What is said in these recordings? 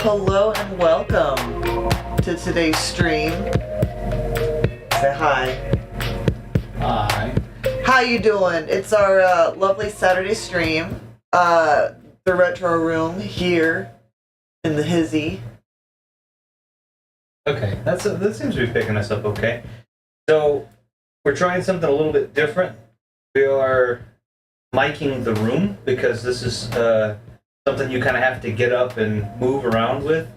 Hello and welcome to today's stream. Say hi. Hi. How you doing? It's our lovely Saturday stream. The retro room here in the hizzy. Okay, that seems to be picking us up okay. So, we're trying something a little bit different. We are miking the room because this is something you kind of have to get up and move around with.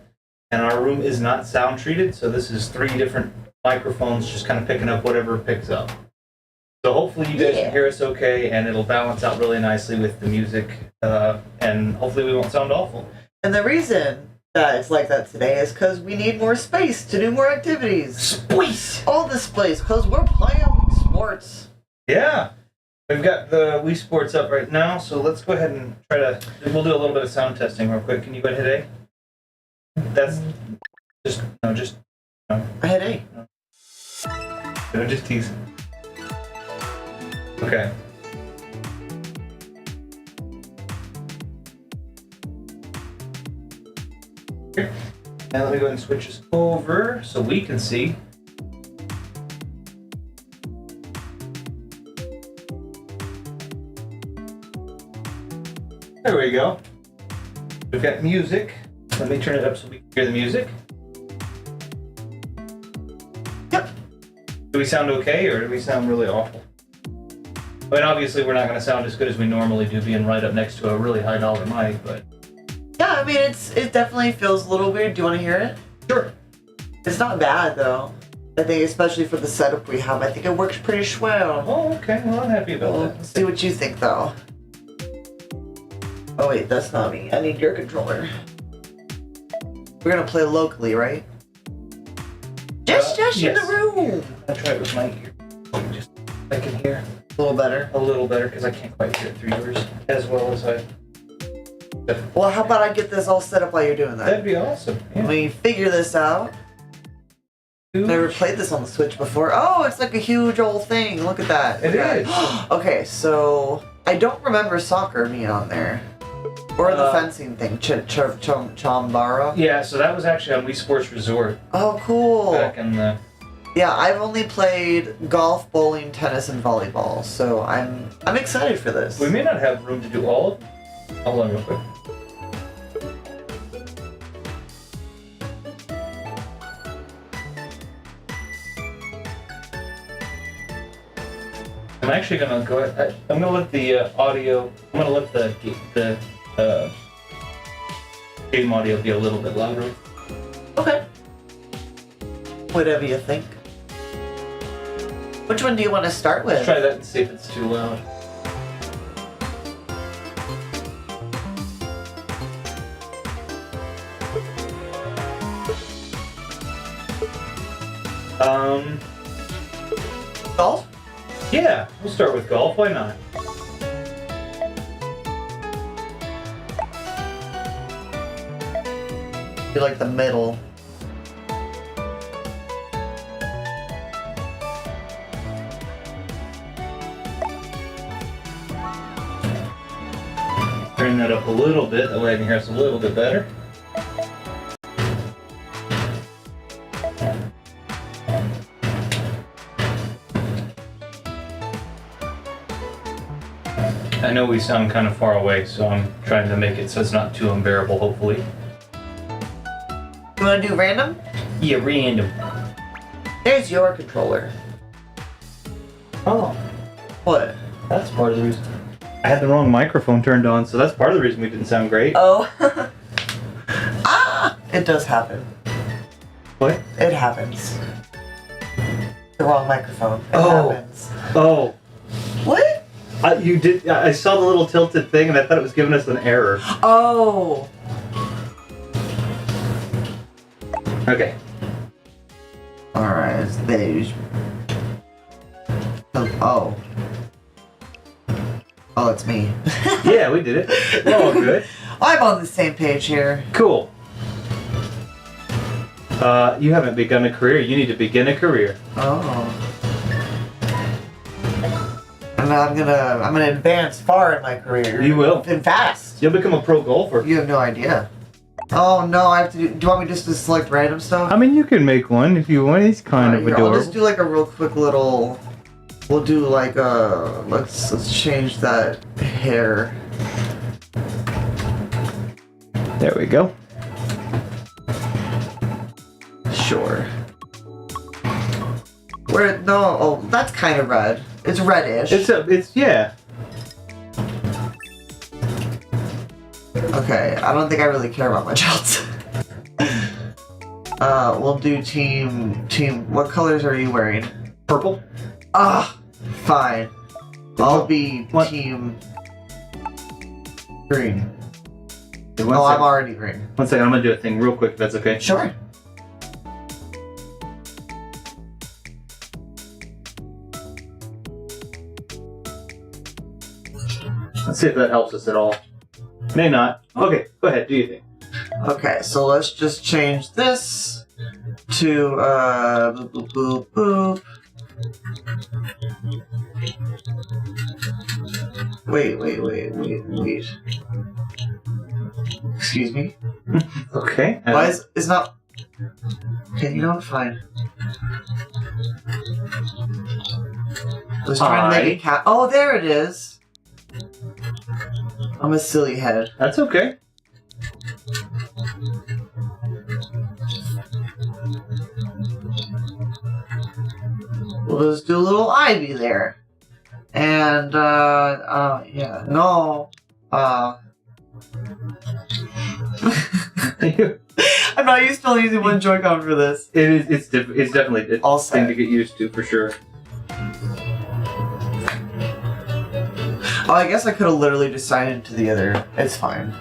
And our room is not sound treated, so this is 3 different microphones just kind of picking up whatever it picks up. So hopefully you guys can hear us okay, and it'll balance out really nicely with the music, and hopefully we won't sound awful. And the reason that it's like that today is because we need more space to do more activities. Space! All the space, because we're playing sports. Yeah. We've got the Wii Sports up right now, so let's go ahead and we'll do a little bit of sound testing real quick. Can you go ahead and hit A? That's just. I hit A. No, just teasing. Okay. Here. Now let me go ahead and switch this over so we can see. There we go. We've got music. Let me turn it up so we can hear the music. Yep. Do we sound okay, or do we sound really awful? I mean, obviously we're not going to sound as good as we normally do being right up next to a really high dollar mic, but... Yeah, I mean, it definitely feels a little weird. Do you want to hear it? Sure. It's not bad, though. I think, especially for the setup we have, I think it works pretty swell. Oh, okay. Well, I'm happy about that. See what you think, though. Oh, wait, that's not me. I need your controller. We're going to play locally, right? Just in yes. the room. I'll try it with my ear. Just I can hear A little better. a little better, because I can't quite hear it through yours as well as I... Well, how about I get this all set up while you're doing that? That'd be awesome. Yeah. We figure this out. Never played this on the Switch before. Oh, it's like a huge old thing. Look at that. It is. Okay, so I don't remember soccer being on there. Or the fencing thing, Chambara. Yeah, so that was actually on Wii Sports Resort Oh, cool. back in the... Yeah, I've only played golf, bowling, tennis, and volleyball, so I'm excited for this. We may not have room to do all of them. Hold on real quick. I'm actually gonna go ahead. I'm gonna let the audio. I'm gonna let the game audio be a little bit louder. Okay. Whatever you think. Which one do you want to start with? Let's try that and see if it's too loud. Golf? Yeah, we'll start with golf. Why not? You like the middle. Turn that up a little bit. That way I can hear us a little bit better. I know we sound kind of far away, so I'm trying to make it so it's not too unbearable, hopefully. You want to do random? Yeah, random. There's your controller. Oh, What? that's part of the reason. I had the wrong microphone turned on, so that's part of the reason we didn't sound great. Oh. Ah! It does happen. What? It happens. The wrong microphone. It Oh. happens. Oh, What? you did. I saw the little tilted thing, and I thought it was giving us an error. Oh. Okay. Alright, it's beige. Oh. Oh, it's me. Yeah, we did it. We're all good. I'm on the same page here. Cool. You haven't begun a career. You need to begin a career. Oh. And I'm gonna advance far in my career. You will. And fast. You'll become a pro golfer. You have no idea. Oh no, I have to do you want me just to select random stuff? I mean, you can make one if you want. It's kind of Here, adorable. I'll just do like a real quick little. We'll do like let's change that hair. There we go. Sure. Where no? Oh, that's kind of red. It's reddish. It's yeah. Okay, I don't think I really care about much else. We'll do team. What colors are you wearing? Purple. Ah, fine. I'll be What? team green. Hey, one Oh, I'm second. already green. 1 second. I'm gonna do a thing real quick. If that's okay. Sure. Let's see if that helps us at all. May not. Okay, go ahead. Do your thing. Okay, so let's just change this to boop boop boop boop. Wait. Excuse me? Okay. Why is it's not okay, you know what, fine. I was trying to make a cat. Oh, there it is. I'm a silly head. That's okay. We'll just do a little ivy there. And, yeah, no, I'm not used to only using one Joy-Con for this. It's definitely a All thing set. to get used to for sure. Oh, I guess I could have literally just signed into the other. It's fine.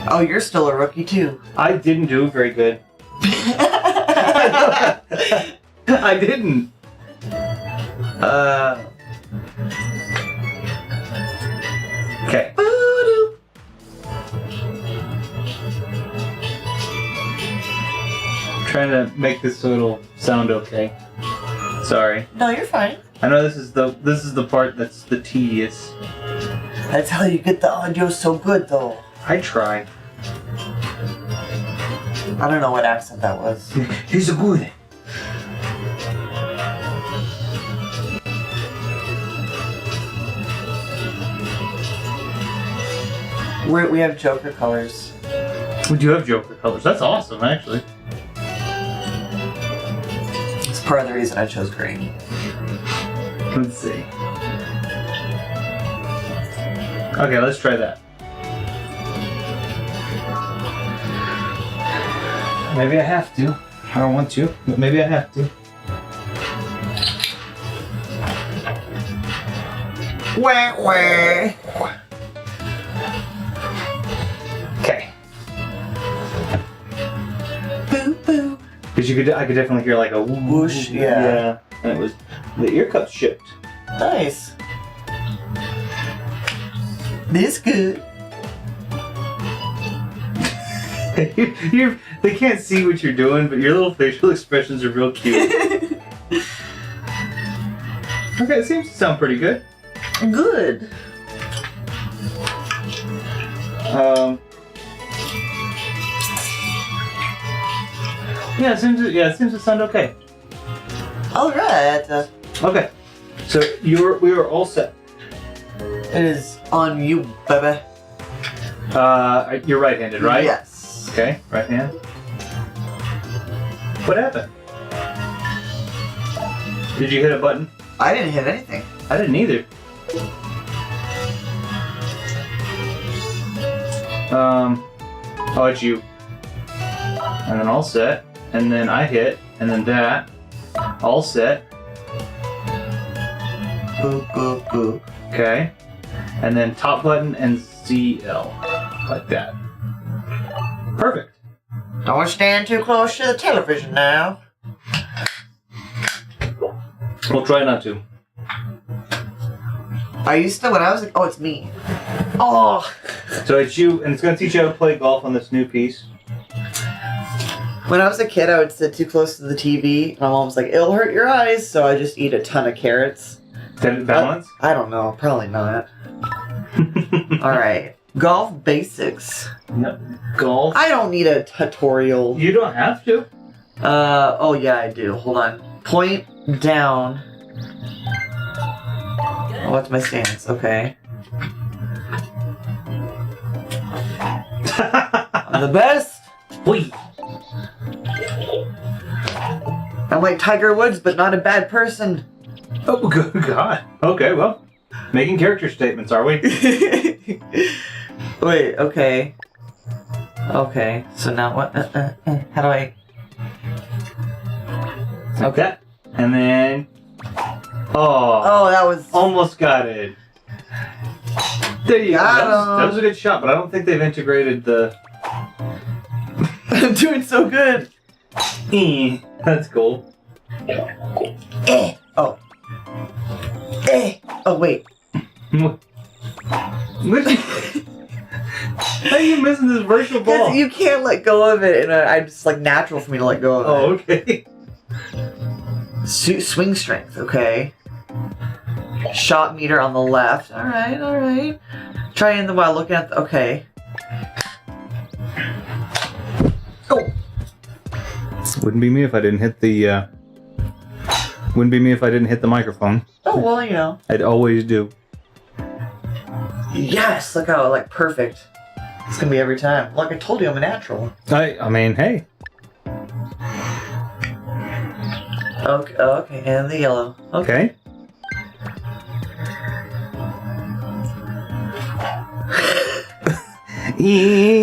Oh, you're still a rookie too. I didn't do very good. I didn't. Okay. Boo-doo. I'm trying to make this so it'll sound okay. Sorry. No, you're fine. I know this is the part that's the tedious. That's how you get the audio so good, though. I try. I don't know what accent that was. He's a good. We have Joker colors. We do have Joker colors. That's awesome, actually. It's part of the reason I chose green. Let's see. Okay, let's try that. Maybe I have to. I don't want to, but maybe I have to. Wah, wah. Okay. Boo, boo. Because I could definitely hear like a Whoosh, yeah. Yeah. And it was the ear cups shipped. Nice. This good. They can't see what you're doing, but your little facial expressions are real cute. Okay, it seems to sound pretty good. Good. Yeah, it seems to sound okay. All right. Okay, so we were all set. It is on you, baby. You're right-handed, right? Yes. Okay, right hand. What happened? Did you hit a button? I didn't hit anything. I didn't either. Oh, it's you. And then all set. And then I hit. And then that. All set. Boop, boop, boop. Okay. And then top button and ZL. Like that. Perfect. Don't stand too close to the television now. We'll try not to. I used to when I was like, oh, it's me. Oh. So it's you, and it's going to teach you how to play golf on this new piece. When I was a kid, I would sit too close to the TV. My mom was like, it'll hurt your eyes, so I just eat a ton of carrots. Did it balance? I don't know. Probably not. All right. Golf basics. Yep. Golf. I don't need a tutorial. You don't have to. Oh yeah, I do. Hold on. Point down. Oh, what's my stance? Okay. I'm the best. Wait. I'm like Tiger Woods, but not a bad person. Oh, good God. Okay, well, making character statements, are we? Wait, okay. Okay, so now what? How do I? Like that. And then. Oh. Oh, that was. Almost got it. There you go. Got That was a good shot, but I don't think they've integrated the. I'm doing so good. That's cool. Oh. Oh, wait. What? How are you missing this virtual ball? Because you can't let go of it, and I'm just like natural for me to let go of Oh, it. okay. Swing strength, okay. Shot meter on the left. Alright, alright. Try in the while looking at the. Okay. Oh! Wouldn't be me if I didn't hit the. Wouldn't be me if I didn't hit the microphone. Oh, well, you know. I'd always do. Yes! Look how, like, perfect. It's gonna be every time. Like I told you, I'm a natural. I mean, hey. Okay, okay, and the yellow. Okay.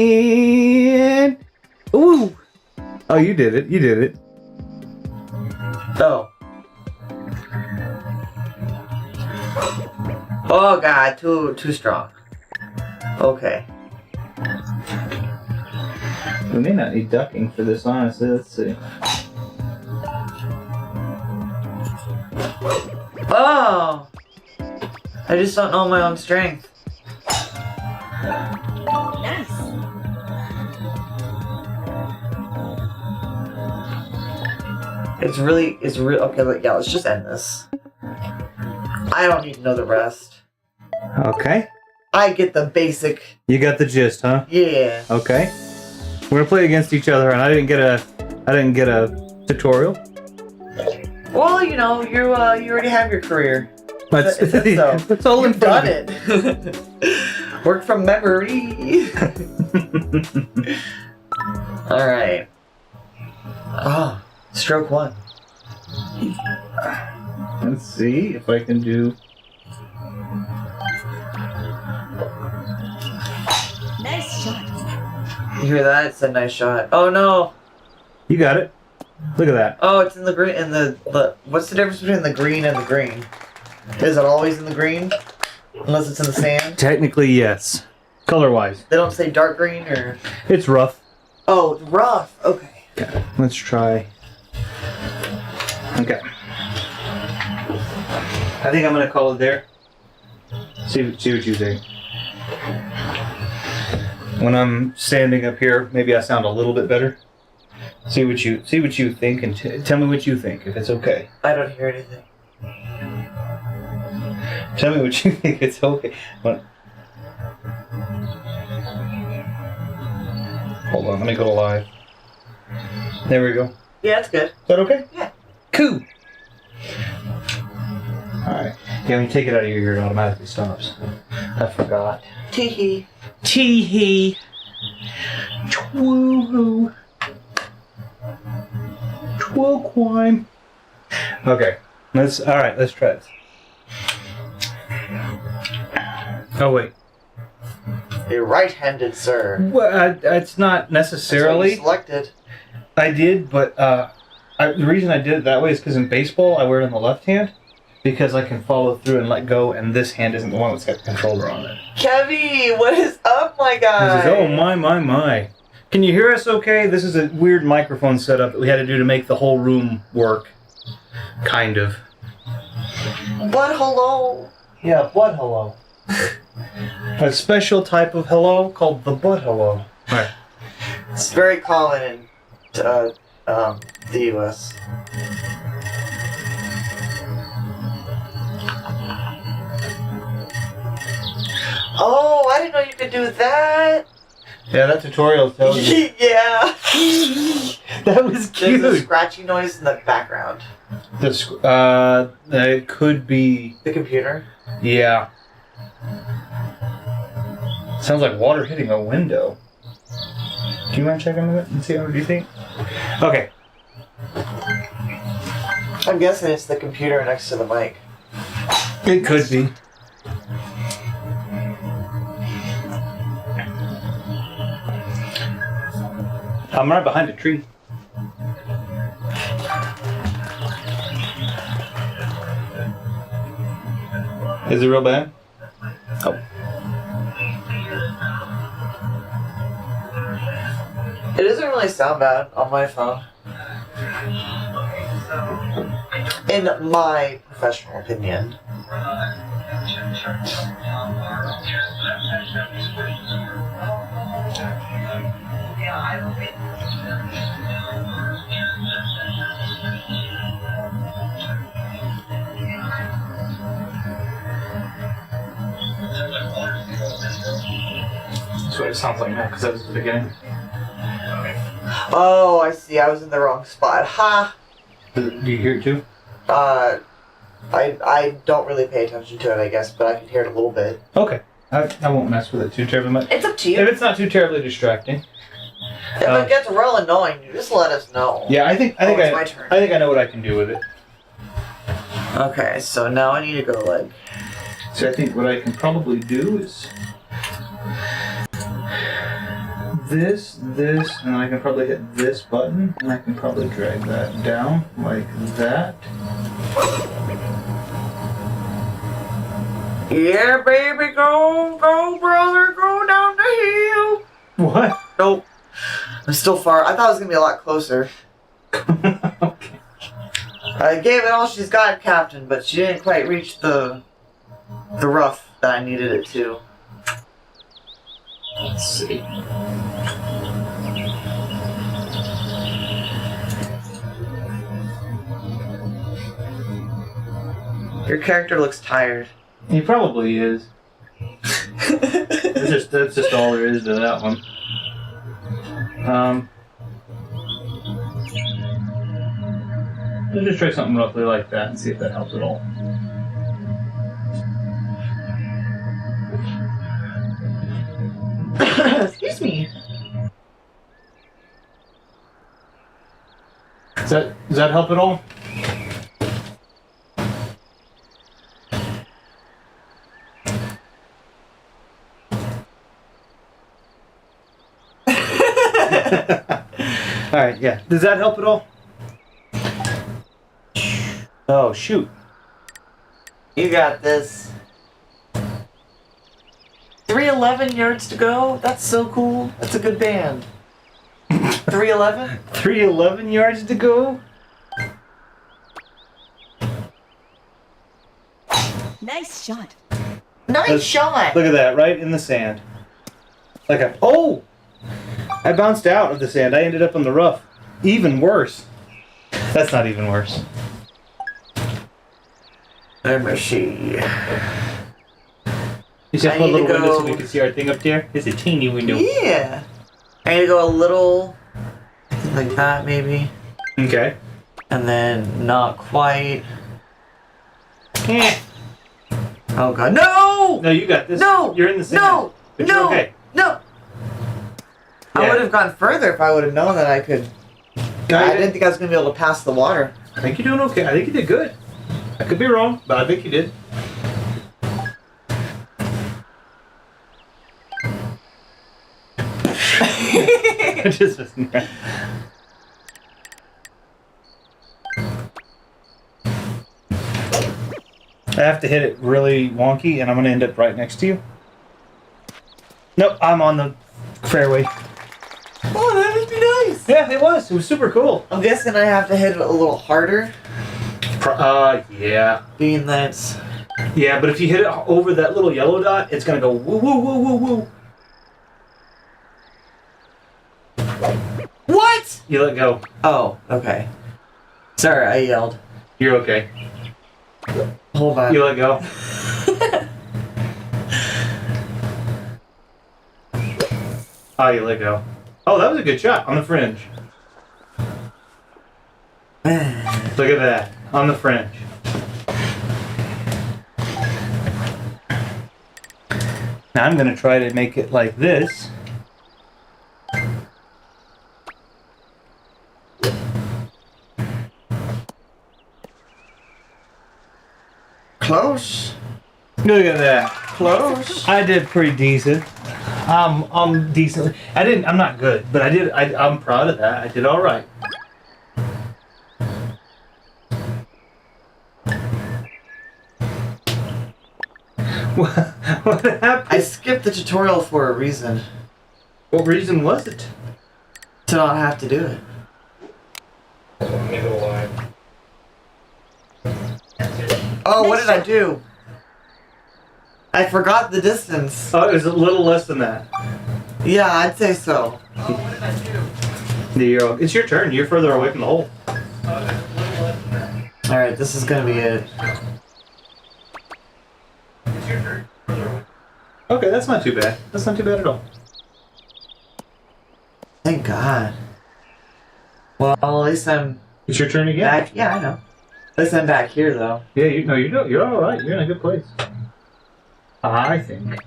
And ooh! Oh, you did it. You did it. Oh. Oh god, too strong. Okay. We may not need ducking for this, honestly. Let's see. Oh! I just don't know my own strength. Nice. It's really, okay, yeah, let's just end this. I don't need to know the rest. Okay. I get the basic, You got the gist, huh? yeah. Okay. We're gonna play against each other, and I didn't get a tutorial. Well, you know, you already have your career. That's Is it so? That's all in You've front done of it. Work from memory. me. Alright. Oh, stroke one. Let's see if I can do. Nice shot. You hear that? It's a nice shot. Oh no! You got it. Look at that. Oh, it's in the green. In the what's the difference between the green and the green? Is it always in the green? Unless it's in the sand? Technically, yes. Color-wise, They don't say dark green or. it's rough. Oh, it's rough. Okay. Okay. Let's try. Okay. I think I'm gonna call it there. See what you think. When I'm standing up here, maybe I sound a little bit better. See what you think, and tell me what you think if it's okay. I don't hear anything. Tell me what you think. It's okay. Hold on, let me go to live. There we go. Is Yeah, it's good. that okay? Yeah. Cool. Alright. Yeah, when you take it out of your ear, it automatically stops. I forgot. Tee-hee. Tee-hee. Woo-hoo. Twilquine. Okay. Let's try this. Oh, wait. You're right-handed, sir. Well, it's not That's necessarily. what you selected. I did, but the reason I did it that way is because in baseball I wear it in the left hand because I can follow through and let go, and this hand isn't the one that's got the controller on it. Kevy, what is up, my I guy? says, oh my. Can you hear us okay? This is a weird microphone setup that we had to do to make the whole room work. Kind of. But hello. Yeah, butt hello. A special type of hello called the butt hello. Right. It's very common in the U.S. know you could do that. Yeah, that tutorial tells you. Yeah. That was There's a cute. scratchy noise in the background. It could be. The computer. Yeah. Sounds like water hitting a window. Do you mind checking it and see what you think? Okay. I'm guessing it's the computer next to the mic. It could be. I'm right behind a tree. Is it real bad? Oh. It doesn't really sound bad on my phone. In my professional opinion. That's what it sounds like now, because that was the beginning. Oh, I see. I was in the wrong spot. Ha! Do you hear it too? I don't really pay attention to it, I guess, but I can hear it a little bit. Okay. I won't mess with it too terribly much. It's up to you. If it's not too terribly distracting. If it gets real annoying, you just let us know. Yeah, I think it's my turn. I think I know what I can do with it. Okay, so now I need to go like. So I think what I can probably do is this, and I can probably hit this button, and I can probably drag that down like that. Yeah, baby, go, brother, go down the hill. What? Nope. I'm still far. I thought it was gonna be a lot closer. Okay. I gave it all she's got, Captain, but she didn't quite reach the rough that I needed it to. Let's see. Your character looks tired. He probably is. That's just all there is to that one. Let's just try something roughly like that and see if that helps at all. Excuse me. Does that help at all? Alright, yeah. Does that help at all? Oh, shoot. You got this. 311 yards to go? That's so cool. That's a good band. 311? 311 yards to go? Nice shot. Nice shot! Look at that, right in the sand. Oh! I bounced out of the sand. I ended up on the rough. Even worse. That's not even worse. Let me see. You see I that need little to window so go- we can see our thing up there? It's a teeny window. Yeah. I need to go a little like that, maybe. Okay. And then not quite. Eh. Oh god. No! No, you got this. No! You're in the sand. No! But No! you're okay. No! I Yeah. would have gone further if I would have known that I could. I didn't think I was going to be able to pass the water. I think you're doing okay. I think you did good. I could be wrong, but I think you did. Just I have to hit it really wonky, and I'm going to end up right next to you. Nope, I'm on the fairway. Oh, that would be nice! Yeah, it was. It was super cool. I'm guessing I have to hit it a little harder, Yeah. being that it's... Yeah, but if you hit it over that little yellow dot, it's going to go woo, woo, woo, woo, woo. What? You let go. Oh, okay. Sorry, I yelled. You're okay. Hold on. You let go. Oh, you let go. Oh, that was a good shot on the fringe. Look at that. On the fringe. Now I'm going to try to make it like this. Close. Look at that. Close. I did pretty decent. I'm decent. I'm not good, but I'm proud of that. I did all right. What happened? I skipped the tutorial for a reason. What reason was it? To not have to do it. Oh, what did I do? I forgot the distance. Oh, it was a little less than that. Yeah, I'd say so. It's your turn. You're further away from the hole. Alright, this is gonna be it. Okay, that's not too bad. That's not too bad at all. Thank God. Well, at least I'm It's your turn again. back. Yeah, I know. At least I'm back here, though. Yeah, you're all right. You're in a good place. I think.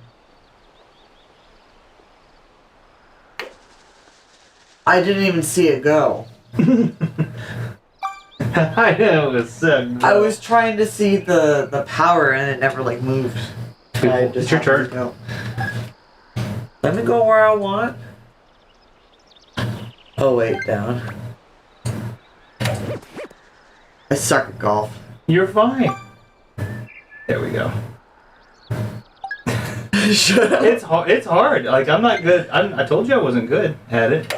I didn't even see it go. I know it was so. I was trying to see the power and it never like moved. I just It's your happened turn. to go. Let me go where I want. Oh wait, down. I suck at golf. You're fine. There we go. Shut up. It's hard. It's hard. Like I'm not good. I told you I wasn't good at it.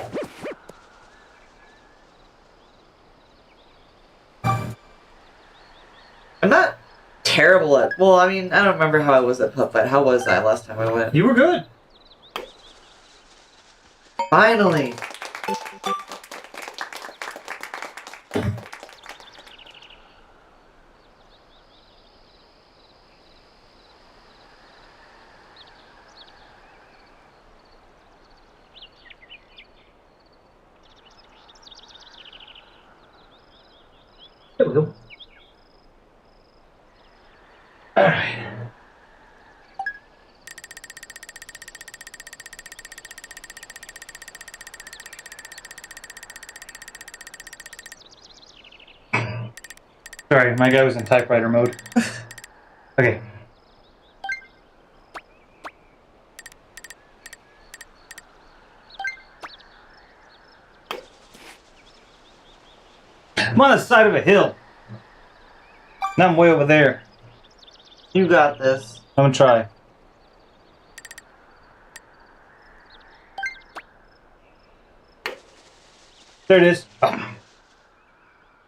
I'm not terrible at. Well, I mean, I don't remember how I was at putt putt. How was I last time I went? You were good. Finally. There we go. All right. Sorry, my guy was in typewriter mode. Okay. I'm on the side of a hill. Now I'm way over there. You got this. I'm gonna try. There it is. Oh.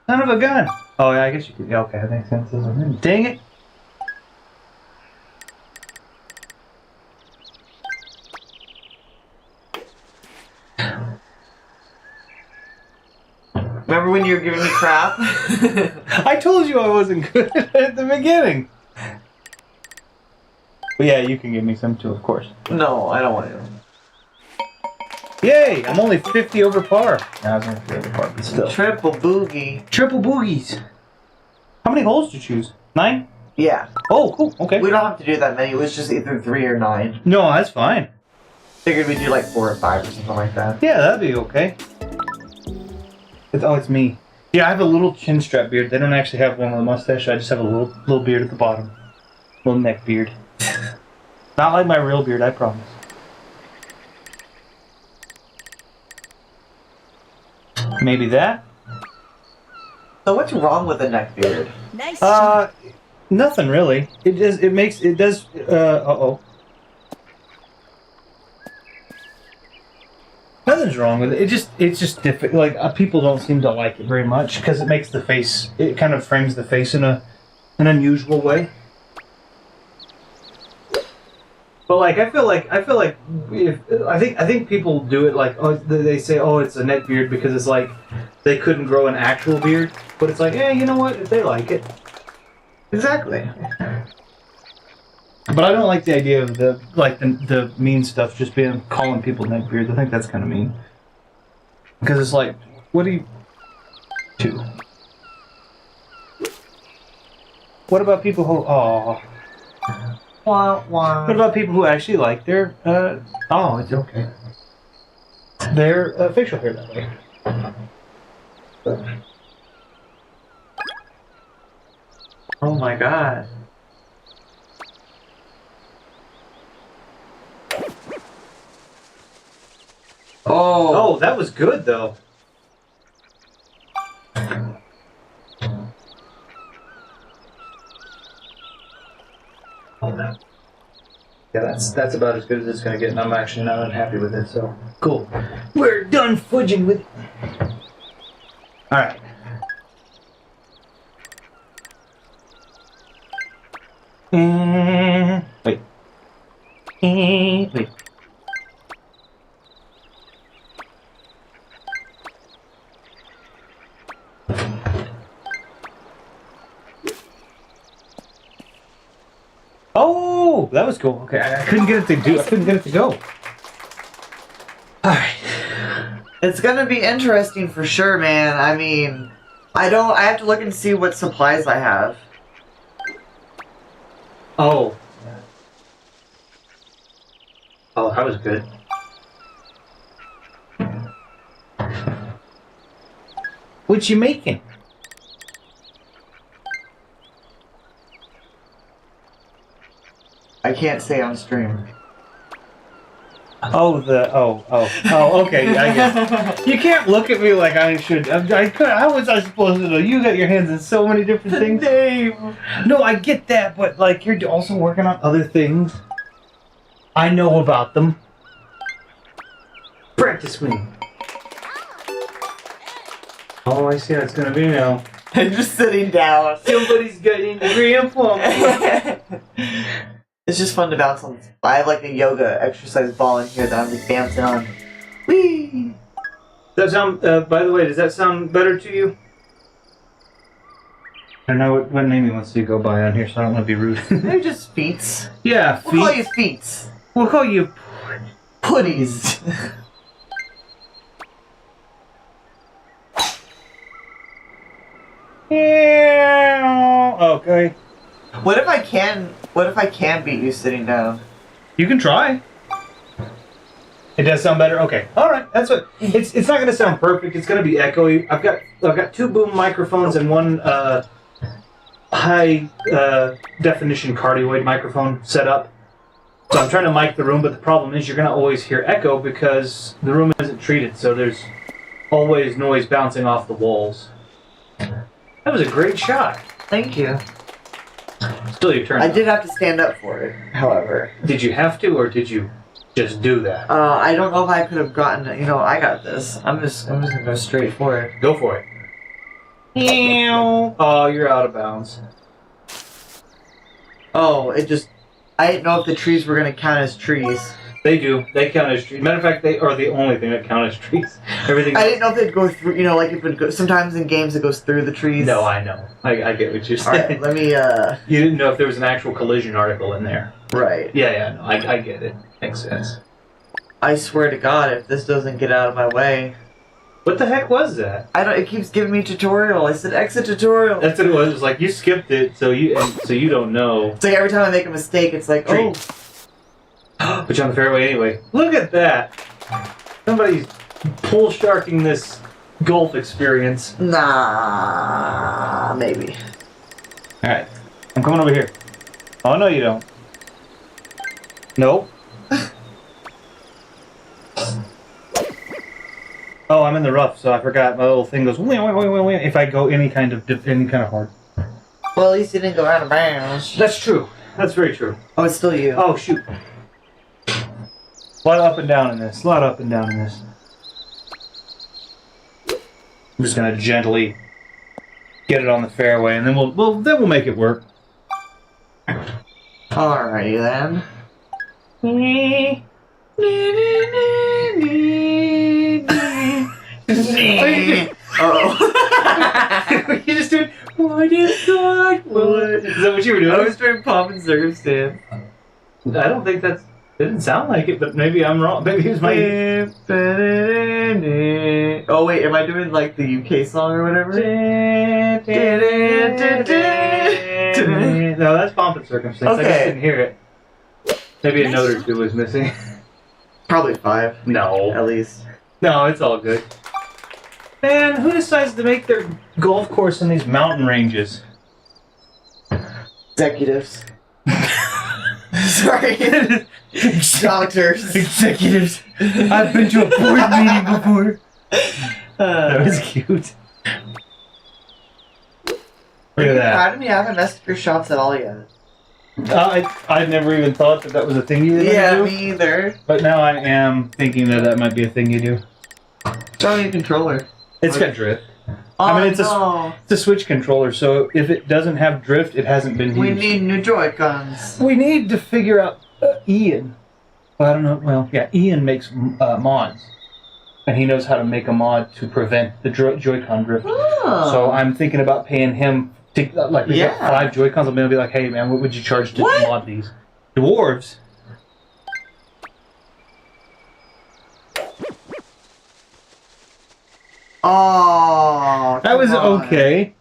Son of a gun. Oh yeah, I guess you could. Yeah, okay, that makes sense. Dang it. Remember when you were giving me crap? I told you I wasn't good at the beginning. But yeah, you can give me some too, of course. No, I don't want to. Yay! I'm only 50 over par. No, I was only 50 over par, but still. Triple boogie. Triple boogies. How many holes did you choose? 9? Yeah. Oh, cool. Okay. We don't have to do that many. It was just either 3 or 9. No, that's fine. Figured we'd do like 4 or 5 or something like that. Yeah, that'd be okay. It's me. Yeah, I have a little chin strap beard. They don't actually have one with a mustache. I just have a little beard at the bottom. Little neck beard. Not like my real beard, I promise. Maybe that? So what's wrong with a neck beard? Nice shot. Nothing really. It does, uh-oh. Nothing's wrong with it. It's just difficult. Like, people don't seem to like it very much because it makes the face, it kind of frames the face in an unusual way. But like, I feel like I think people do it like, oh, they say, oh, it's a neck beard because it's like they couldn't grow an actual beard. But it's like, you know what? If they like it. Exactly. But I don't like the idea of the mean stuff just being calling people neckbeards. I think that's kind of mean. Because it's like, what do you do? What about people who What about people who actually like their it's okay. Their facial hair that way. Oh my god. Oh, that was good though. Yeah, that's about as good as it's gonna get, and I'm actually not unhappy with it. So cool. We're done fudging with. All right. Wait. Wait. Oh, that was cool. Okay, I couldn't get it to do. I couldn't get it to go. All right. It's gonna be interesting for sure, man. I mean, I have to look and see what supplies I have. Oh. Oh, that was good. What you making? I can't say on stream. Oh, okay, I guess. You can't look at me like I should. How was I supposed to know? You got your hands in so many different things. No, I get that, but like you're also working on other things. I know about them. Practice me. Oh, I see how it's gonna be now. I'm just sitting down. Somebody's getting grandpa. It's just fun to bounce on. I have like a yoga exercise ball in here that I'm just bouncing on. Whee! Does that sound? By the way, does that sound better to you? I don't know what name he wants to go by on here, so I don't want to be rude. They're just feets. Yeah, We'll call you feets. We'll call you Putties. Yeah. Okay. What if I can beat you sitting down? You can try. It does sound better. Okay. All right. That's what. It's not going to sound perfect. It's going to be echoey. I've got two boom microphones and one high definition cardioid microphone set up. So I'm trying to mic the room, but the problem is you're going to always hear echo because the room isn't treated. So there's always noise bouncing off the walls. That was a great shot. Thank you. Still your turn. I did have to stand up for it, however. Did you have to, or did you just do that? I don't know if I could have gotten it. You know, I got this. I'm just gonna go straight for it. Go for it. Oh, you're out of bounds. Oh, I didn't know if the trees were gonna count as trees. They do. They count as trees. Matter of fact, they are the only thing that count as trees. Everything. I didn't know if they'd go through. You know, like if it sometimes in games it goes through the trees. No, I know. I get what you're All saying. right, let me. You didn't know if there was an actual collision article in there. Right. Yeah, no, I get it. Makes sense. I swear to God, if this doesn't get out of my way, What the heck was that? I don't. It keeps giving me tutorial. I said exit tutorial. That's what it was. It was like you skipped it, so you don't know. It's like every time I make a mistake, it's like, Tree. oh, Put you on the fairway anyway. Look at that. Somebody's pull sharking this golf experience. nah, maybe. All right, I'm coming over here. Oh no, you don't. Nope. Oh, I'm in the rough, so I forgot my little thing goes. Wait, if I go any kind of hard. Well, at least you didn't go out of bounds. That's true. That's very true. Oh, it's still you. Oh shoot. A lot up and down in this. I'm just gonna gently get it on the fairway, and then we'll make it work. Alrighty then. Oh. You just doing. What is God? Is that what you were doing? I was doing pomp and circumstance. I don't think that's. It didn't sound like it, but maybe I'm wrong. Maybe it's my. Oh wait, am I doing like the UK song or whatever? No, that's Pomp and Circumstance. I just Okay. didn't hear it. Maybe a Nice note or shot. two was missing. Probably 5 No. at least. No, it's all good. Man, who decides to make their golf course in these mountain ranges? Executives. Sorry. Doctors. Executives. I've been to a board meeting before. That was cute. Look at that. Academy, I haven't messed with your shots at all yet. I never even thought that was a thing you were gonna Yeah, do. me either. But now I am thinking that might be a thing you do. Don't need a controller. It's got drift. Oh, I mean, it's no. It's a Switch controller, so if it doesn't have drift, it hasn't been used. We need new Joy-Cons. We need to figure out Ian. Well, I don't know. Well, yeah, Ian makes mods, and he knows how to make a mod to prevent the Joy-Con drift. Oh. So I'm thinking about paying him to like we got Yeah. 5 Joy-Cons. I'm gonna be like, hey man, what would you charge to What? mod these? Dwarves. Oh, That was come on. okay.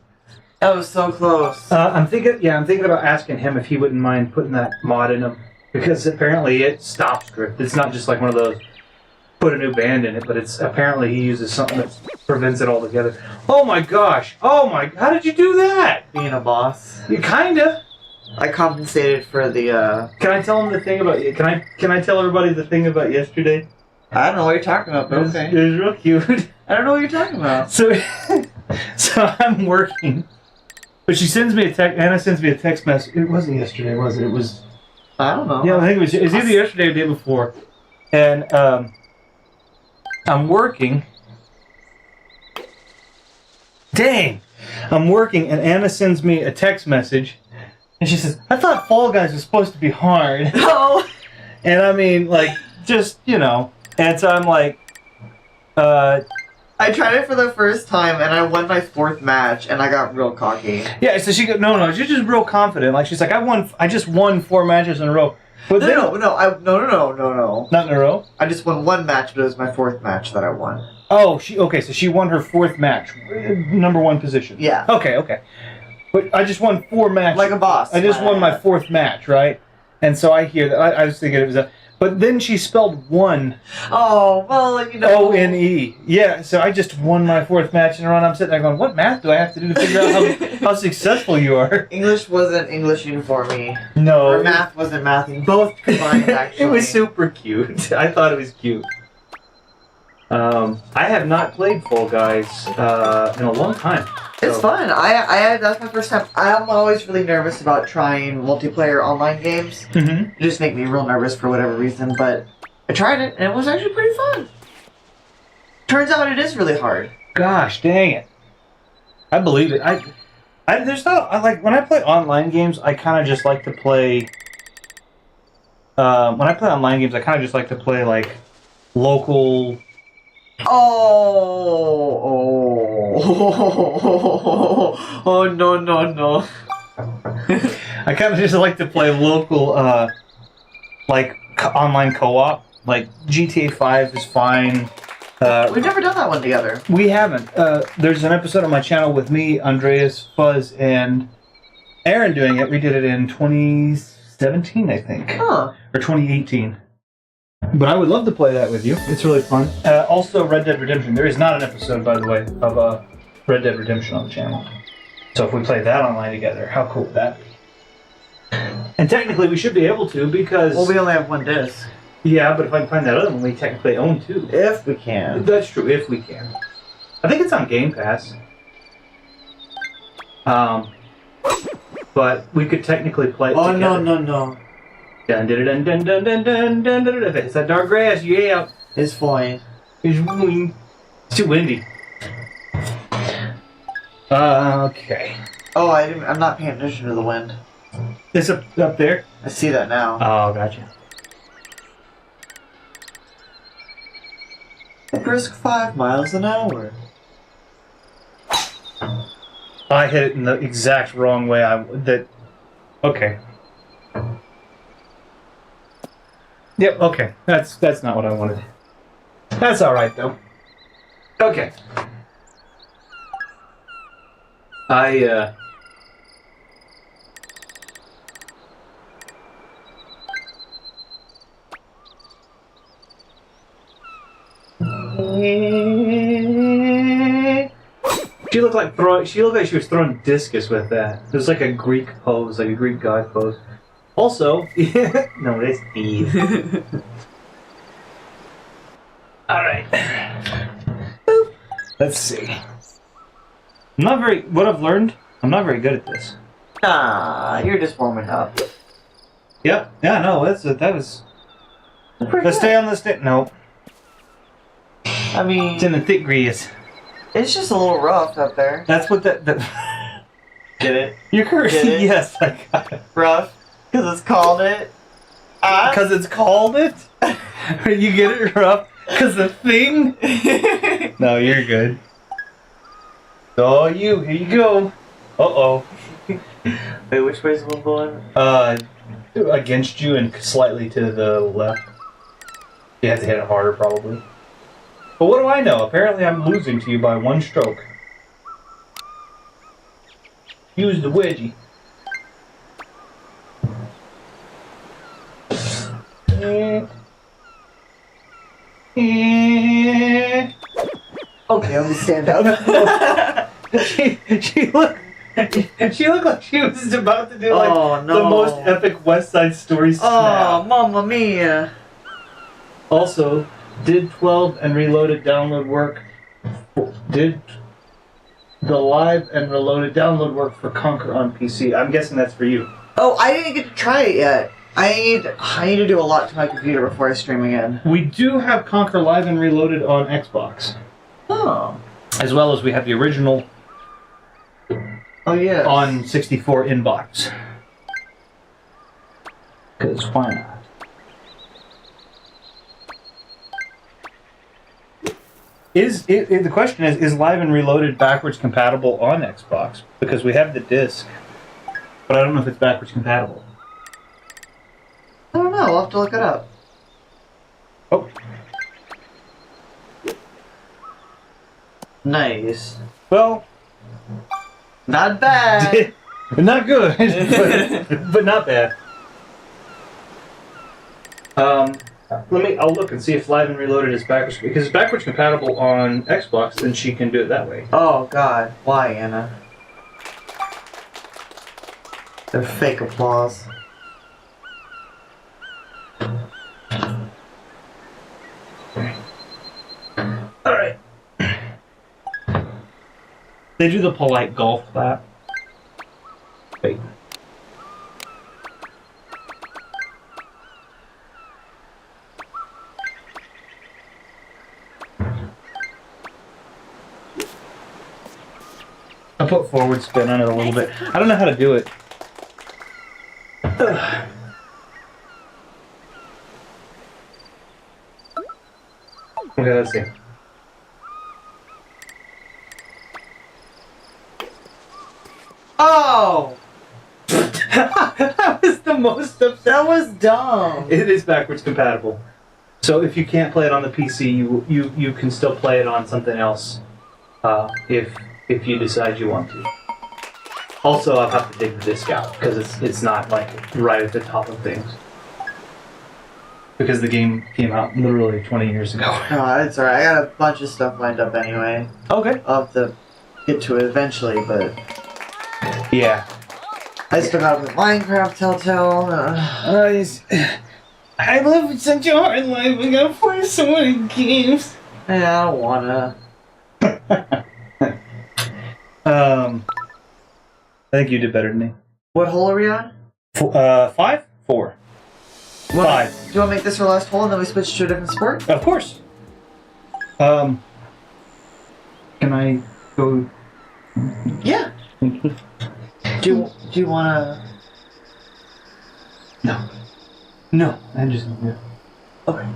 That was so close. I'm thinking about asking him if he wouldn't mind putting that mod in him, because apparently it stops drift. It's not just like one of those put a new band in it, but it's apparently he uses something that prevents it altogether. Oh my gosh! Oh my! How did you do that? Being a boss. You kinda. I compensated for the, Can I tell him the thing about? Can I tell everybody the thing about yesterday? I don't know what you're talking about, but It was, okay. it was real cute. I don't know what you're talking about. So, so I'm working, but she sends me a text. Anna sends me a text message. It wasn't yesterday, was it? It was. I don't know. Yeah, I think it was either yesterday or the day before. And I'm working. Dang! I'm working, and Anna sends me a text message, and she says, "I thought Fall Guys was supposed to be hard." No. And I mean, like, just And so I'm like, I tried it for the first time and I won my 4th match and I got real cocky. yeah. So she goes, no, she's just real confident. Like she's like, I just won 4 matches in a row. But then, No. not in a row. I just won 1 match, but it was my 4th match that I won. Oh, so she won her 4th match, number 1 position. Yeah. Okay. But I just won 4 matches. Like a boss. I just won my 4th match, right? And so I hear that. I was thinking it was a. But then she spelled one Oh, well, O-N-E. Yeah, so I just won my 4th match in a row, and I'm sitting there going, what math do I have to do to figure out how successful you are? English wasn't Englishing for me. No. Or math wasn't mathing. Both combined, actually. It was super cute. I thought it was cute. I have not played Fall Guys in a long time. It's So- fun. That's my first time. I'm always really nervous about trying multiplayer online games. Mm-hmm. It just make me real nervous for whatever reason, but I tried it and it was actually pretty fun. Turns out it is really hard. Gosh, dang it! I believe it. I like when I play online games. I kind of just like to play. When I play online games, I kind of just like to play like local. Oh no. I kind of just like to play local, like online co-op. Like GTA 5 is fine. We've never done that one together. We haven't. There's an episode on my channel with me, Andreas, Fuzz, and Aaron doing it. We did it in 2017, I think, Huh. or 2018. But I would love to play that with you. It's really fun. Also, Red Dead Redemption. There is not an episode, by the way, of Red Dead Redemption on the channel. So if we play that online together, how cool would that be? And technically, we should be able to because... Well, we only have 1 disc. Yeah, but if I can find that other one, we technically own 2. If we can. That's true, if we can. I think it's on Game Pass. But we could technically play it Oh together. no. Dun dun dun dun dun dun dun dun dun dun. It's that dark grass, yeah. It's fine. It's too windy. Okay. Oh, I'm not paying attention to the wind. It's up there? I see that now. Oh, gotcha. Brisk 5 miles an hour. I hit it in the exact wrong way. Okay. Yep. Okay. That's not what I wanted. That's all right though. Okay. I She looked like she was throwing discus with that. It was like a Greek pose, like a Greek god pose. Also, no, it's Eve. All right. Boop. Let's see. What I've learned, I'm not very good at this. Nah, you're just warming up. Yep. Yeah. No. That was. Pretty Let's good. stay on the stick. No, I mean, it's in the thick grease. it's just a little rough up there. That's what that. Get it? You're cursing. Get it? Yes, I got it. Rough? Because it's called it. Because it's called it. You get it rough. Because the thing. No, you're good. Oh, here you go. Uh-oh. Wait, which way's the one going? Against you and slightly to the left. You have to hit it harder, probably. But what do I know? Apparently I'm losing to you by one stroke. Use the wedgie. Okay, let me stand up. she looked like she was about to do like Oh, no. the most epic West Side Story snap. Oh, mamma mia. Also, did 12 and Reloaded download work? Did the live and Reloaded download work for Conquer on PC? I'm guessing that's for you. Oh, I didn't get to try it yet. I need to do a lot to my computer before I stream again. We do have Conquer Live and Reloaded on Xbox, Oh. as well as we have the original Oh, yeah. on 64 inbox. Because why not? The question is Live and Reloaded backwards compatible on Xbox? Because we have the disc, but I don't know if it's backwards compatible. I don't know. I'll have to look it up. Oh, Nice. well, Not bad. not good, but not bad. I'll look and see if Live and Reloaded is backwards, because it's backwards compatible on Xbox, then she can do it that way. Oh, God. Why, Anna? They're fake applause. Alright. They do the polite golf clap. Wait. I put forward spin on it a little bit. I don't know how to do it. Ugh. Okay, let's see. Oh! That was the most upset. That was dumb. It is backwards compatible. So if you can't play it on the PC, you can still play it on something else, if you decide you want to. Also, I'll have to dig the disc out because it's not like right at the top of things. Because the game came out literally 20 years ago. Oh, it's alright. I got a bunch of stuff lined up anyway. Okay. I'll have to get to it eventually, but Yeah. I still got the Minecraft Telltale. I live such a hard life. I gotta play so many games. Yeah, I don't wanna. I think you did better than me. What hole are we on? 5? 4. What- 5. Do you want to make this our last hole and then we switch to a different sport? Of course. Can I go? Yeah. Do you wanna? No. I'm just. Yeah. Okay.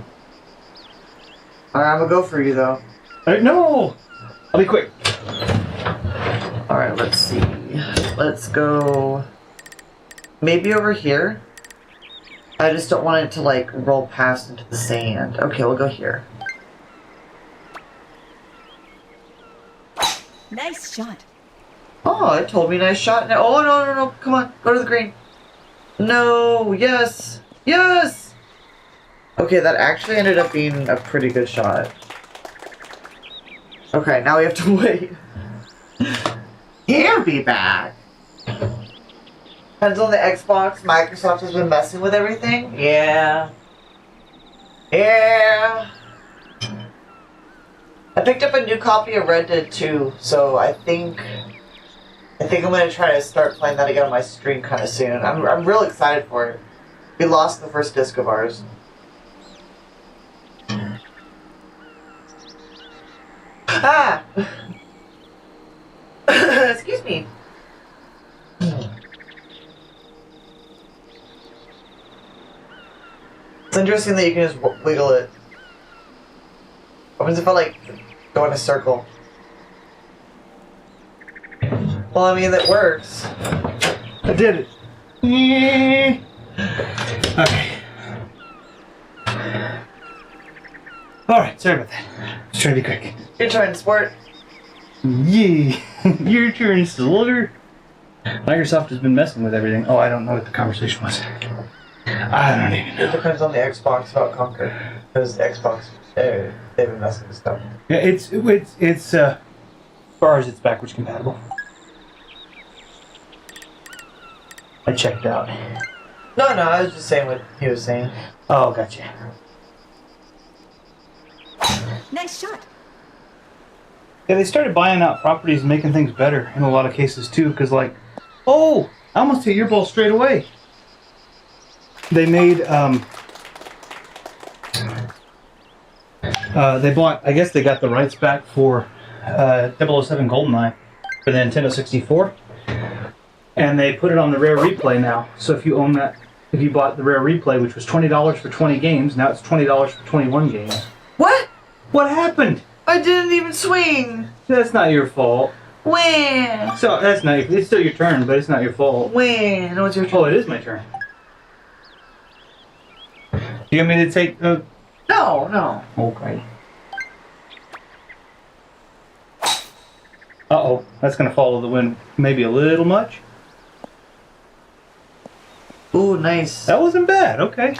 Alright, I'm gonna go for you though. No. I'll be quick. Alright, let's see. Let's go. Maybe over here. I just don't want it to like roll past into the sand. Okay, we'll go here. Nice shot. Oh, it told me nice shot. Now, oh no! Come on, go to the green. No, yes, yes. Okay, that actually ended up being a pretty good shot. Okay, now we have to wait. He'll be back. Depends on the Xbox. Microsoft has been messing with everything. Yeah. Yeah. I picked up a new copy of Red Dead 2, so I think I'm gonna try to start playing that again on my stream kind of soon. I'm real excited for it. We lost the first disc of ours. Ah! Excuse me. It's interesting that you can just wiggle it. What happens if I like go in a circle? Well, I mean, that works. I did it. Okay. Alright, sorry about that. Just trying to be quick. Your turn, sport. Yeah. Your turn, soldier. Microsoft has been messing with everything. Oh, I don't know what the conversation was. I don't even It know. depends on the Xbox how it conquered. Because the Xbox, they've been messing with stuff. Yeah, it's as far as it's backwards compatible. I checked out. No, I was just saying what he was saying. Oh, gotcha. Nice shot. Yeah, they started buying out properties and making things better in a lot of cases too, because like, oh, I almost hit your ball straight away. They made, they bought, I guess they got the rights back for 007 GoldenEye for the Nintendo 64. And they put it on the Rare Replay now. So if you own that, if you bought the Rare Replay, which was $20 for 20 games, now it's $20 for 21 games. What? What happened? I didn't even swing. That's not your fault. When? So that's not. It's still your turn, but it's not your fault. When? No, it's your turn. Oh, it is my turn. You want me to take? No. Okay. Uh-oh, that's gonna follow the wind maybe a little much. Ooh, nice. That wasn't bad. Okay.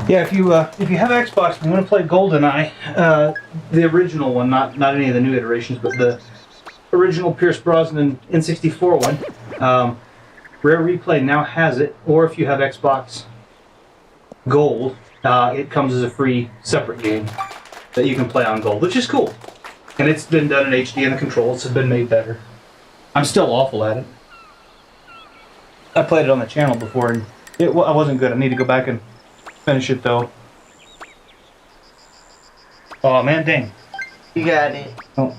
Yeah, if you have Xbox and you want to play GoldenEye, the original one, not any of the new iterations, but the original Pierce Brosnan N64 one, Rare Replay now has it. Or if you have Xbox Gold, it comes as a free separate game that you can play on Gold, which is cool. And it's been done in HD and the controls have been made better. I'm still awful at it. I played it on the channel before and I wasn't good. I need to go back and finish it though. Oh man, dang. You got it. Oh.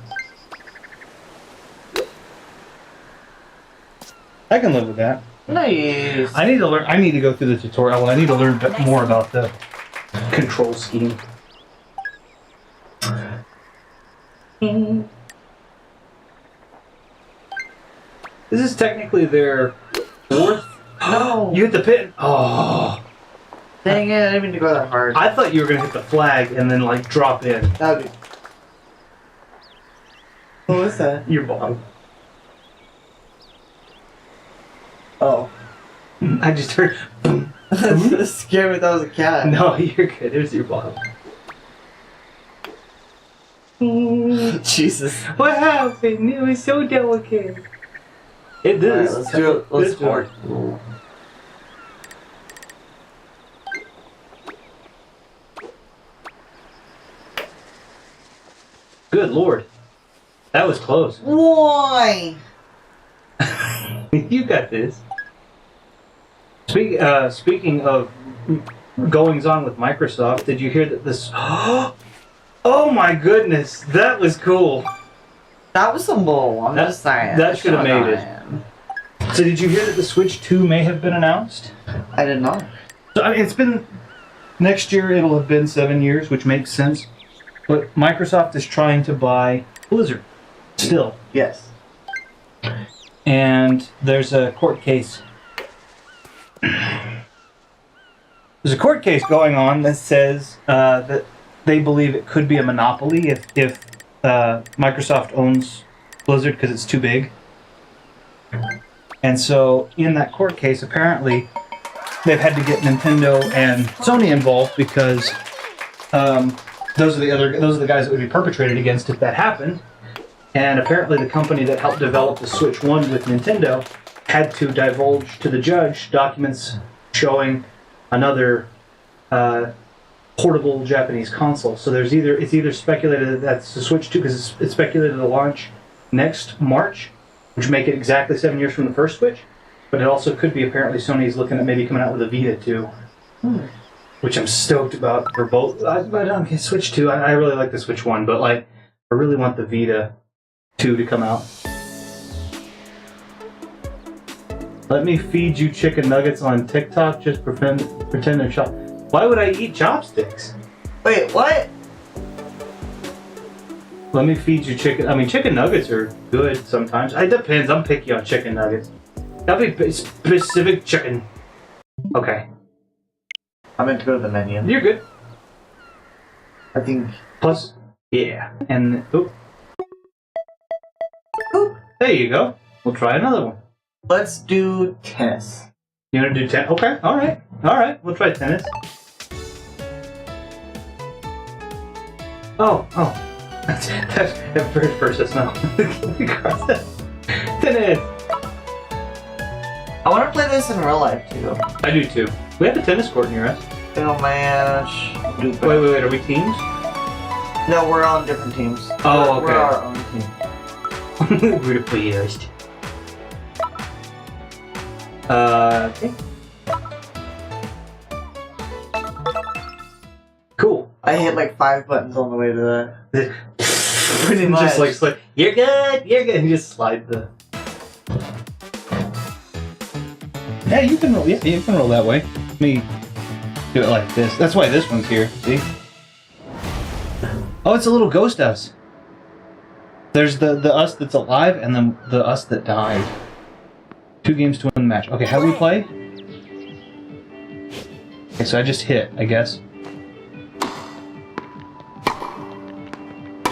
I can live with that. Nice. I need to learn. I need to go through the tutorial. I need to learn a bit more about the control scheme. This is technically their fourth. No. You hit the pin. Oh. Dang it, I didn't mean to go that hard. I thought you were gonna hit the flag and then like drop in. That'd be... What was that? Your bottom. Oh. I just heard. Boom. That scared me, that was a cat. No, you're good. It was your bottom. Jesus. What happened? It was so delicate. It is. Alright, let's do it. Let's do it. Good lord. That was close. Why? You got this. Speaking of goings on with Microsoft, did you hear that this... Oh my goodness, that was cool. That was some bull, I'm just saying. That should have made it. So did you hear that the Switch 2 may have been announced? I didn't know. So I mean, it's been... Next year it'll have been 7 years, which makes sense. But Microsoft is trying to buy Blizzard. Still. Yes. And there's a court case There's a court case going on that says that they believe it could be a monopoly if Microsoft owns Blizzard because it's too big. And so in that court case, apparently they've had to get Nintendo and Sony involved because those are the guys that would be perpetrated against if that happened. And apparently the company that helped develop the Switch 1 with Nintendo had to divulge to the judge documents showing another portable Japanese console. So it's either speculated that that's the Switch 2 because it's speculated to launch next March, which would make it exactly 7 years from the first Switch. But it also could be apparently Sony's looking at maybe coming out with a Vita 2, which I'm stoked about for both. Switch 2, I really like the Switch 1, but like I really want the Vita 2 to come out. Let me feed you chicken nuggets on TikTok. Just pretend they're chop. Why would I eat chopsticks? Wait, what? Let me feed you chicken. I mean, chicken nuggets are good sometimes. It depends. I'm picky on chicken nuggets. That'd be specific chicken. Okay. I meant to go to the menu. You're good. I think. Plus, yeah. And, oop. Oop. There you go. We'll try another one. Let's do tennis. You want to do tennis? Okay, alright. We'll try tennis. Oh. That's at first, that's not. Tennis! I want to play this in real life too. I do too. We have a tennis court near us. Single match. Wait, are we teams? No, we're on different teams. Oh, okay. We're our own team. We're the players. Okay. Cool. I hit like 5 buttons on the way to that. Pretty much. Just like slide. You're good. You just slide the. Yeah, you can roll. Yeah, you can roll that way. Let me do it like this. That's why this one's here. See? Oh, it's a little ghost us. There's the us that's alive and then the us that died. 2 games to win the match. Okay, how do we play? Okay, so I just hit, I guess.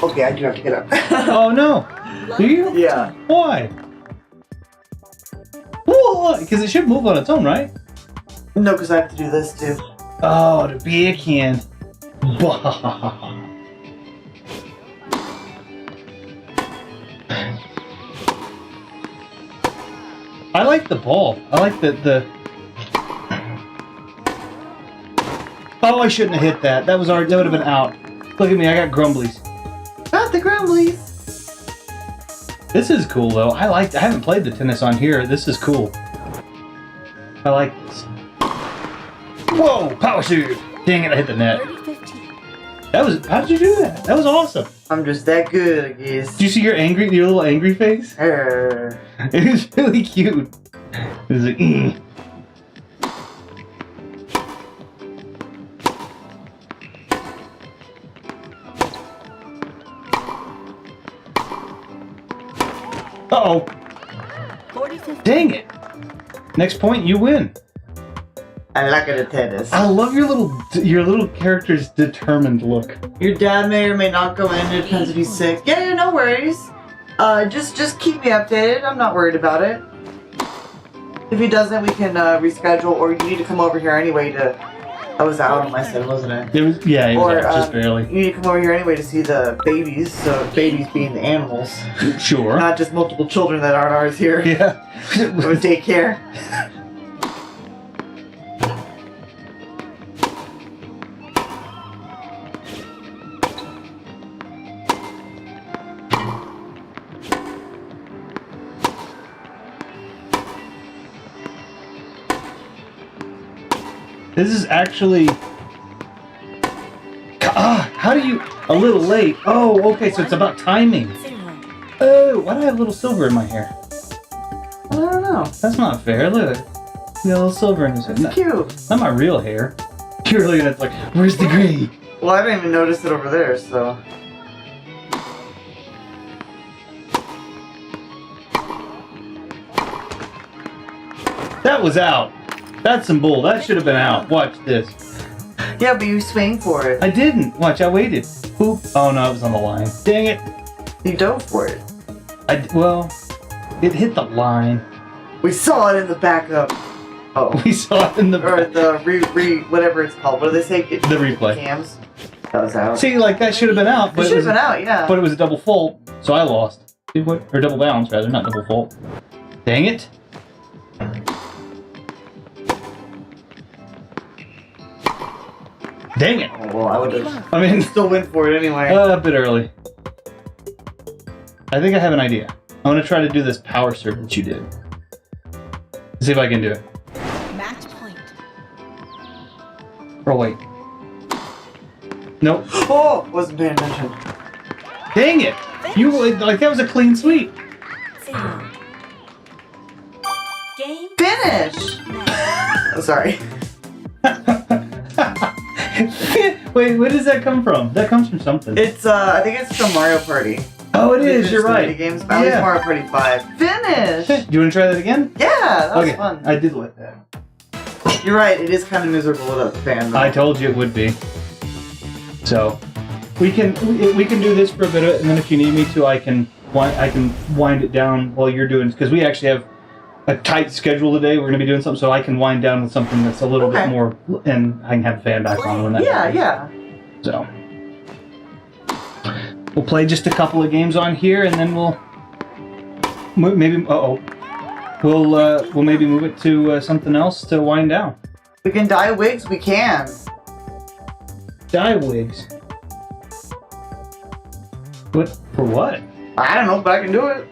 Okay, I do have to get up. Oh no! Do you? Yeah. Why? Why? Because it should move on its own, right? No, because I have to do this too. Oh, the beer can. I like the ball. I like the. Oh, I shouldn't have hit that. That would have been out. Look at me, I got grumblies. Not the grumblies. This is cool though. I haven't played the tennis on here. This is cool. I like this. Whoa, power shoot! Dang it, I hit the net. 30-15. That was. How did you do that? That was awesome. I'm just that good, I guess. Did you see your little angry face? Err. It was really cute. It was like, Uh-oh. 40-15. Dang it. Next point, you win. I like it at tennis. I love your little character's determined look. Your dad may or may not go in. It depends if he's sick. Yeah, no worries. Just keep me updated. I'm not worried about it. If he doesn't, we can reschedule, or you need to come over here anyway to. I was out on my son, wasn't it? It was, yeah, it was Or just barely. you need to come over here anyway to see the babies. So babies being the animals, Sure. not just multiple children that aren't ours here. Yeah. With daycare. This is actually. How do you. A little late. Oh, okay, so it's about timing. 0. Oh, why do I have a little silver in my hair? I don't know. That's not fair. Look. You got a little silver in his hair. It's cute. Not my real hair. You're looking at like, where's the gray? Well, I didn't even notice it over there, so. That was out. That's some bull. That should have been out. Watch this. Yeah, but you swing for it. I didn't. Watch, I waited. Oop. Oh no, it was on the line. Dang it. You dove for it. Well, it hit the line. We saw it in the backup. Oh. We saw it in the Or the whatever it's called. What do they say? the replay. Cams. That was out. See, like that should have been out, It but should have been out, yeah. But it was a double fault, so I lost. Or double bounce, rather, not double fault. Dang it. Dang it. Oh, well, I would have I mean, still went for it anyway. a bit early. I think I have an idea. I want to try to do this power serve that you did. See if I can do it. Match point. Or wait. Nope. Oh, wasn't paying attention. Dang it. You like that was a clean sweep. 0. Game. Finish! Match. Oh, sorry. Wait, where does that come from? That comes from something. It's I think it's from Mario Party. Oh, it is. It's You're the right. video games, but at least Mario Party 5. Finish! Do you want to try that again? Yeah, that was Okay, fun. I did like that. You're right, it is kind of miserable without the fan. though. I told you it would be. So we can do this for a bit of it, and then if you need me to, I can wind it down while you're doing, because we actually have a tight schedule today. We're going to be doing something, so I can wind down with something that's a little bit Okay. more, and I can have the fan back on when that. Yeah, yeah. So we'll play just a couple of games on here, and then we'll maybe we'll maybe move it to something else to wind down. We can dye wigs, we can. Dye wigs. What for? What? I don't know, but I can do it.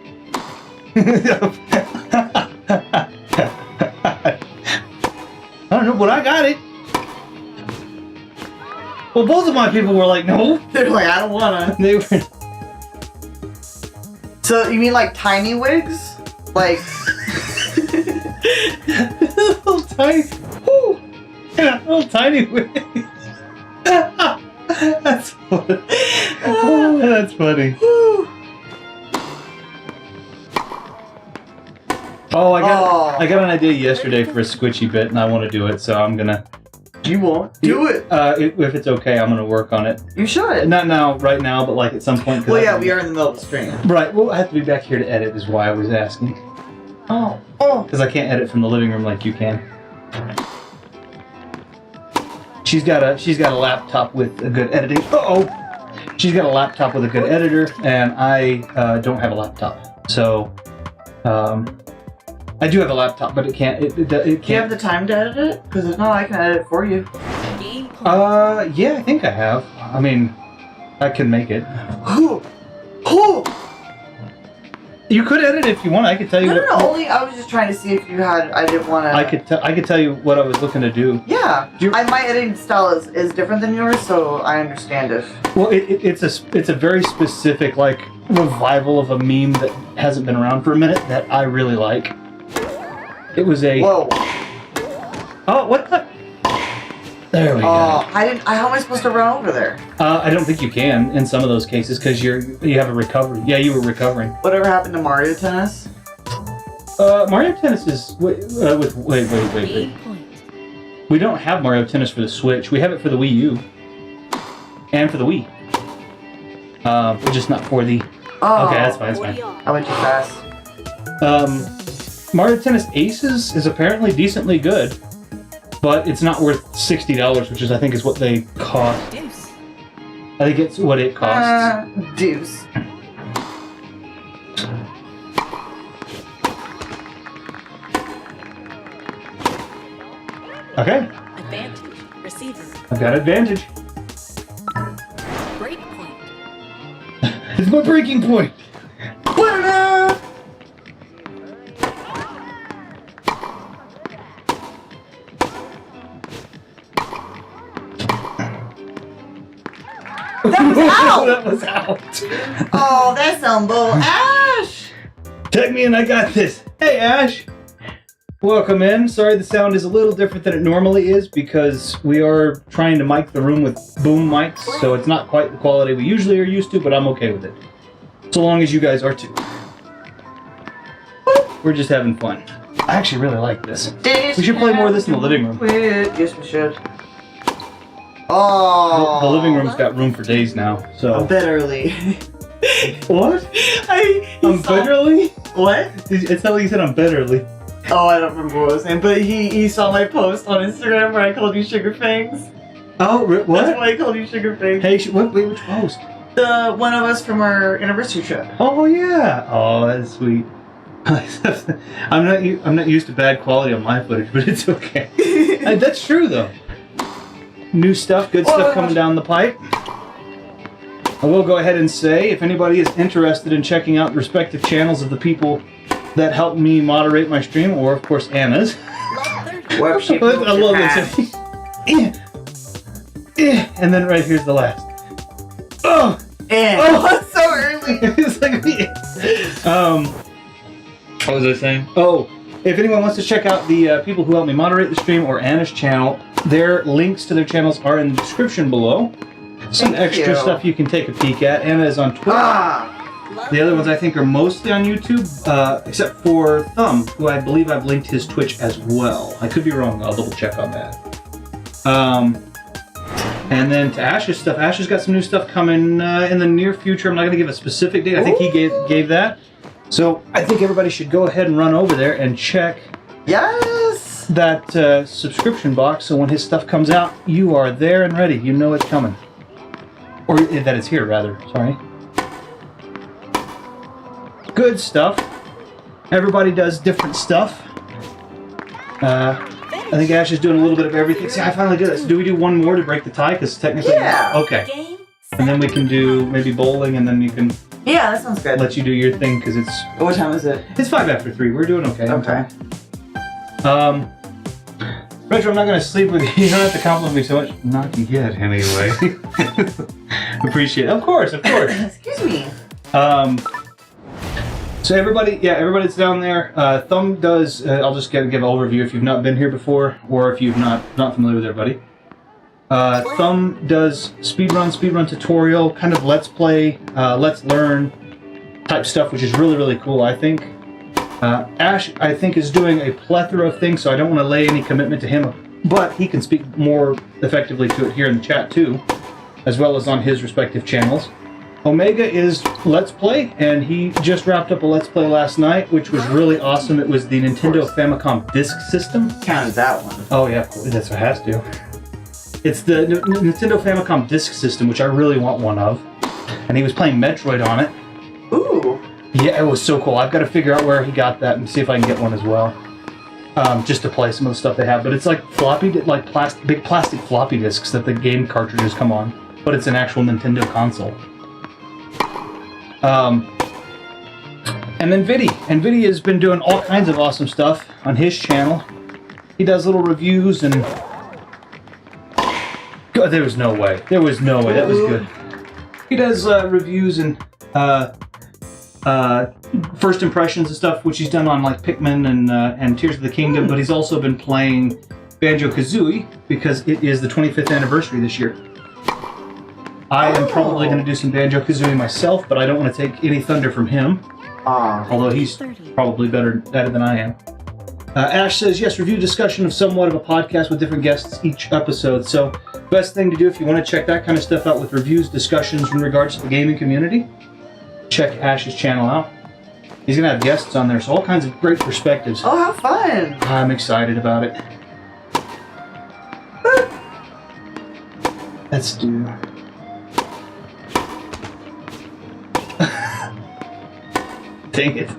I don't know, but I got it. Well, both of my people were like, no. They're like, I don't wanna. They were. So, you mean like tiny wigs? Like... little tiny. Whew, yeah, little tiny wigs. That's funny. Oh, that's funny. Whew. Oh, I Oh. got an idea yesterday for a squishy bit, and I want to do it, so I'm gonna. You won't. Do it. If it's okay, I'm gonna work on it. You should. Not now, right now, but like at some point. 'cause Well, I yeah, can- we are in the middle of the stream. Right. Well, I have to be back here to edit, is why I was asking. Oh. Oh. Because I can't edit from the living room like you can. She's got a laptop with a good editing. She's got a laptop with a good editor, and I don't have a laptop. So, I do have a laptop, but it can't. It Do you have can't. the time to edit it? Because if not, I can edit it for you. Game point. Yeah, I think I have. I mean, I can make it. Whew. Whew. You could edit it if you want. I could tell you. No, what, no, no. Only I was just trying to see if you had. I didn't want to. I could tell you what I was looking to do. Yeah. Do you- My editing style is different than yours, so I understand it. Well, it's a very specific like revival of a meme that hasn't been around for a minute that I really like. It was a. Whoa. Oh, what the? There we go. Oh, I didn't. How am I supposed to run over there? I don't think you can in some of those cases because you have a recovery. Yeah, you were recovering. Whatever happened to Mario Tennis? Mario Tennis is wait. Game point. We don't have Mario Tennis for the Switch. We have it for the Wii U and for the Wii. But just not for the. Oh. Okay, that's fine. That's 40 fine. off. I went too fast. Mario Tennis Aces is apparently decently good, but it's not worth $60, which is I think is what they cost. Deuce. I think it's what it costs. Deuce. Okay, Advantage. Receiver. I've got advantage. Break point. It's my breaking point. Ta-da! That was out! That was out. Oh, that's some bull. Ash! Tag me in, I got this. Hey, Ash. Welcome in. Sorry the sound is a little different than it normally is because we are trying to mic the room with boom mics, so it's not quite the quality we usually are used to, but I'm okay with it. So long as you guys are too. We're just having fun. I actually really like this. Dance We should play more of this in the living room. Quit. Yes, we should. Oh. The living room's got room for days now. A So bit early. what? He I'm saw- bitterly. What? It's not like you said I'm bitterly. Oh, I don't remember what I was saying, but he saw my post on Instagram where I called you Sugar Fangs. Oh, That's what? why I called you Sugar Fangs. Hey, wait, which post? The one of us from our anniversary trip. Oh yeah. Oh, that's sweet. I'm not used to bad quality on my footage, but it's okay. That's true though. New stuff, good stuff coming down the pipe. I will go ahead and say, if anybody is interested in checking out the respective channels of the people that helped me moderate my stream, or of course Anna's. Whoop, she I moved love your that. And then right here's the last. Oh, And Oh. it's so early. it's like what was I saying? Oh, if anyone wants to check out the people who helped me moderate the stream or Anna's channel, their links to their channels are in the description below. Some Thank extra you. stuff you can take a peek at. Anna is on Twitter. Ah. The other ones I think are mostly on YouTube, except for Thumb, who I believe I've linked his Twitch as well. I could be wrong. I'll double check on that. And then to Ash's stuff, Ash has got some new stuff coming in the near future. I'm not going to give a specific date. I think he gave that. So I think everybody should go ahead and run over there and check Yes. that subscription box. So when his stuff comes out, you are there and ready. You know it's coming. Or that it's here, rather. Sorry. Good stuff. Everybody does different stuff. I think Ash is doing a little bit of everything. See, I finally did this. Do we do one more to break the tie? Because technically, Yeah. Okay. Game. And then we can do maybe bowling, and then you can Yeah, that sounds good. let you do your thing because What time is it? it's 5 after 3. We're doing okay. Okay. Rachel, I'm not gonna sleep with you. You don't have to compliment me so much. Not yet, anyway. Appreciate it. Of course. Excuse me. So everybody's down there. Thumb does. I'll just give an overview if you've not been here before, or if you've not familiar with everybody. Thumb does speedrun tutorial, kind of let's play, let's learn type stuff, which is really, really cool, I think. Ash, I think, is doing a plethora of things, so I don't want to lay any commitment to him, but he can speak more effectively to it here in the chat too, as well as on his respective channels. Omega is Let's Play, and he just wrapped up a Let's Play last night, which was really awesome. It was the Nintendo Famicom Disk System. Counted that one. Oh yeah, that's what it has to. It's the Nintendo Famicom Disk System, which I really want one of. And he was playing Metroid on it. Ooh. Yeah, it was so cool. I've got to figure out where he got that and see if I can get one as well. Just to play some of the stuff they have. But it's like big plastic floppy disks that the game cartridges come on. But it's an actual Nintendo console. And then Viddy. And Viddy has been doing all kinds of awesome stuff on his channel. He does little reviews and... God, there was no way. That was good. He does reviews and first impressions and stuff, which he's done on like Pikmin and Tears of the Kingdom, but he's also been playing Banjo-Kazooie because it is the 25th anniversary this year. I am probably going to do some Banjo-Kazooie myself, but I don't want to take any thunder from him, although he's probably better at it than I am. Ash says, yes, review discussion of somewhat of a podcast with different guests each episode. So, best thing to do if you want to check that kind of stuff out with reviews, discussions in regards to the gaming community, check Ash's channel out. He's going to have guests on there, so all kinds of great perspectives. Oh, how fun. I'm excited about it. Let's do... Dang it.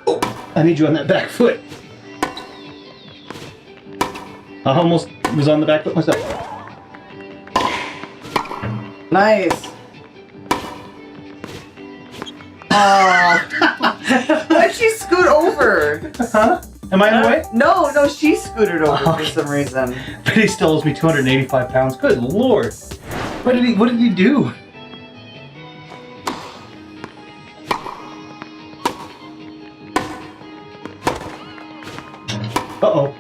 Oh, I need you on that back foot. I almost was on the back foot myself. Nice. Why'd she scoot over? Huh? Am I in the way? No, she scooted over for Okay. some reason. But he still owes me 285 pounds. Good lord. What did he do? Uh-oh.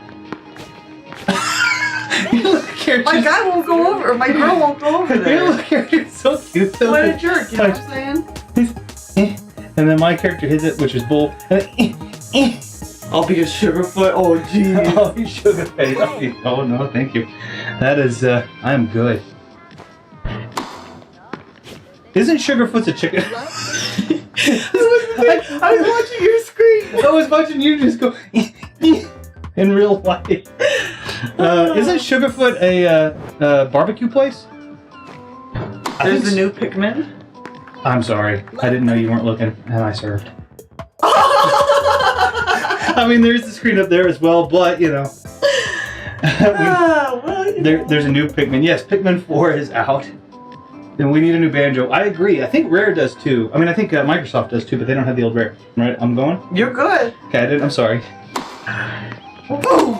You look here. My guy won't go over, or my girl won't go over You there. look here. You're so cute. What a jerk, you know what I'm saying? and then my character hits it, which is bull. And then, I'll be a Sugarfoot. Oh, geez. oh, you sugar face. Oh no, thank you. That is, I'm good. Isn't Sugarfoot's a chicken? I was watching your screen. I was watching you just go in real life. Isn't Sugarfoot a barbecue place? There's a new Pikmin. I'm sorry. I didn't know you weren't looking, and I served. I mean, there's the screen up there as well, but, you know. There's a new Pikmin. Yes, Pikmin 4 is out. And we need a new Banjo. I agree. I think Rare does too. I mean, I think Microsoft does too, but they don't have the old Rare. Right? I'm going? You're good. Okay, I'm sorry. Woo.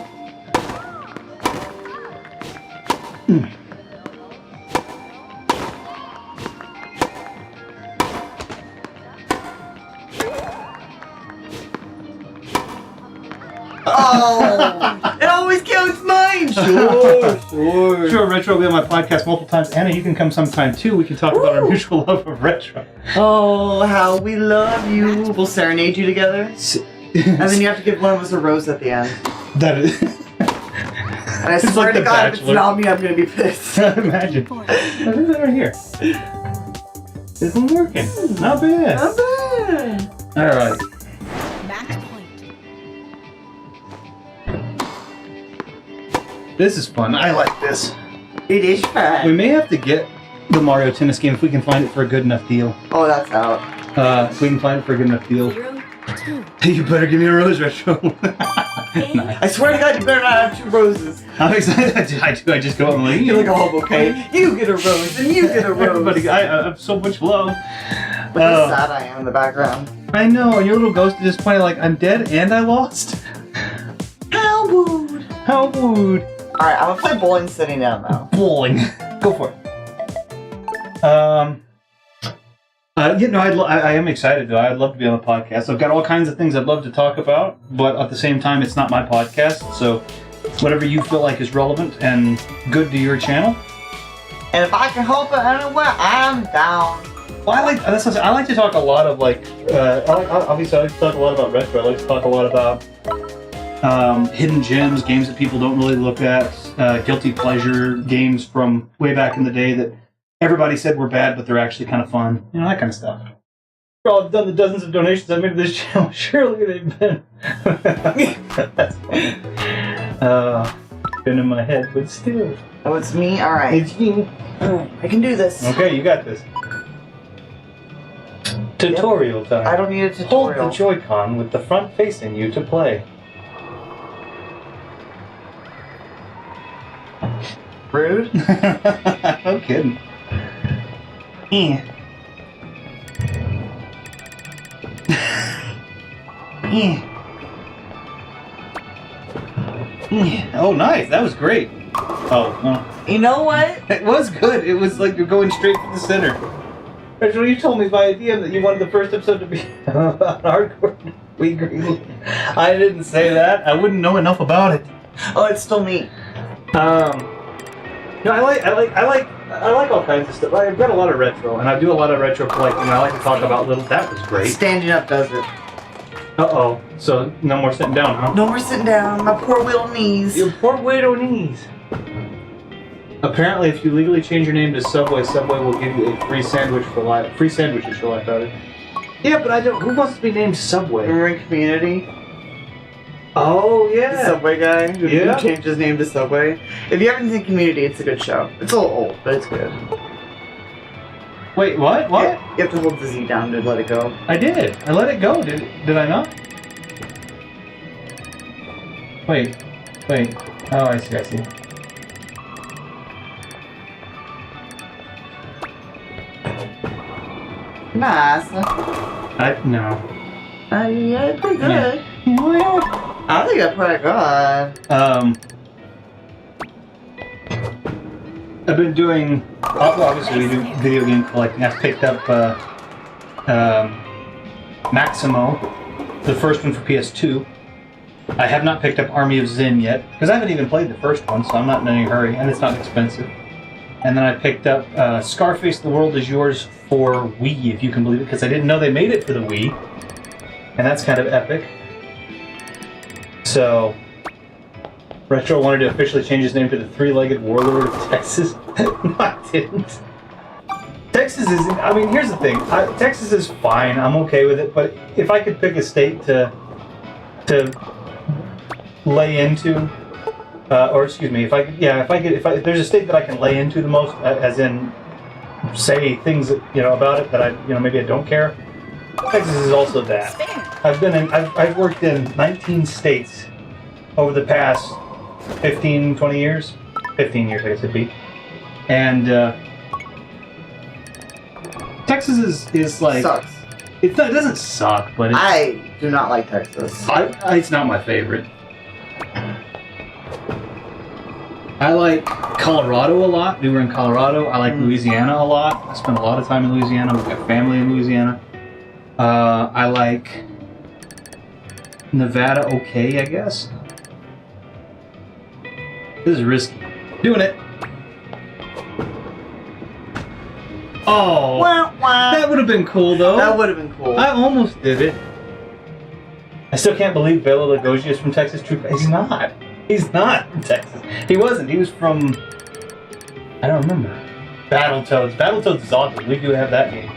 Oh, it always counts mine. Sure, Retro will be on my podcast multiple times. Anna, you can come sometime too. We can talk about our mutual love of retro. Oh, how we love you. We'll serenade you together. And then you have to give one of us a rose at the end. That is. And I It's swear like to The God, if it's Bachelor. not me, I'm going to be pissed. Imagine. What is it right here? It's working. Not bad. Not bad. All right. Match point. This is fun. I like this. It is We fun. may have to get the Mario Tennis game if we can find it for a good enough deal. Oh, that's out. If we can find it for a good enough deal. 0-2. You better give me a rose, Retro. Nice. I swear to God, you better not have 2 roses. I'm excited. I do. I just go and like, You're like a whole bouquet. You get a rose, and you get a rose. everybody. I have so much love. Look how sad I am in the background. I know, and your little ghost is just pointing like, I'm dead and I lost. How would? How would? Alright, I'm gonna play bowling sitting down now. Bowling. Go for it. You know, I am excited though. I'd love to be on the podcast. I've got all kinds of things I'd love to talk about, but at the same time, it's not my podcast. So, whatever you feel like is relevant and good to your channel. And if I can help it anywhere, I'm down. Well, I like to talk a lot of like. Obviously, I like to talk a lot about retro. I like to talk a lot about hidden gems, games that people don't really look at, guilty pleasure games from way back in the day that everybody said were bad, but they're actually kind of fun. You know, that kind of stuff. For all I've done the dozens of donations I've made to this channel, surely they've been. That's funny. Been in my head, but still. Oh, it's me? Alright. It's you. I can do this. Okay, you got this. Tutorial time. I don't need a Hold tutorial. the Joy-Con with the front facing you to play. Rude. No kidding. Eh. Eh. Eh. Oh, nice. That was great. Oh, well. You know what? It was good. It was like you're going straight for the center. Rachel, you told me by DM that you wanted the first episode to be about hardcore. We agree. I didn't say that. I wouldn't know enough about it. Oh, it's still me. You know, I like all kinds of stuff. I've got a lot of retro, and I do a lot of retro collecting. And I like to talk about little. That was great. Standing up does it. Uh-oh. So no more sitting down, huh? No more sitting down. My poor little knees. Your poor widow knees. Apparently, if you legally change your name to Subway, Subway will give you a free sandwich for life. Free sandwiches for life, rather. Yeah, but I don't. Who wants to be named Subway? Remember in Community? Oh The yeah. Subway guy who Yeah. changed his name to Subway. If you haven't seen Community, it's a good show. It's a little old, but it's good. Wait, what? What? You have to hold the Z down to let it go. I did. I let it go. Did I not? Wait. Oh, I see. Nice. No. Yeah, pretty good. Well, I think that's pretty good. I've been doing. Obviously, we do video game collecting. I've picked up Maximo, the first one for PS2. I have not picked up Army of Zin yet because I haven't even played the first one, so I'm not in any hurry, and it's not expensive. And then I picked up Scarface The World Is Yours for Wii, if you can believe it, because I didn't know they made it for the Wii. And that's kind of epic. So, Retro wanted to officially change his name to the Three-Legged Warlord of Texas. No, I didn't. Texas is, I mean, here's the thing. Texas is fine. I'm okay with it. But if I could pick a state to lay into, or excuse me, if there's a state that I can lay into the most, as in say things that, about it that maybe I don't care. Texas is also that. I've worked in 19 states over the past 15, 20 years. 15 years, I guess it'd be. And Texas is like... Sucks. It doesn't suck, but it's... I do not like Texas. It's not my favorite. I like Colorado a lot. We were in Colorado. I like Louisiana a lot. I spent a lot of time in Louisiana. We've got family in Louisiana. I like Nevada okay, I guess. This is risky. Doing it. Oh, that would have been cool though. That would have been cool. I almost did it. I still can't believe Bela Lugosi is from Texas. He's not. He's not from Texas. He wasn't. He was from... I don't remember. Battletoads. Battletoads is awesome. We do have that game.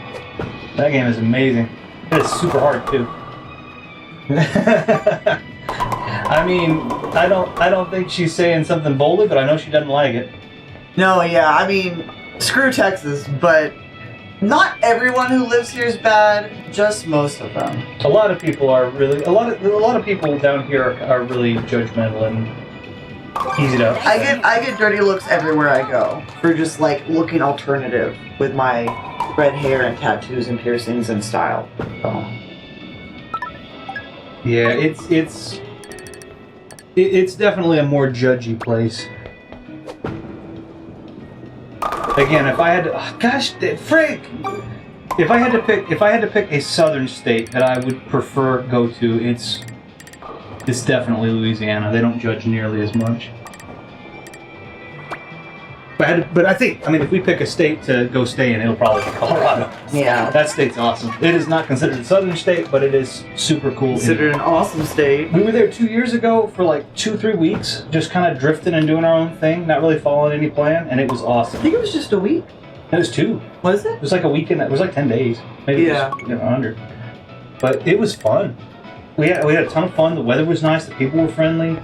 That game is amazing. It is super hard too. I mean, I don't think she's saying something boldly, but I know she doesn't like it. No, yeah, I mean, screw Texas, but not everyone who lives here is bad, just most of them. A lot of people are really... A lot of people down here are really judgmental and easy to... I get dirty looks everywhere I go for just like looking alternative with my red hair and tattoos and piercings and style. So. Yeah, it's definitely a more judgy place. Again, if I had to, if I had to pick a southern state that I would prefer go to, it's definitely Louisiana. They don't judge nearly as much. But I think, if we pick a state to go stay in, it'll probably be Colorado. Yeah. That state's awesome. It is not considered a southern state, but it is super cool. Considered an awesome state. We were there 2 years ago for like 2-3 weeks, just kind of drifting and doing our own thing, not really following any plan, and it was awesome. I think it was just a week. It was 2. Was it? It was like a weekend. It was like 10 days, maybe. Yeah. Just, under. But it was fun. We had a ton of fun. The weather was nice. The people were friendly.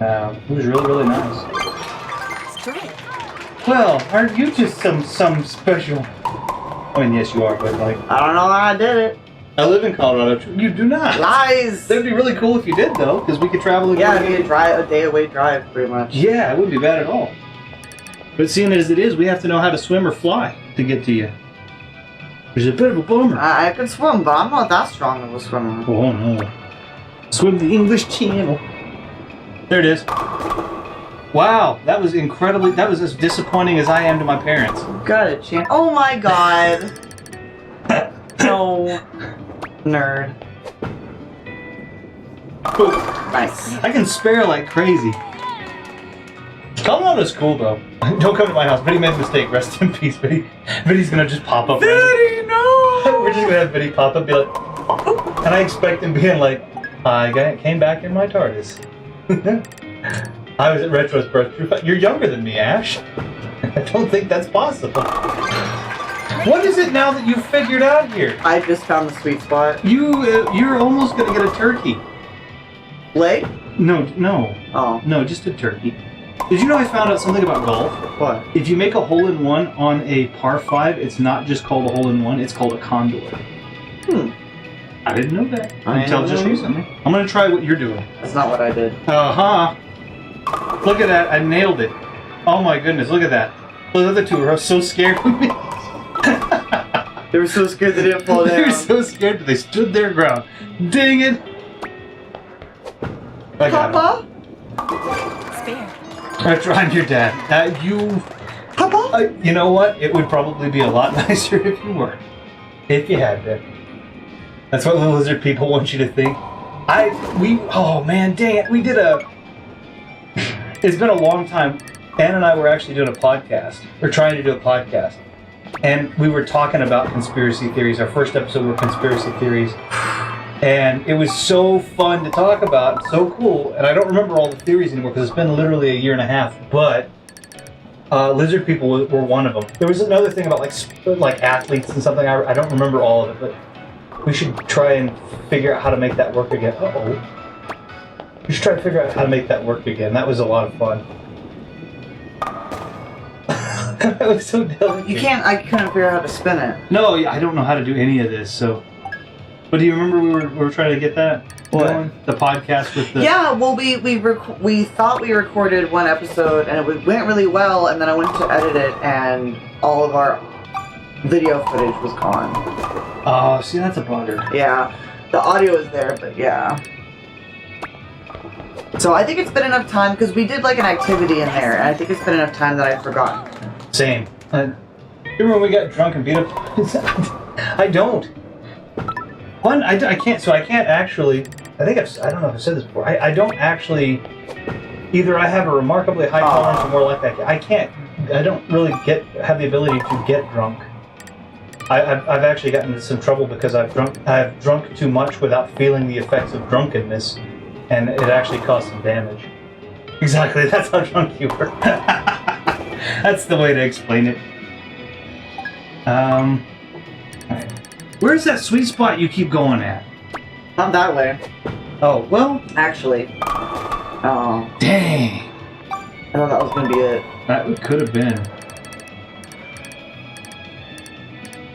It was really, really nice. Strike. Well, aren't you just some special? I mean, yes, you are, but like... I don't know how I did it. I live in Colorado. You do not. Lies! That'd be really cool if you did, though, because we could travel again. Yeah, it'd be a day away drive, pretty much. Yeah, it wouldn't be bad at all. But seeing as it is, we have to know how to swim or fly to get to you. Which is a bit of a bummer. I can swim, but I'm not that strong of a swimmer. Oh, no. Swim the English Channel. There it is. Wow, that was incredibly... That was as disappointing as I am to my parents. Got a chance. Oh my god. No. Nerd. Nice. I can spare like crazy. Colorado's cool, though. Don't come to my house. Biddy made a mistake. Rest in peace, Biddy. Biddy's gonna just pop up. Biddy, no! We're just gonna have Biddy pop up and be like... And I expect him being like, I came back in my TARDIS. I was at Retro's birthday. You're younger than me, Ash. I don't think that's possible. What is it now that you've figured out here? I just found the sweet spot. You're almost gonna get a turkey. Leg? No. Oh. No, just a turkey. Did you know I found out something about golf? What? If you make a hole-in-one on a par 5, it's not just called a hole-in-one, it's called a condor. I didn't know that until just recently. I'm gonna try what you're doing. That's not what I did. Uh-huh. Look at that, I nailed it. Oh my goodness, look at that. The other two were so scared of me. They were so scared they didn't fall down. They were so scared, but they stood their ground. Dang it! I got Papa? Spare. I'm your dad. Papa? You know what? It would probably be a lot nicer if you were. If you had to. That's what the lizard people want you to think. Oh man, dang it. We did it's been a long time. Ann and I were actually doing a podcast. We're trying to do a podcast. And we were talking about conspiracy theories. Our first episode were conspiracy theories. And it was so fun to talk about, so cool. And I don't remember all the theories anymore because it's been literally a year and a half. But lizard people were one of them. There was another thing about like athletes and something. I don't remember all of it, but we should try and figure out how to make that work again. Uh-oh. We should try to figure out how to make that work again. That was a lot of fun. That was so delicate. You can't. I couldn't figure out how to spin it. No, I don't know how to do any of this. So, but do you remember we were trying to get that going? The podcast with the Yeah. Well, we thought we recorded one episode and it went really well, and then I went to edit it, and all of our video footage was gone. Oh, see, that's a bummer. Yeah, the audio is there, but yeah. So I think it's been enough time because we did like an activity in there, and I think it's been enough time that I've forgotten. Same. Remember when we got drunk and beat up? I don't. One, I can't. So I can't actually. I think I don't know if I said this before. I don't actually. Either I have a remarkably high tolerance, or more like that. I can't. I don't really have the ability to get drunk. I've actually gotten into some trouble because I've drunk too much without feeling the effects of drunkenness, and it actually caused some damage. Exactly. That's how drunk you were. That's the way to explain it. Alright. Where's that sweet spot you keep going at? Not that way, Oh, well, actually. Oh, dang. I thought that was gonna be it. That could have been.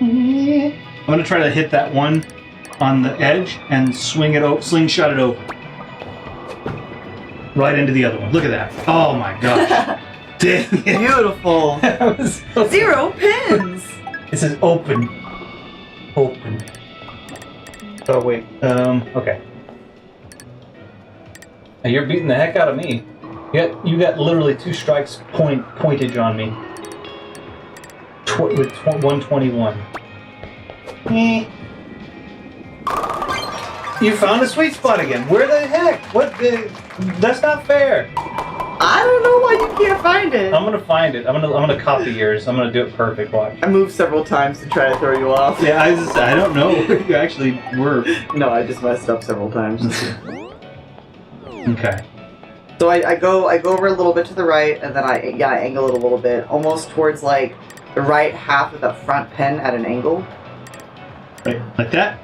I'm gonna try to hit that one on the edge and slingshot it over. Right into the other one. Look at that. Oh my gosh. Dang it. Beautiful. That was so 0 pins. It says open. Open. Oh wait. Okay. Now you're beating the heck out of me. You got literally 2 strikes pointage on me. With 121. You found a sweet spot again. Where the heck? That's not fair. I don't know why you can't find it. I'm gonna find it. I'm gonna copy yours. I'm gonna do it perfect. Watch. I moved several times to try to throw you off. Yeah, I don't know where you actually were. No, I just messed up several times. Okay. So I go over a little bit to the right, and then I angle it a little bit, almost towards like the right half of the front pin at an angle. Right, like that?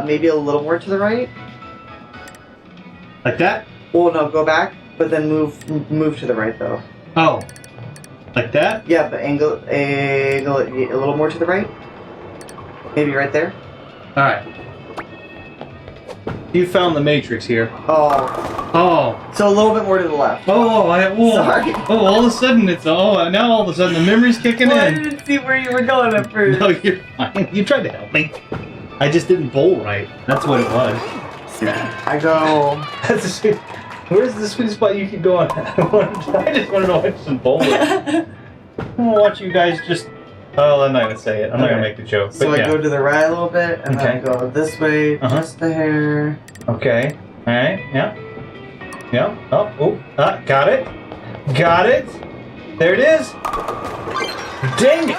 Maybe a little more to the right. Like that? Well, no, go back, but then move to the right though. Oh. Like that? Yeah, but angle it a little more to the right. Maybe right there. Alright. You found the matrix here. Oh, so a little bit more to the left. Sorry. Oh, all of a sudden now all of a sudden the memory's kicking Well, I in. didn't see where you were going at first. No, you're fine. You tried to help me. I just didn't bowl right. That's what it was. I go. That's a sweet. Where's the sweet spot you keep going? I just want to know which is bowling. I'm gonna watch you guys just. Oh, I'm not gonna say it. I'm not gonna make the joke. So but I go to the right a little bit, and then I go this way, just a hair. Okay. All right. Yeah. Yeah. Oh. Got it. Got it. There it is. Dang it!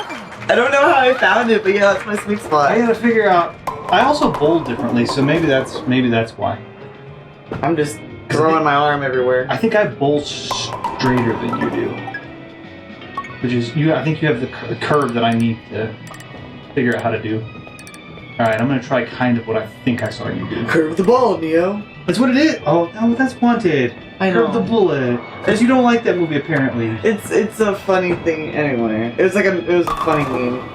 I don't know how I found it, but yeah, that's my sweet spot. I gotta figure out. I also bowl differently, so maybe that's why. I'm just throwing my arm everywhere. I think I bowl straighter than you do. Which is I think you have the curve that I need to figure out how to do. All right, I'm gonna try kind of what I think I saw you do. Curve the ball, Neo. That's what it is. Oh, no, that's Wanted. I know. Curve the bullet. Because you don't like that movie apparently. It's a funny thing anyway. It was a funny meme.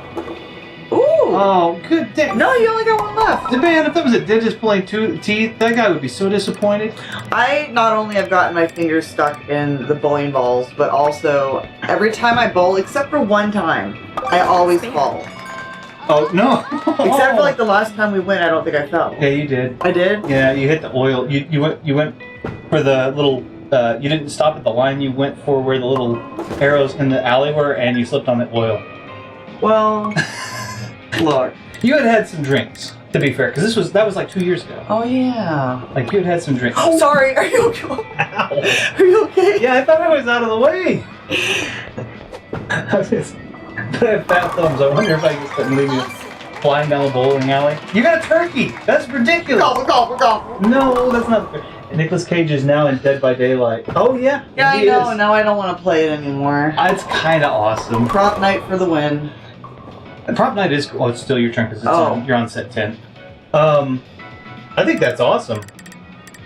Ooh. Oh, good day. No, you only got one left. Man, if that was a dentist pulling teeth, that guy would be so disappointed. I not only have gotten my fingers stuck in the bowling balls, but also every time I bowl, except for one time, I always fall. Oh no! Except for like the last time we went, I don't think I fell. Yeah, you did. I did? Yeah, you hit the oil. You went for the little. You didn't stop at the line. You went for where the little arrows in the alley were, and you slipped on the oil. Well, look. You had some drinks. To be fair, because that was like 2 years ago. Oh yeah. Like you had some drinks. Oh, sorry. Are you okay? Ow. Are you okay? Yeah, I thought I was out of the way. But I have fat thumbs. I wonder if I just couldn't leave you flying down the bowling alley. You got a turkey. That's ridiculous. Gobble. No, that's not. Nicolas Cage is now in Dead by Daylight. Oh yeah. Yeah, I he know. is. Now I don't want to play it anymore. It's kind of awesome. Prop night for the win. Prop night is. Oh, it's still your turn because you're on set 10. I think that's awesome.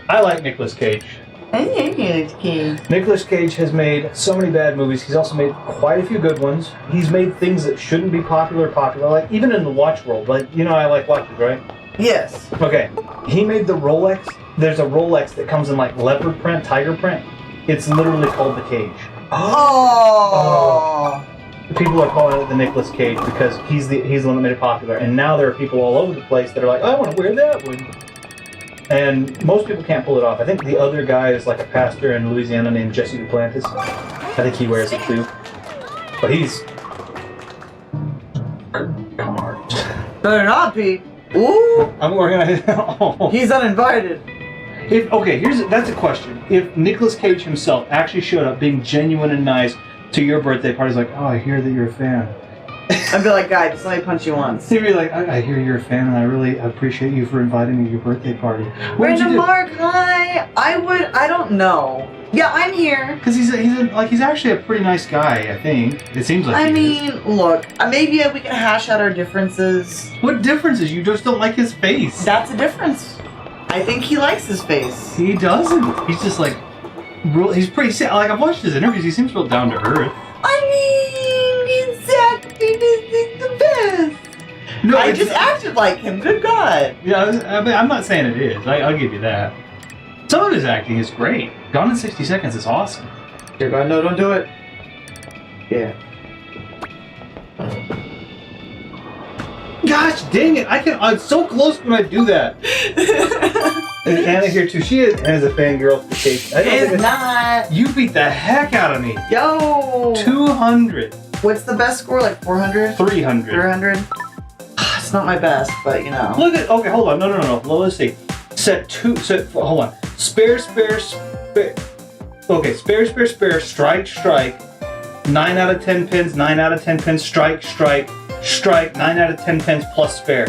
I like Nicolas Cage. Nicolas Cage has made so many bad movies. He's also made quite a few good ones. He's made things that shouldn't be popular. Like even in the watch world. Like I like watches, right? Yes. Okay. He made the Rolex. There's a Rolex that comes in like leopard print, tiger print. It's literally called the Cage. Oh. People are calling it the Nicolas Cage because he's the one that made it popular. And now there are people all over the place that are like, I want to wear that one. And most people can't pull it off. I think the other guy is like a pastor in Louisiana named Jesse Duplantis. I think he wears it too. But he's... Come on. Better not be. Ooh. I'm organized. Oh. He's uninvited. That's a question. If Nicolas Cage himself actually showed up being genuine and nice to your birthday party, he's like, oh, I hear that you're a fan. I'd be like, guy, just let me punch you once. He'd be like, I hear you're a fan and I really appreciate you for inviting me to your birthday party. What did you Random do? Mark, hi. I don't know. Yeah, I'm here. Because he's actually a pretty nice guy, I think. It seems like I he is. mean, look, maybe we can hash out our differences. What difference is you just don't like his face? That's a difference. I think he likes his face. He doesn't. He's just like, he's pretty, like I've watched his interviews, he seems real down to earth. I mean, exactly, this is the best. No, I just acted like him, good God. Yeah, I'm not saying it is. I'll give you that. Some of his acting is great. Gone in 60 Seconds is awesome. Dear God, no, don't do it. Yeah. Gosh dang it! I'm so close when I do that. And Anna here too. She has a fangirl for Cage. It's not. You beat the heck out of me. Yo. 200. What's the best score? Like 400? 300. 300? It's not my best, but you know. Look at. Okay, hold on. No. Well, let's see. Hold on. Spare. Okay, spare. Strike. 9 out of 10 pins. 9 out of 10 pins. Strike. 9 out of 10 pins plus spare.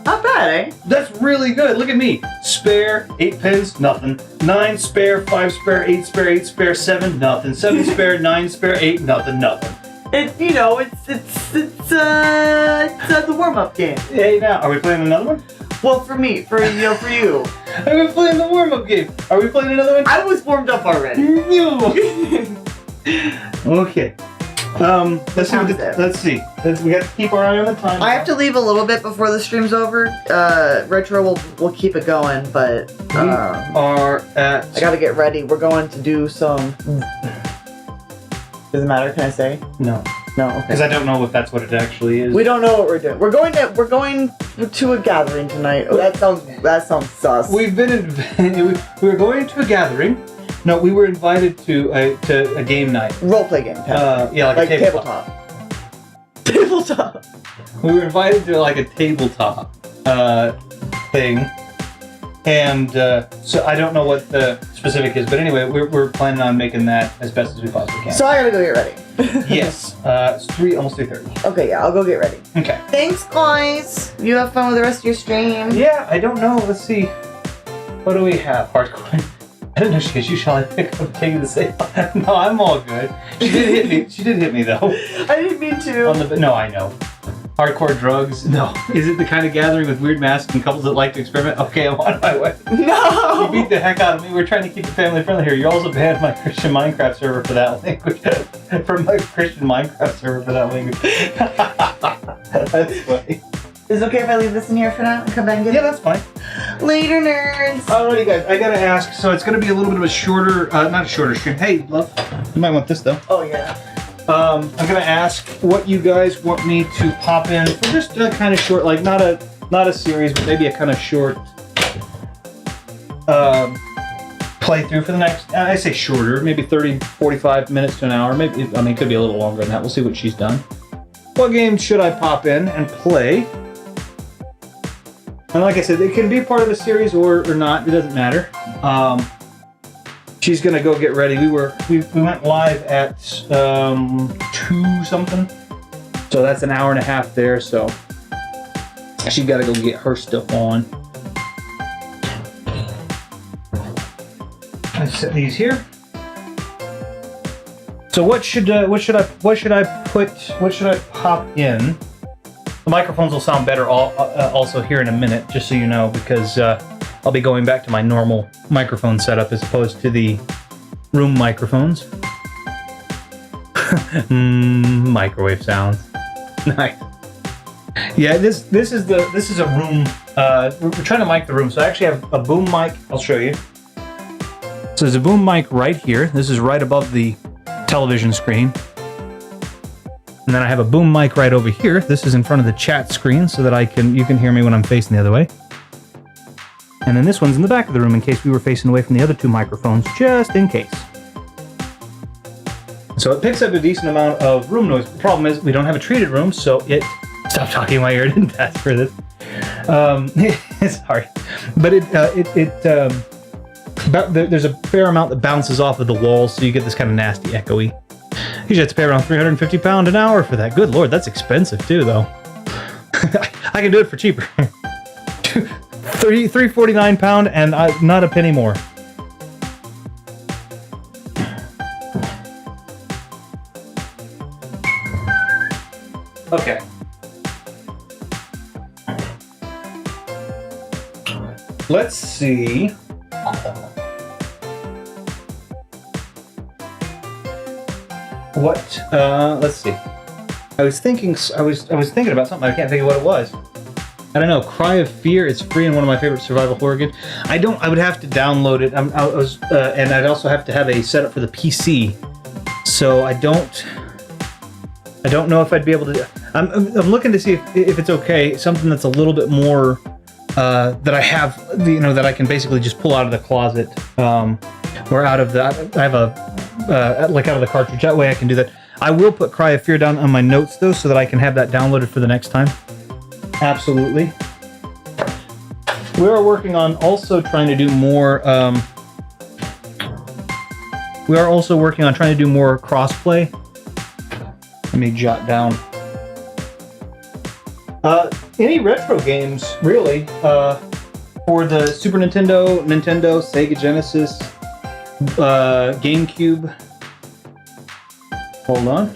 Not bad, eh? That's really good. Look at me. Spare, 8 pins, nothing. 9 spare, 5 spare, 8 spare, 8 spare, 7, nothing. 7 spare, 9 spare, 8, nothing. It's the warm-up game. Hey, now, are we playing another one? Well, for me, for you. Are we playing the warm-up game? Are we playing another one? I was warmed up already. Okay. Let's see. We got to keep our eye on the time. I have to leave a little bit before the stream's over. Retro will keep it going, but We are at. I gotta get ready. We're going to do some. Does it matter? Can I say? No, No. Okay. because I don't know if that's what it actually is. We don't know what we're doing. We're going to a gathering tonight. Oh, that sounds sus. We were going to a gathering. No, we were invited to a game night. Roleplay game. Yeah, like a tabletop. Tabletop. We were invited to like a tabletop thing, and so I don't know what the specific is, but anyway, we're planning on making that as best as we possibly can. So I gotta go get ready. Yes, it's almost 3:30. Okay, yeah, I'll go get ready. Okay. Thanks, guys. You have fun with the rest of your stream. Yeah, I don't know. Let's see. What do we have? Hardcore. I didn't know she goes, you shall I pick up take the save? No, I'm all good. She did hit me. She did hit me though. I didn't mean to. No, I know. Hardcore drugs? No. Is it the kind of gathering with weird masks and couples that like to experiment? Okay, I'm on my way. No. You beat the heck out of me. We're trying to keep it family friendly here. You also banned my Christian Minecraft server for that language. For my Christian Minecraft server for that language. That's funny. Is it okay if I leave this in here for now and come back and get Yeah, it? that's fine. Later, nerds. Alrighty, guys. I gotta ask. So it's gonna be a little bit of a shorter, not a shorter stream. Hey, love. You might want this though. Oh yeah. I'm gonna ask what you guys want me to pop in for just a kind of short, like not a series, but maybe a kind of short playthrough for the next. I say shorter, maybe 30, 45 minutes to an hour. Maybe it could be a little longer than that. We'll see what she's done. What game should I pop in and play? And like I said, it can be part of the series or not. It doesn't matter. She's gonna go get ready. We went live at 2 something, so that's an hour and a half there. So she's got to go get her stuff on. I set these here. So what should I pop in? The microphones will sound better also here in a minute, just so you know, because I'll be going back to my normal microphone setup as opposed to the room microphones. Microwave sounds. Nice. Yeah, this is a room. We're trying to mic the room, so I actually have a boom mic. I'll show you. So there's a boom mic right here. This is right above the television screen. And then I have a boom mic right over here. This is in front of the chat screen so that you can hear me when I'm facing the other way. And then this one's in the back of the room in case we were facing away from the other 2 microphones, just in case. So it picks up a decent amount of room noise. The problem is we don't have a treated room, so it... Stop talking while you're didn't ask for this. It's hard. But there's a fair amount that bounces off of the walls, so you get this kind of nasty echoey. You should have to pay around £350 an hour for that. Good lord, that's expensive too, though. I can do it for cheaper. £349 and not a penny more. Okay. Let's see. Let's see. I was thinking about something. I can't think of what it was. I don't know. Cry of Fear is free and one of my favorite survival horror games. I would have to download it. And I'd also have to have a setup for the PC. So I don't know if I'd be able to. I'm looking to see if it's okay. Something that's a little bit more that I have, that I can basically just pull out of the closet, or out of the. I have a like out of the cartridge. That way I can do that. I will put Cry of Fear down on my notes though, so that I can have that downloaded for the next time. Absolutely. We are working on also trying to do more. We are also working on trying to do more crossplay. Let me jot down. Any retro games, really, for the Super Nintendo, Sega Genesis, GameCube. Hold on.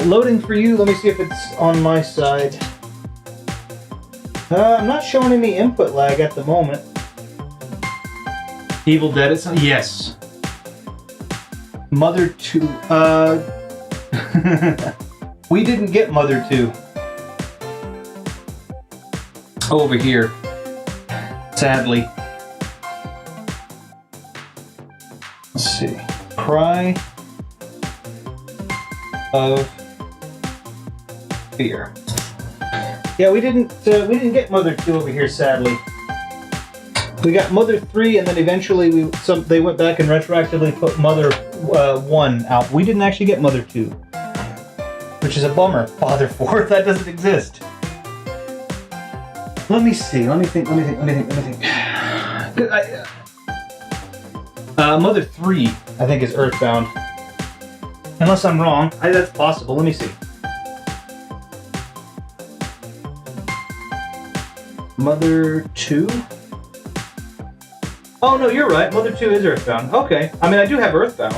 Loading for you. Let me see if it's on my side. I'm not showing any input lag at the moment. Evil Dead is on. Yes. Mother 2. We didn't get Mother 2. Over here. Sadly. Let's see. Cry of Fear. Yeah, we didn't get Mother 2 over here, sadly. We got Mother 3, and then eventually they went back and retroactively put Mother 1 out. We didn't actually get Mother 2, which is a bummer. Father 4, that doesn't exist. Let me see. Let me think. Mother 3, I think, is Earthbound. Unless I'm wrong. That's possible. Let me see. Mother 2? Oh, no, you're right. Mother 2 is Earthbound. Okay. I mean, I do have Earthbound.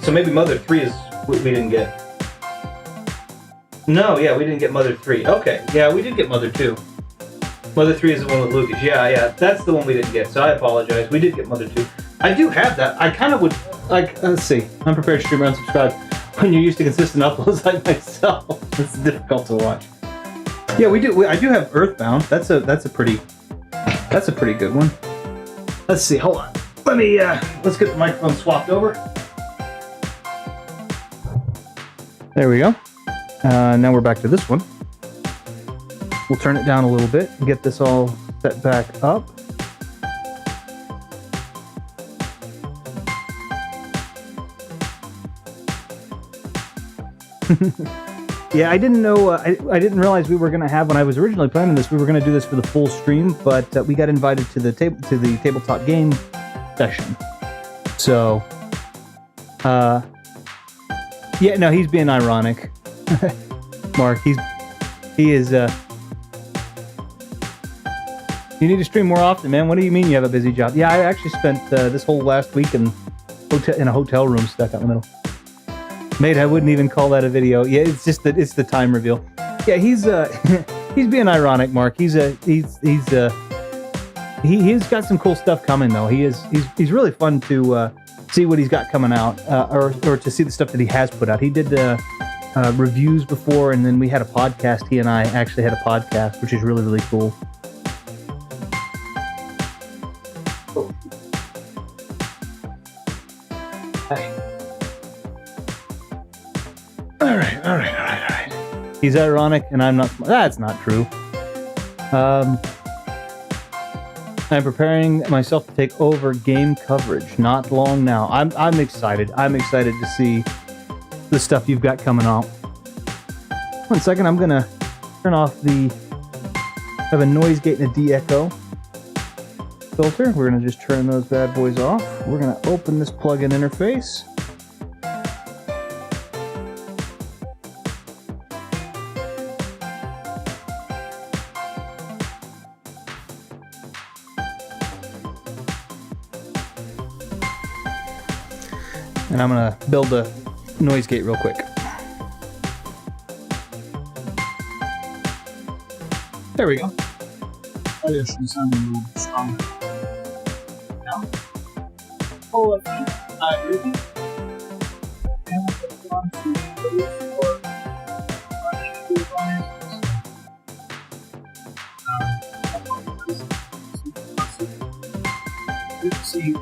So maybe Mother 3 is what we didn't get. No, yeah, we didn't get Mother 3. Okay. Yeah, we did get Mother 2. Mother 3 is the one with Lucas. Yeah, that's the one we didn't get, so I apologize. We did get Mother 2. I do have that. I kind of would, let's see. Unprepared streamer unsubscribe. When you're used to consistent uploads like myself, it's difficult to watch. Yeah, we do. I do have Earthbound. That's a pretty good one. Let's see. Hold on. Let's get the microphone swapped over. There we go. Now we're back to this one. We'll turn it down a little bit and get this all set back up. Yeah, I didn't know. I didn't realize we were going to have, when I was originally planning this, we were going to do this for the full stream, but we got invited to the tabletop game session. So, yeah, no, he's being ironic. Mark, he is. You need to stream more often, man. What do you mean you have a busy job? Yeah, I actually spent this whole last week in a hotel room stuck out in the middle. Mate, I wouldn't even call that a video. Yeah, it's just that it's the time reveal. Yeah, he's he's being ironic, Mark. He's got some cool stuff coming though. He's really fun to see what he's got coming out, or to see the stuff that he has put out. He did reviews before, and then we had a podcast. He and I actually had a podcast, which is really, really cool. All right. He's ironic, and I'm not. That's not true. I'm preparing myself to take over game coverage. Not long now. I'm excited. I'm excited to see the stuff you've got coming out. 1 second. I'm gonna turn off have a noise gate and a de-echo filter. We're gonna just turn those bad boys off. We're gonna open this plug-in interface. And I'm gonna build a noise gate real quick. There we go. Oh, yes, you sound a little stronger. Now? Oh, I agree. See.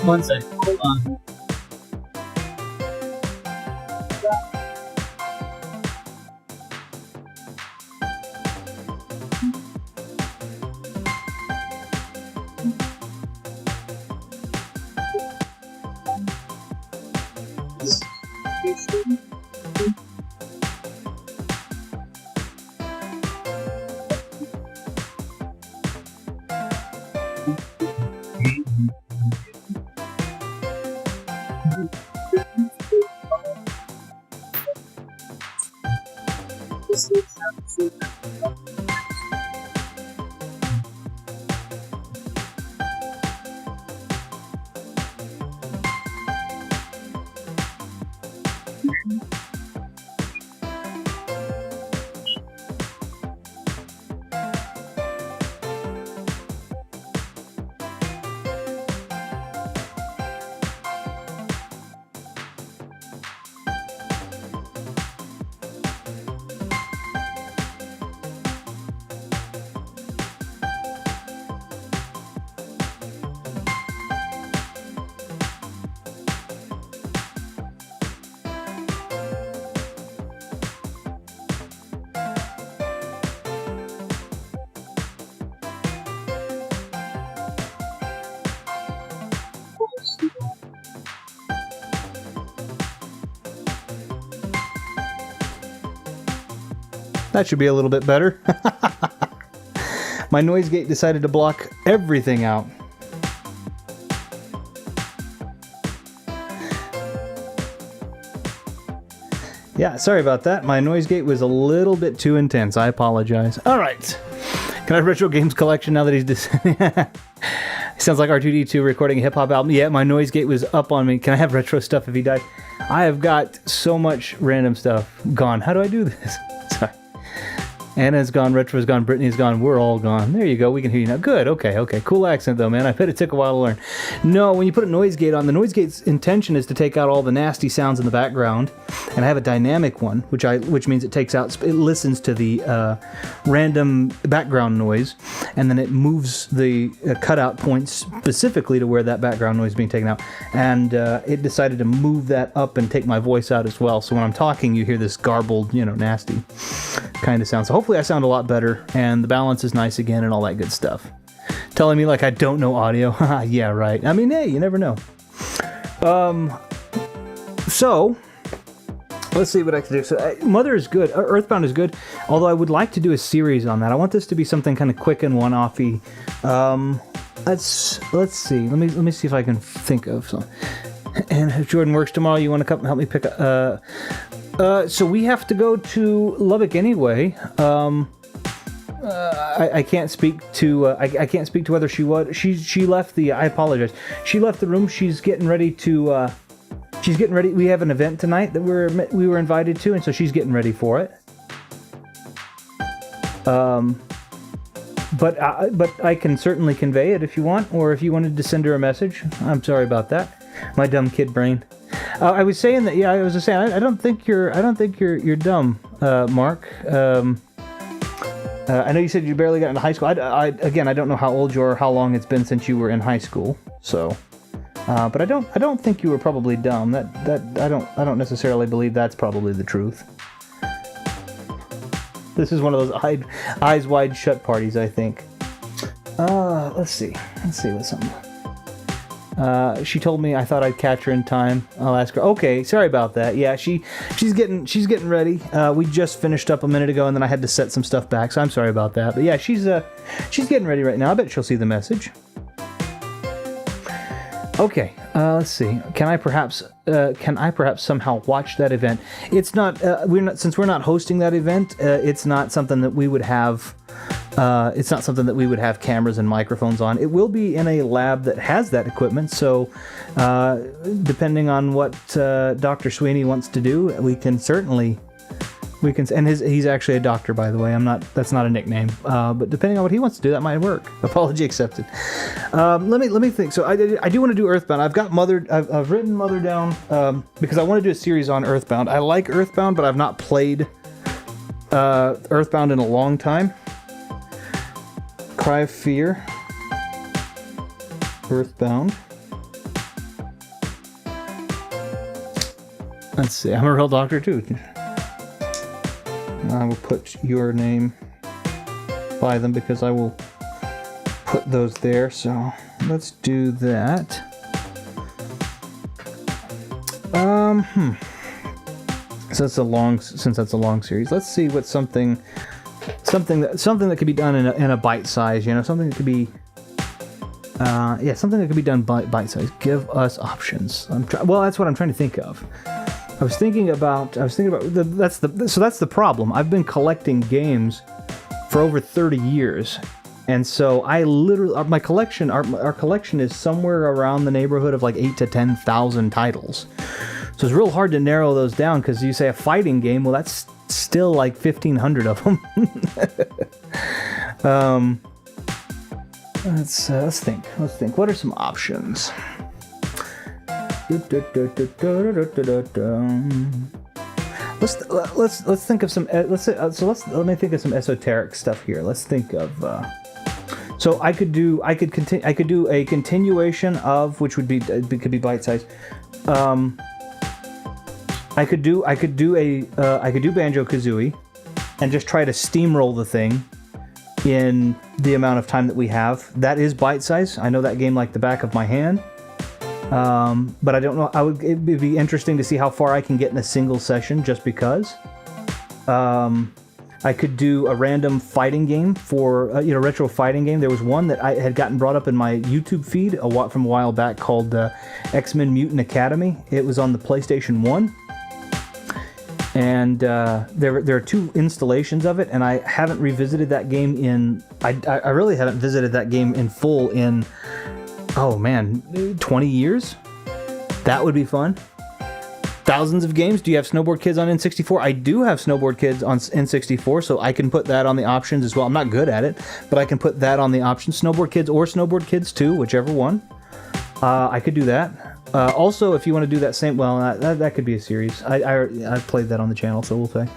One sec, hold on. That should be a little bit better. My noise gate decided to block everything out. Yeah, sorry about that. My noise gate was a little bit too intense. I apologize. All right. Can I have Retro Games Collection now that he's sounds like R2D2 recording a hip-hop album. Yeah, my noise gate was up on me. Can I have retro stuff if he died? I have got so much random stuff gone. How do I do this? Sorry. Anna's gone, Retro's gone, Brittany's gone, we're all gone. There you go, we can hear you now. Good, okay. Cool accent though, man. I bet it took a while to learn. No, when you put a noise gate on, the noise gate's intention is to take out all the nasty sounds in the background. And I have a dynamic one, which means it listens to the random background noise, and then it moves the cutout points specifically to where that background noise is being taken out. And it decided to move that up and take my voice out as well. So when I'm talking, you hear this garbled, nasty kind of sound. So hopefully I sound a lot better, and the balance is nice again, and all that good stuff. Telling me like I don't know audio. Yeah, right. I mean, hey, you never know. So let's see what I can do. So Mother is good. Earthbound is good. Although I would like to do a series on that. I want this to be something kind of quick and one-offy. Let's see. Let me see if I can think of some. And if Jordan works tomorrow, you want to come help me pick up? So we have to go to Lubbock anyway. I can't speak to I can't speak to whether she would. She left the. I apologize. She left the room. She's getting ready to. She's getting ready. We have an event tonight that we were invited to, and so she's getting ready for it. But I can certainly convey it if you want, or if you wanted to send her a message. I'm sorry about that. My dumb kid brain. I was saying that. Yeah, I was just saying. I don't think you're dumb, Mark. I know you said you barely got into high school. I don't know how old you are, or how long it's been since you were in high school. So. But I don't think you were probably dumb. I don't necessarily believe that's probably the truth. This is one of those eyes wide shut parties, I think. Let's see what's something. She told me I thought I'd catch her in time. I'll ask her. Okay, sorry about that. Yeah, she's getting ready. We just finished up a minute ago, and then I had to set some stuff back, so I'm sorry about that. But yeah, she's getting ready right now. I bet she'll see the message. Okay, let's see. Can I perhaps somehow watch that event? It's not. Since we're not hosting that event. It's not something that we would have. It's not something that we would have cameras and microphones on. It will be in a lab that has that equipment. So, depending on what Dr. Sweeney wants to do, we can. And he's actually a doctor, by the way. That's not a nickname. But depending on what he wants to do, that might work. Apology accepted. Let me think. So I do want to do Earthbound. I've got Mother. I've written Mother down because I want to do a series on Earthbound. I like Earthbound, but I've not played Earthbound in a long time. Cry of Fear. Earthbound. Let's see. I'm a real doctor too. I will put your name by them because I will put those there. So let's do that. Since that's a long series, let's see what something that could be done in a bite size. Something that could be. Something that could be done bite size. Give us options. That's what I'm trying to think of. I was thinking about that's the problem. I've been collecting games for over 30 years. And so I literally my collection our collection is somewhere around the neighborhood of like 8,000 to 10,000 titles. So it's real hard to narrow those down because you say a fighting game, well that's still like 1,500 of them. Let's think. What are some options? Let's think of some. Let me think of some esoteric stuff here. Let's think of. So I could do a continuation of, which could be bite size. I could do Banjo-Kazooie, and just try to steamroll the thing in the amount of time that we have. That is bite size. I know that game like the back of my hand. But I don't know. It'd be interesting to see how far I can get in a single session, just because. I could do a random fighting game for retro fighting game. There was one that I had gotten brought up in my YouTube feed from a while back called X-Men Mutant Academy. It was on the PlayStation 1. And there are 2 installations of it, and I haven't revisited that game I really haven't visited that game in full in 20 years. That would be fun. thousands of games. Do you have Snowboard Kids on N64? I do have Snowboard Kids on N64, so I can put that on the options as well. I'm not good at it, but I can put that on the options. Snowboard Kids or Snowboard Kids 2, whichever one. I could do that. Also, if you want to do that same, well, that could be a series. I played that on the channel, so we'll say.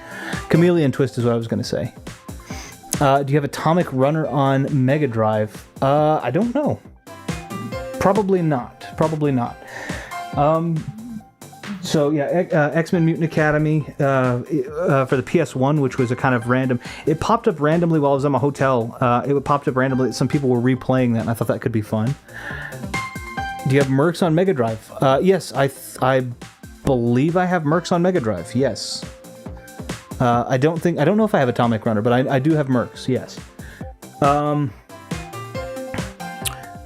Chameleon Twist is what I was going to say. Do you have Atomic Runner on Mega Drive? I don't know. Probably not. Probably not. So yeah, X-Men Mutant Academy for the PS1, which was a kind of random. It popped up randomly while I was in my hotel. It popped up randomly. Some people were replaying that, and I thought that could be fun. Do you have Mercs on Mega Drive? Yes, I believe I have Mercs on Mega Drive. Yes. I don't know if I have Atomic Runner, but I do have Mercs. Yes.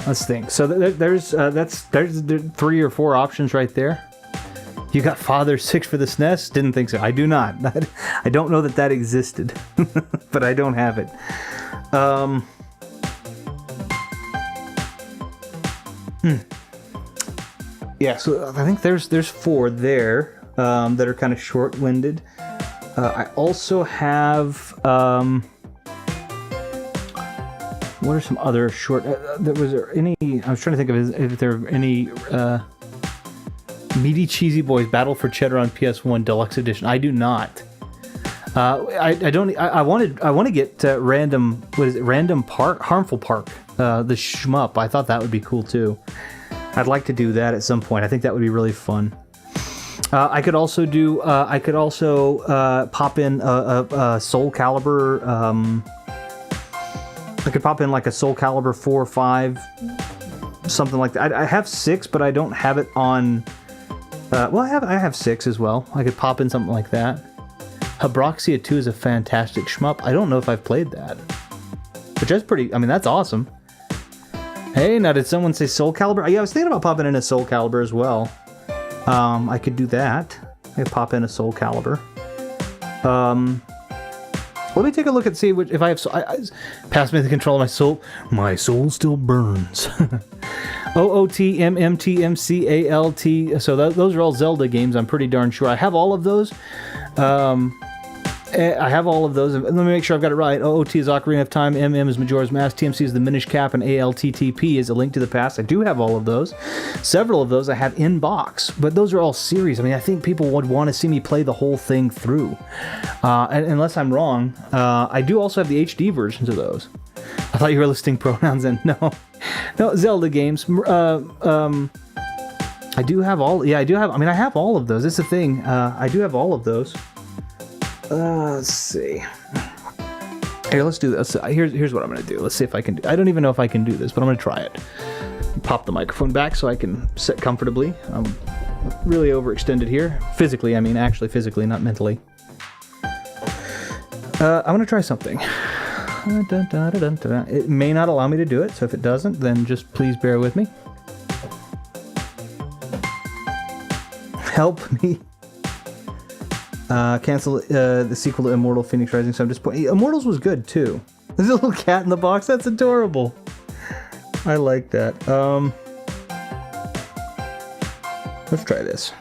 Let's think. So there's 3 or 4 options right there. You got Father 6 for the SNES? Didn't think so. I do not. I don't know that existed, but I don't have it. Yeah, so I think there's 4 there that are kind of short-winded. I also have what are some other short? Was there any? I was trying to think of if there were any Meaty Cheesy Boys Battle for Cheddar on PS1 Deluxe Edition. I do not. I don't. I want to get Random. What is it? Random Park, Harmful Park. The shmup. I thought that would be cool too. I'd like to do that at some point. I think that would be really fun. I could also do. I could also pop in a Soul Calibur. I could pop in like a Soul Calibur 4 or 5, something like that. I have 6, but I don't have it on. Well, I have 6 as well. I could pop in something like that. Habroxia 2 is a fantastic shmup. I don't know if I've played that, which is pretty. I mean, that's awesome. Hey, now did someone say Soul Calibur? Yeah, I was thinking about popping in a Soul Calibur as well. I could do that. I could pop in a Soul Calibur. Let me take a look and see if I have. Pass me the control of my soul. My soul still burns. OOTMMTMCALT. So those are all Zelda games. I'm pretty darn sure I have all of those. I have all of those. Let me make sure I've got it right. OOT is Ocarina of Time, MM is Majora's Mask, TMC is the Minish Cap, and ALTTP is A Link to the Past. I do have all of those. Several of those I have in box, but those are all series. I mean, I think people would want to see me play the whole thing through. Unless I'm wrong, I do also have the HD versions of those. I thought you were listing pronouns, and no, Zelda games. I do have all. Yeah, I do have. I mean, I have all of those. It's the thing. I do have all of those. Let's see. Here, let's do this. Here's what I'm going to do. Let's see if I can do. I don't even know if I can do this, but I'm going to try it. Pop the microphone back so I can sit comfortably. I'm really overextended here. Physically, I mean, actually physically, not mentally. I'm going to try something. It may not allow me to do it, so if it doesn't, then just please bear with me. Help me. Cancel the sequel to Immortal Phoenix Rising, so I'm just putting... Immortals was good, too. There's a little cat in the box. That's adorable. I like that. Let's try this.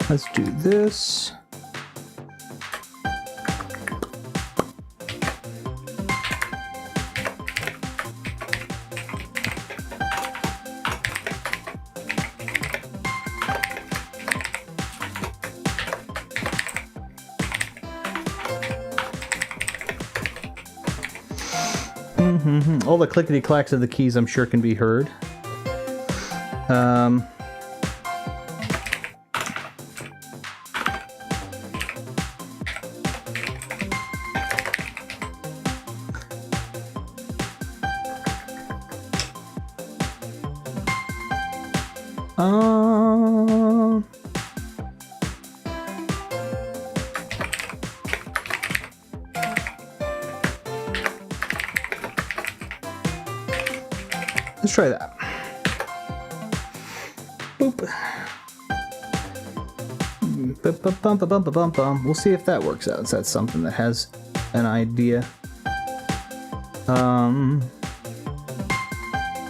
Let's do this. All the clickety-clacks of the keys, I'm sure, can be heard. let's try that. Boop. We'll see if that works out. So that's something that has an idea. I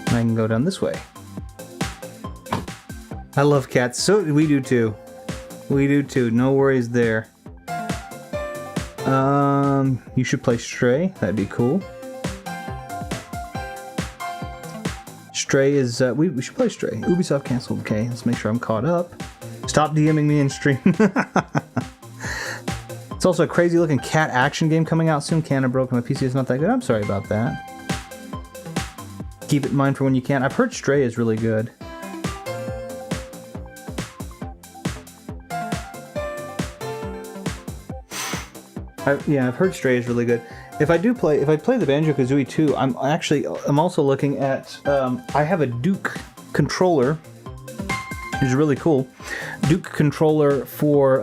can go down this way. I love cats. So we do too. We do too. No worries there. You should play Stray. That'd be cool. Stray is we should play Stray. Ubisoft canceled. Okay, let's make sure I'm caught up. Stop DMing me in stream. It's also a crazy looking cat action game coming out soon. Cannon broke. My PC is not that good. I'm sorry about that. Keep it in mind for when you can. I've heard Stray is really good. I've heard Stray is really good. If I play the Banjo-Kazooie 2, I'm also looking at I have a Duke controller, which is really cool. Duke controller for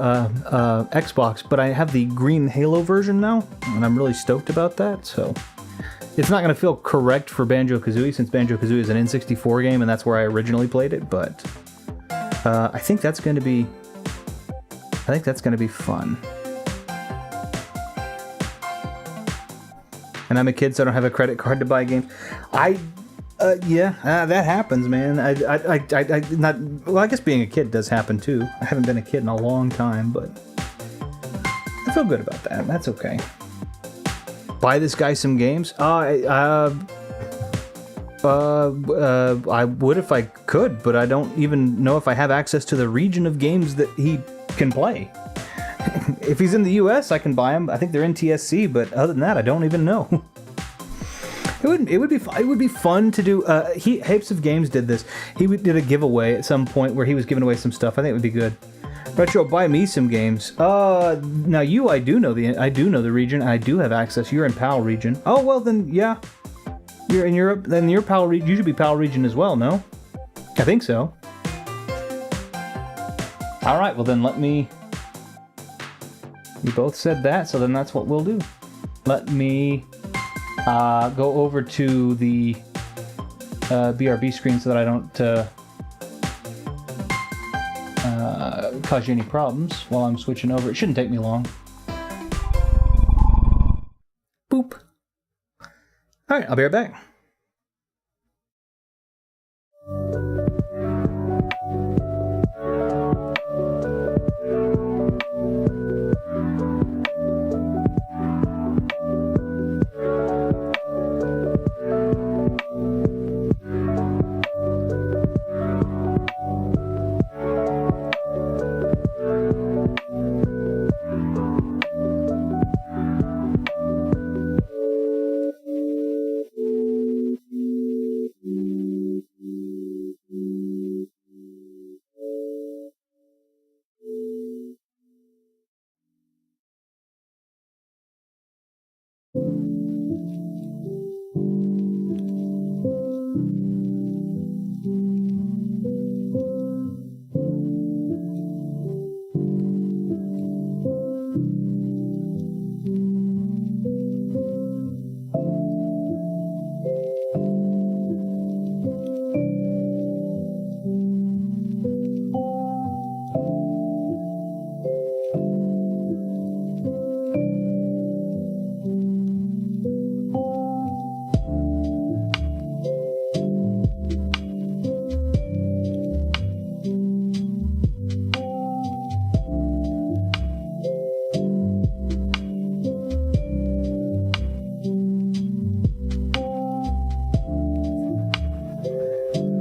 Xbox, but I have the green Halo version now, and I'm really stoked about that. So it's not going to feel correct for Banjo-Kazooie since Banjo-Kazooie is an N64 game, and that's where I originally played it. But I think that's going to be fun. And I'm a kid, so I don't have a credit card to buy games. That happens, man. I guess being a kid does happen too. I haven't been a kid in a long time, but I feel good about that. That's okay. Buy this guy some games? I would if I could, but I don't even know if I have access to the region of games that he can play. If he's in the US, I can buy him. I think they're in TSC, but other than that, I don't even know. It would be fun to do. Heaps of Games did this. He did a giveaway at some point where he was giving away some stuff. I think it would be good. Retro, buy me some games. Now I do know the region. I do have access. You're in PAL region. Oh well, then yeah, you're in Europe. Then you're PAL region. You should be PAL region as well. No, I think so. All right. Well then, let me. You both said that, so then that's what we'll do. Let me go over to the BRB screen so that I don't cause you any problems while I'm switching over. It shouldn't take me long. Boop. All right, I'll be right back.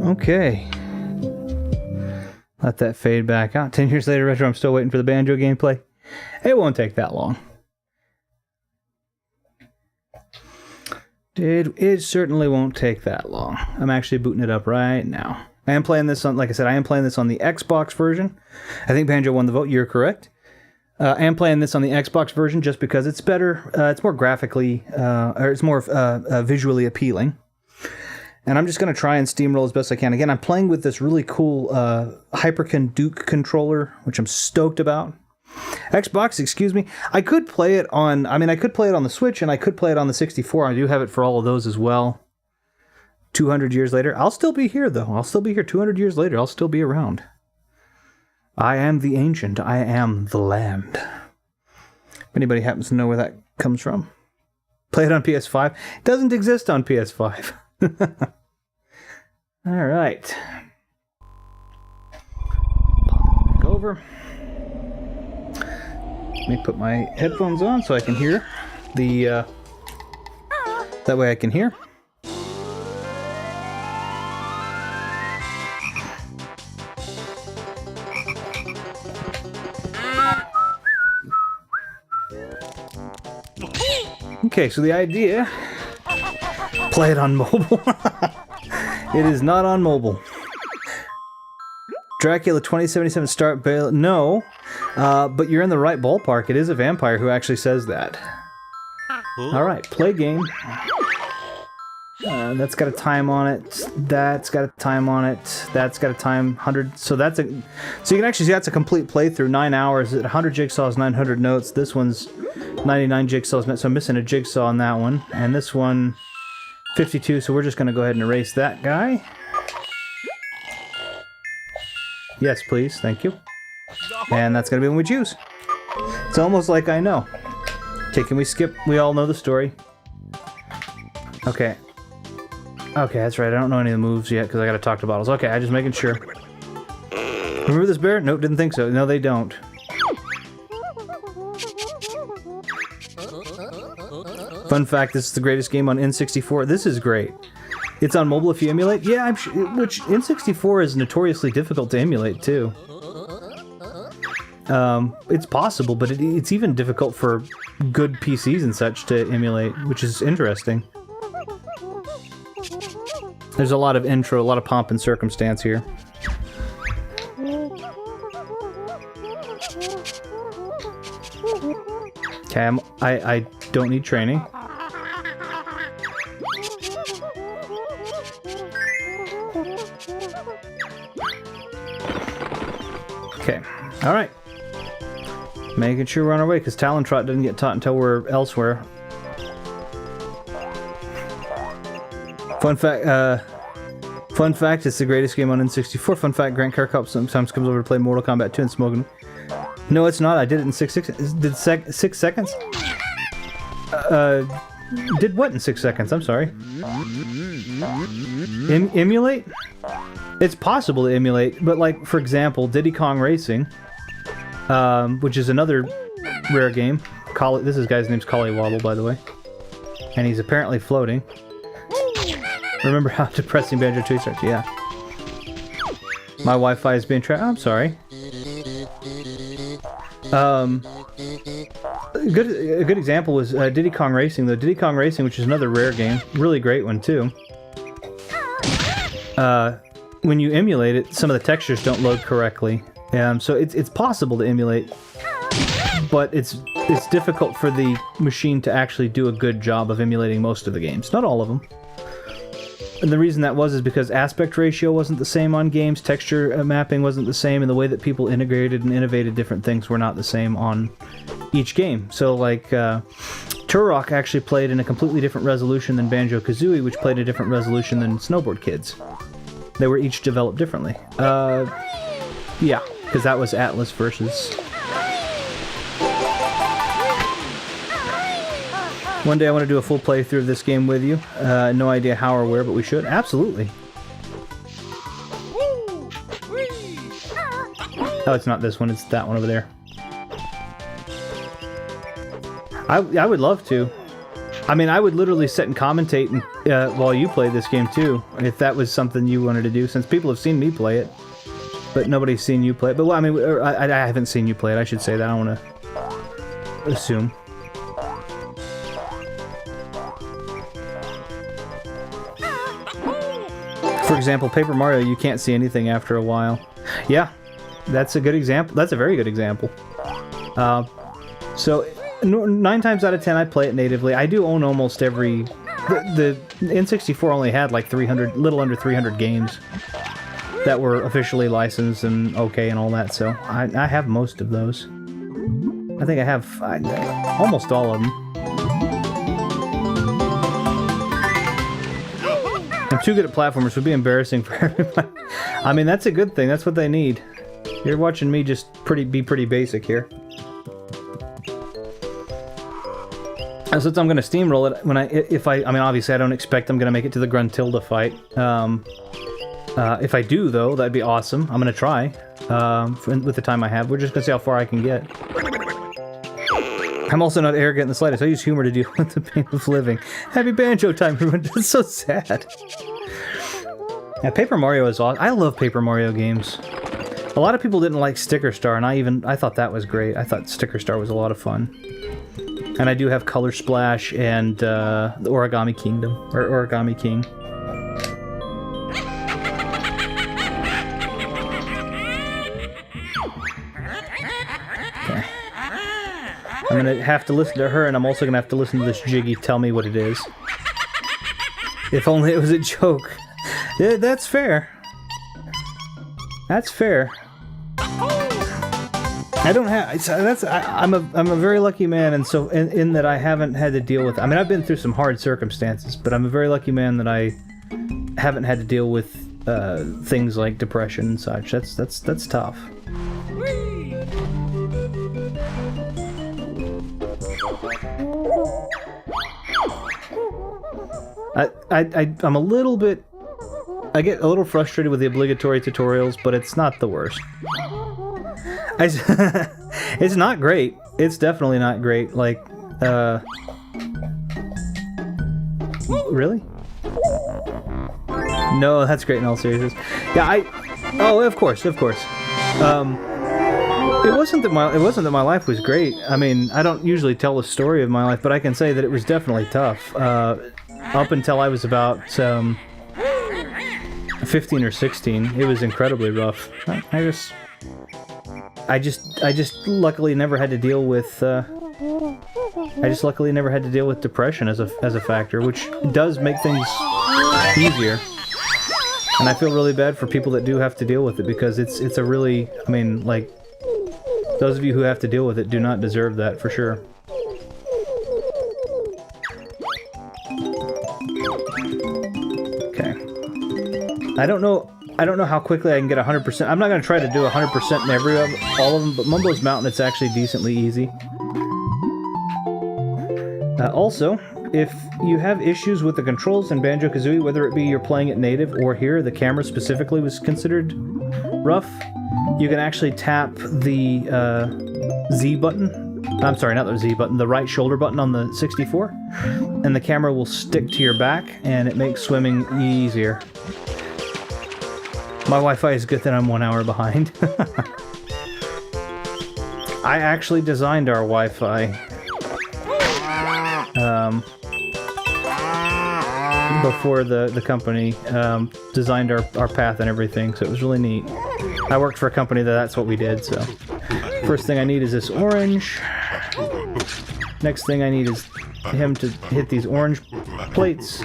Okay. Let that fade back out. 10 years later, Retro, I'm still waiting for the Banjo gameplay. It won't take that long. It certainly won't take that long. I'm actually booting it up right now. I am playing this on, like I said, I am playing this on the Xbox version. I think Banjo won the vote. You're correct. I am playing this on the Xbox version just because it's better. It's more graphically, or it's more visually appealing. And I'm just going to try and steamroll as best I can. Again, I'm playing with this really cool Hyperkin Duke controller, which I'm stoked about. Xbox, excuse me. I could play it on, I could play it on the Switch, and I could play it on the 64. I do have it for all of those as well. 200 years later. I'll still be here, though. I'll still be here 200 years later. I'll still be around. I am the ancient. I am the land. If anybody happens to know where that comes from. Play it on PS5. It doesn't exist on PS5. All right. Pop it back over. Let me put my headphones on so I can hear the... that way I can hear. Okay, so the idea... Play it on mobile. It is not on mobile. Dracula 2077 start bail. No, but you're in the right ballpark. It is a vampire who actually says that. Alright, play game. That's got a time on it. That's got a time on it. That's got a time 100. So that's a. So you can actually see that's a complete playthrough. 9 hours. 100 jigsaws, 900 notes. This one's 99 jigsaws. So I'm missing a jigsaw on that one. And this one, 52. So we're just going to go ahead and erase that guy. Yes, please. Thank you. And that's going to be when we choose. It's almost like I know. Okay, can we skip? We all know the story. Okay. Okay, that's right. I don't know any of the moves yet because I got to talk to bottles. Okay, I'm just making sure. Remember this bear? Nope, didn't think so. No, they don't. Fun fact, this is the greatest game on N64. This is great. It's on mobile if you emulate? Yeah, I'm sure, which N64 is notoriously difficult to emulate, too. It's possible, but it's even difficult for good PCs and such to emulate, which is interesting. There's a lot of intro, a lot of pomp and circumstance here. Okay, I don't need training. Okay, alright. Making sure we're on our way, because Talon Trot doesn't get taught until we're elsewhere. Fun fact, it's the greatest game on N64. Fun fact, Grant Kirkhope sometimes comes over to play Mortal Kombat 2 and smoking. No, it's not. I did it in 6 seconds. Did 6 seconds? Did what in 6 seconds? I'm sorry. Emulate? It's possible to emulate, but like, for example, Diddy Kong Racing, which is another rare game. This guy's name's Collywobble, by the way. And he's apparently floating. Remember how depressing Banjo-Tooie starts? Yeah. My Wi-Fi is being trapped. I'm sorry. A good example was Diddy Kong Racing, though. Diddy Kong Racing, which is another rare game, really great one too. When you emulate it, some of the textures don't load correctly, so it's possible to emulate, but it's difficult for the machine to actually do a good job of emulating most of the games. Not all of them. And the reason that is because aspect ratio wasn't the same on games, texture mapping wasn't the same, and the way that people integrated and innovated different things were not the same on each game. So, like, Turok actually played in a completely different resolution than Banjo-Kazooie, which played a different resolution than Snowboard Kids. They were each developed differently. Yeah, because that was Atlas versus... One day I want to do a full playthrough of this game with you. No idea how or where, but we should. Absolutely. Oh, it's not this one. It's that one over there. I would love to. I mean, I would literally sit and commentate while you play this game, too. If that was something you wanted to do, since people have seen me play it. But nobody's seen you play it. But, well, I mean, I haven't seen you play it. I should say that. I don't want to assume. For example, Paper Mario, you can't see anything after a while. Yeah, that's a good example. That's a very good example. So, 9 times out of 10, I play it natively. I do own almost every... The N64 only had like 300, little under 300 games that were officially licensed and okay and all that, so I have most of those. I think I have almost all of them. I'm too good at platformers. It would be embarrassing for everybody. I mean, that's a good thing. That's what they need. You're watching me just be pretty basic here. And since I'm gonna steamroll it, I mean, obviously I don't expect I'm gonna make it to the Gruntilda fight. If I do, though, that'd be awesome. I'm gonna try. With the time I have, we're just gonna see how far I can get. I'm also not arrogant in the slightest. I use humor to deal with the pain of living. Happy Banjo time, everyone. That's so sad. Yeah, Paper Mario is awesome. I love Paper Mario games. A lot of people didn't like Sticker Star, and I thought that was great. I thought Sticker Star was a lot of fun. And I do have Color Splash and the Origami Kingdom, or Origami King. Okay. I'm gonna have to listen to her, and I'm also gonna have to listen to this Jiggy tell me what it is. If only it was a joke. Yeah, that's fair. That's fair. I don't have. I'm a very lucky man, and so in that I haven't had to deal with. I mean, I've been through some hard circumstances, but I'm a very lucky man that I haven't had to deal with things like depression and such. That's tough. I'm a little bit. I get a little frustrated with the obligatory tutorials, but it's not the worst. It's not great. It's definitely not great. Like, really? No, that's great in all seriousness. Yeah, oh, of course. It wasn't that my life was great. I mean, I don't usually tell the story of my life, but I can say that it was definitely tough. Up until I was about 15 or 16, it was incredibly rough. I just luckily never had to deal with depression as a factor, which does make things easier. And I feel really bad for people that do have to deal with it, because it's a really, I mean, like, those of you who have to deal with it do not deserve that for sure. Okay. I don't know how quickly I can get 100%. I'm not going to try to do 100% in all of them, but Mumbo's Mountain, it's actually decently easy. Also, if you have issues with the controls in Banjo-Kazooie, whether it be you're playing it native or here, the camera specifically was considered rough, you can actually tap the Z button. I'm sorry, not the Z button, the right shoulder button on the 64, and the camera will stick to your back, and it makes swimming easier. My Wi-Fi is good that I'm 1 hour behind. I actually designed our Wi-Fi. Before the company designed our path and everything, so it was really neat. I worked for a company that's what we did, so. First thing I need is this orange. Next thing I need is him to hit these orange plates.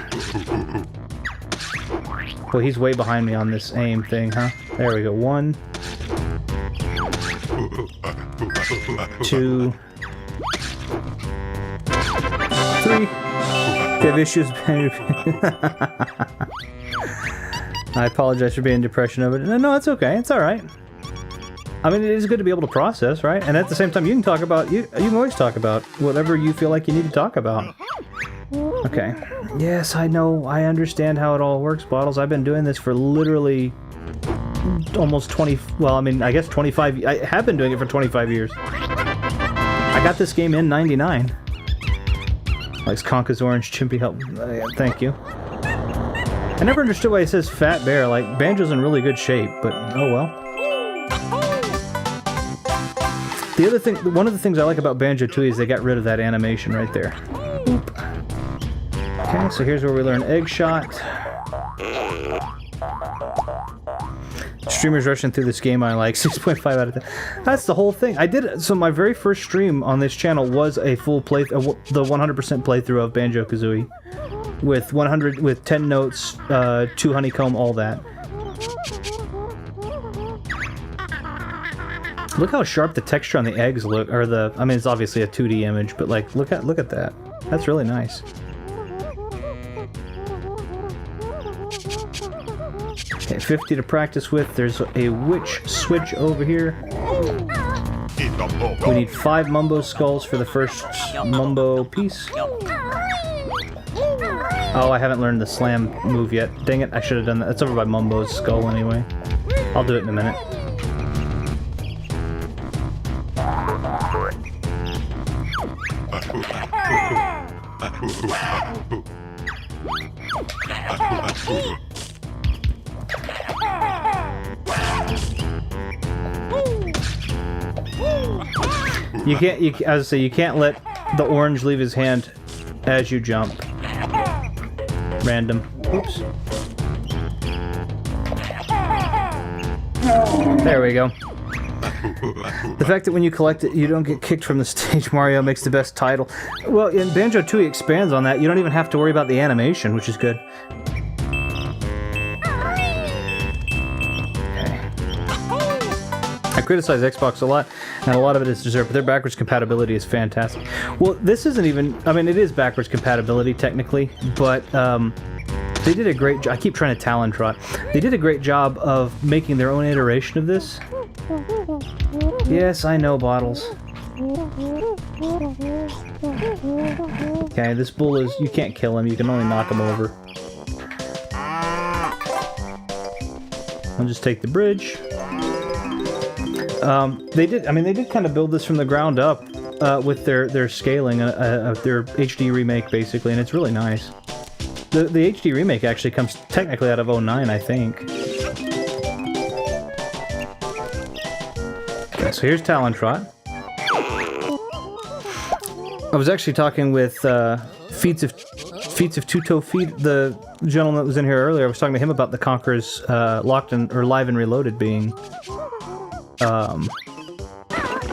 Well, he's way behind me on this aim thing, huh? There we go. 1, 2, 3. If you have issues, I apologize for being in depression of it. No, it's okay. It's all right. I mean, it is good to be able to process, right? And at the same time, you can talk about you can always talk about whatever you feel like you need to talk about. Okay. Yes, I know. I understand how it all works, Bottles. I've been doing this for literally almost 20... Well, I mean, I guess 25... I have been doing it for 25 years. I got this game in 99. Likes Conker's Orange Chimpy help. Thank you. I never understood why it says Fat Bear. Like, Banjo's in really good shape, but oh well. The other thing... One of the things I like about Banjo-Tooie is they got rid of that animation right there. Oop. Okay, so here's where we learn Egg Shot. Streamers rushing through this game I like. 6.5 out of 10. That's the whole thing. I did. So my very first stream on this channel was a full play, the 100% playthrough of Banjo-Kazooie, with 10 notes, 2 honeycomb, all that. Look how sharp the texture on the eggs look, or the. I mean, it's obviously a 2D image, but like, look at that. That's really nice. Okay, 50 to practice with. There's a witch switch over here. We need 5 Mumbo skulls for the first Mumbo piece. Oh, I haven't learned the slam move yet. Dang it, I should have done that. That's over by Mumbo's skull anyway. I'll do it in a minute. As I say, you can't let the orange leave his hand as you jump. Random. Oops. There we go. The fact that when you collect it, you don't get kicked from the stage, Mario, makes the best title. Well, in Banjo-Tooie expands on that. You don't even have to worry about the animation, which is good. I criticize Xbox a lot, and a lot of it is deserved, but their backwards compatibility is fantastic. Well, this isn't even... I mean, it is backwards compatibility, technically, but they did a great job. I keep trying to Talon Trot. They did a great job of making their own iteration of this. Yes, I know, Bottles. Okay, this bull is... You can't kill him, you can only knock him over. I'll just take the bridge. They did kind of build this from the ground up with their scaling, their HD remake basically, and it's really nice. The HD remake actually comes technically out of 09, I think. Okay, so here's Talon Trot. I was actually talking with Feats of Two-Toe Feet, the gentleman that was in here earlier. I was talking to him about the Conqueror's Locked and or Live and Reloaded being.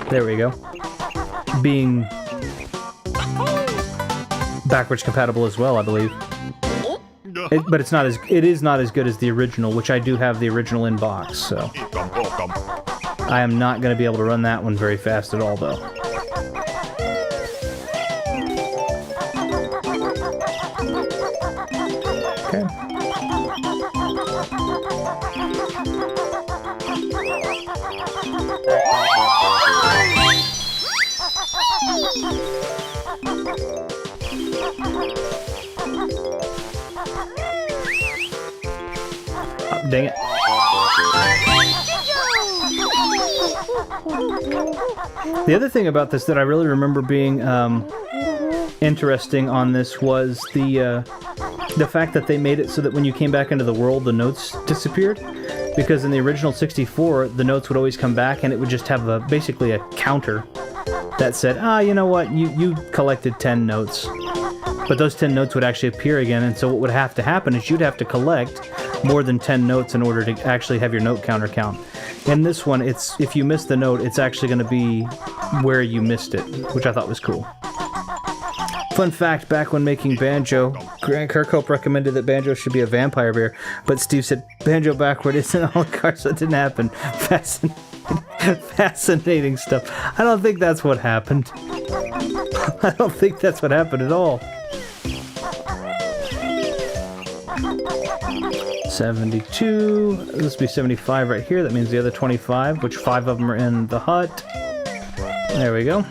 There we go. Being backwards compatible as well, I believe. But it's not as it is not as good as the original, which I do have the original in box. So I am not going to be able to run that one very fast at all, though. Okay. Oh, dang it. The other thing about this that I really remember being interesting on this was the fact that they made it so that when you came back into the world, the notes disappeared. Because in the original 64, the notes would always come back, and it would just have basically a counter that said, you know what, you collected 10 notes. But those 10 notes would actually appear again, and so what would have to happen is you'd have to collect more than 10 notes in order to actually have your note counter count. In this one, if you miss the note, it's actually going to be where you missed it, which I thought was cool. Fun fact, back when making Banjo, Grant Kirkhope recommended that Banjo should be a vampire bear, but Steve said, Banjo backward isn't all the cards, so it didn't happen. Fascinating stuff. I don't think that's what happened. I don't think that's what happened at all. 72. This will be 75 right here. That means the other 25, which 5 of them are in the hut. There we go.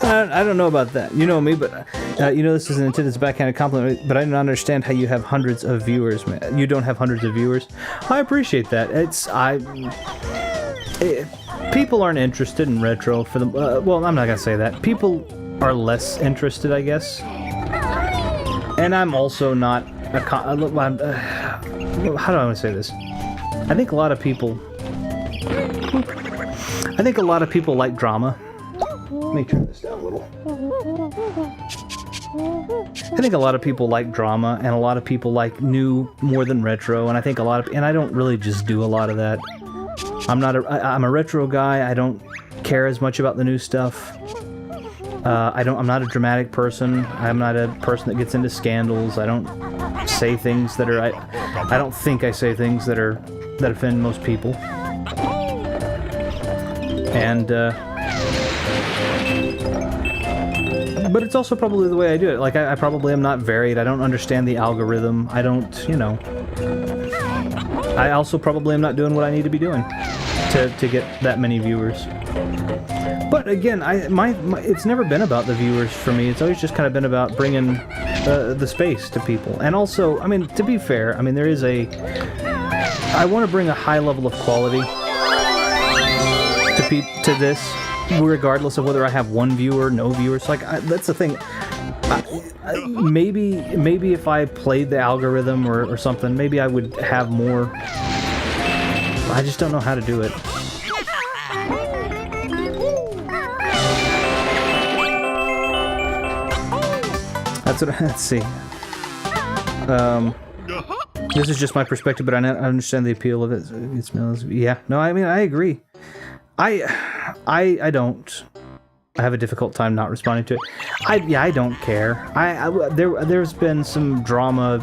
I don't know about that. You know me, but you know this isn't intended as a backhanded compliment, but I don't understand how you have hundreds of viewers, man. You don't have hundreds of viewers. I appreciate that. People aren't interested in retro for the. Well, I'm not gonna say that. People are less interested, I guess. And I'm also not a. How do I want to say this? I think a lot of people. I think a lot of people like drama. Let me turn this down a little. I think a lot of people like drama, and a lot of people like new more than retro, and I think and I don't really just do a lot of that. I'm a retro guy. I don't care as much about the new stuff. I'm not a dramatic person. I'm not a person that gets into scandals. I don't say things that are. I don't think I say things that offend most people. And. But it's also probably the way I do it. Like, I probably am not varied. I don't understand the algorithm. I don't, you know. I also probably am not doing what I need to be doing to get that many viewers. But again, it's never been about the viewers for me. It's always just kind of been about bringing the space to people. And also, I mean, to be fair, I mean, there is I want to bring a high level of quality to this, regardless of whether I have one viewer, no viewers. Like, that's the thing. Maybe if I played the algorithm or something, maybe I would have more. I just don't know how to do it. That's what. Let's see. This is just my perspective, but I understand the appeal of it. It smells. Yeah. No, I mean, I agree. I don't. I have a difficult time not responding to it. I don't care. There's been some drama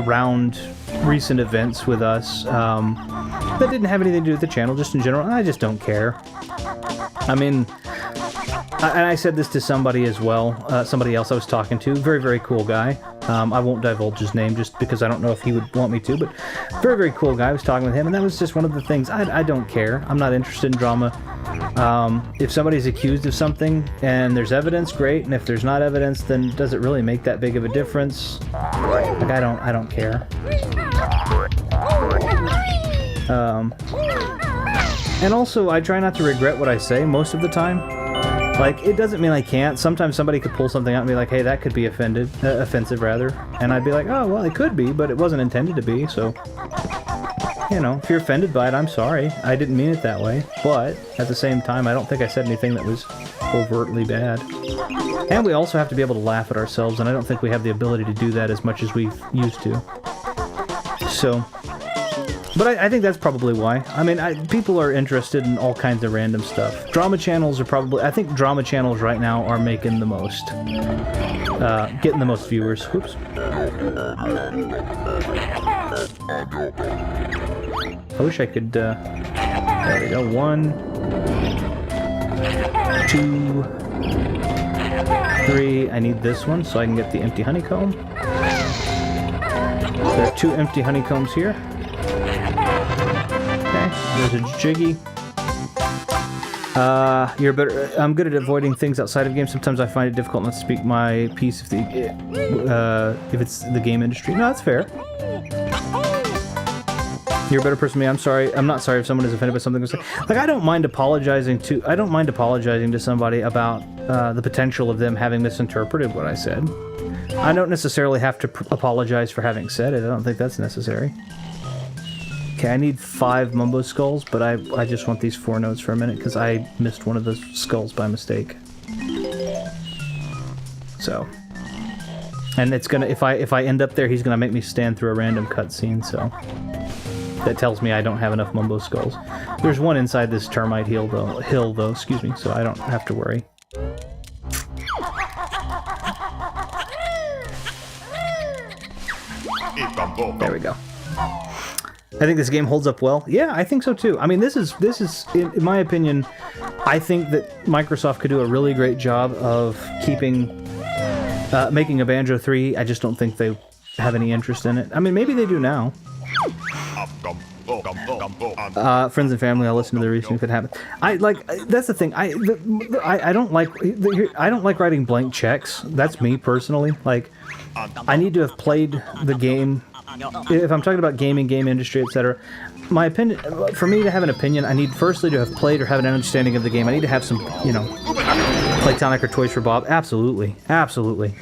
around recent events with us that didn't have anything to do with the channel, just in general. I just don't care. I mean, and I said this to somebody as well, somebody else I was talking to, very, very cool guy. I won't divulge his name just because I don't know if he would want me to, but very, very cool guy. I was talking with him, and that was just one of the things. I don't care. I'm not interested in drama. If somebody's accused of something and there's evidence, great. And if there's not evidence, then does it really make that big of a difference? Like, I don't care. And also, I try not to regret what I say most of the time. Like, it doesn't mean I can't. Sometimes somebody could pull something out and be like, hey, that could be offensive, rather. And I'd be like, oh, well, it could be, but it wasn't intended to be, so... You know, if you're offended by it, I'm sorry. I didn't mean it that way. But, at the same time, I don't think I said anything that was overtly bad. And we also have to be able to laugh at ourselves, and I don't think we have the ability to do that as much as we used to. So... But I think that's probably why. I mean, people are interested in all kinds of random stuff. Drama channels are probably... I think drama channels right now are making the most. Getting the most viewers. Oops. I wish I could... there we go. 1, 2, 3. I need this one so I can get the empty honeycomb. There are 2 empty honeycombs here. There's a Jiggy. You're better. I'm good at avoiding things outside of games. Sometimes I find it difficult not to speak my piece if it's the game industry. No, that's fair. You're a better person than me. I'm sorry. I'm not sorry if someone is offended by something I say. Like, I don't mind apologizing to somebody about the potential of them having misinterpreted what I said. I don't necessarily have to apologize for having said it. I don't think that's necessary. Okay, I need 5 Mumbo Skulls, but I just want these 4 notes for a minute because I missed one of the skulls by mistake. So, and it's gonna if I end up there, he's gonna make me stand through a random cutscene. So that tells me I don't have enough Mumbo Skulls. There's one inside this termite hill though. Excuse me, so I don't have to worry. There we go. I think this game holds up well. Yeah, I think so too. I mean, this is in my opinion, I think that Microsoft could do a really great job of making a Banjo 3. I just don't think they have any interest in it. I mean, maybe they do now. Friends and family, I'll listen to their reasoning if it happens. That's the thing. I don't like writing blank checks. That's me personally. Like, I need to have played the game. If I'm talking about gaming, game industry, etc., my opinion, for me to have an opinion, I need firstly to have played or have an understanding of the game. I need to have some, Playtonic or Toys for Bob. Absolutely. Absolutely.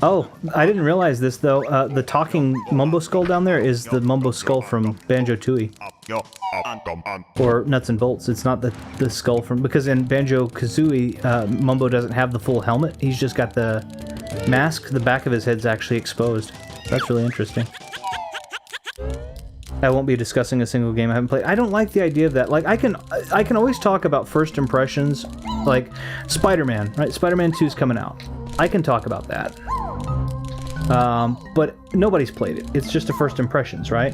Oh, I didn't realize this, though. The talking Mumbo Skull down there is the Mumbo Skull from Banjo-Tooie. Or Nuts and Bolts. It's not the skull from... Because in Banjo-Kazooie, Mumbo doesn't have the full helmet. He's just got the mask. The back of his head's actually exposed. That's really interesting. I won't be discussing a single game I haven't played. I don't like the idea of that. Like, I can always talk about first impressions. Like, Spider-Man, right? Spider-Man 2's coming out. I can talk about that. But nobody's played it. It's just a first impressions, right?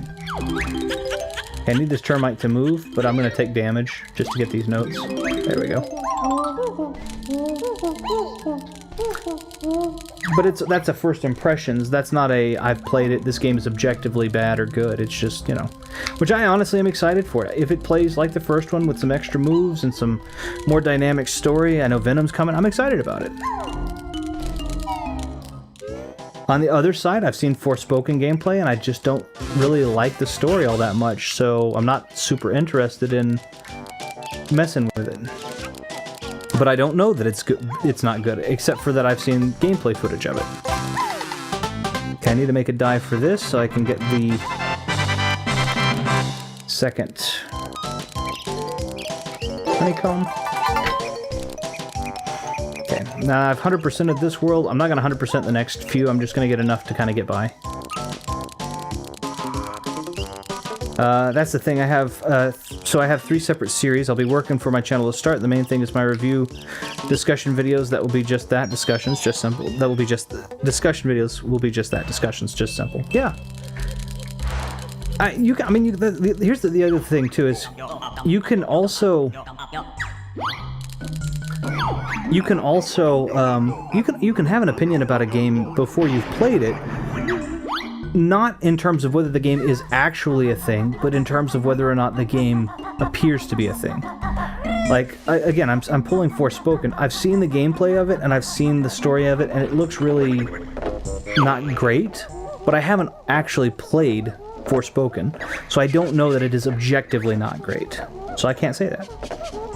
Okay, I need this termite to move, but I'm going to take damage just to get these notes. There we go. But that's a first impressions. That's not a I've played it, this game is objectively bad or good. It's just, you know, which I honestly am excited for. If it plays like the first one with some extra moves and some more dynamic story, I know Venom's coming, I'm excited about it. On the other side, I've seen Forspoken gameplay, and I just don't really like the story all that much, so I'm not super interested in messing with it. But I don't know that it's good. It's not good, except for that I've seen gameplay footage of it. Okay, I need to make a dive for this so I can get the second honeycomb. Okay, now I've 100%ed this world. I'm not going to 100% the next few. I'm just going to get enough to kind of get by. That's the thing. I have so I have 3 separate series. I'll be working for my channel to start. The main thing is my review discussion videos. That will be just that, discussions, just simple. That will be just discussion videos. Will be just that, discussions, just simple. Yeah. Here's the other thing too is you can also you can have an opinion about a game before you've played it. Not in terms of whether the game is actually a thing, but in terms of whether or not the game appears to be a thing. Like, again, I'm pulling Forspoken. I've seen the gameplay of it, and I've seen the story of it, and it looks really not great, but I haven't actually played Forspoken, so I don't know that it is objectively not great. So I can't say that.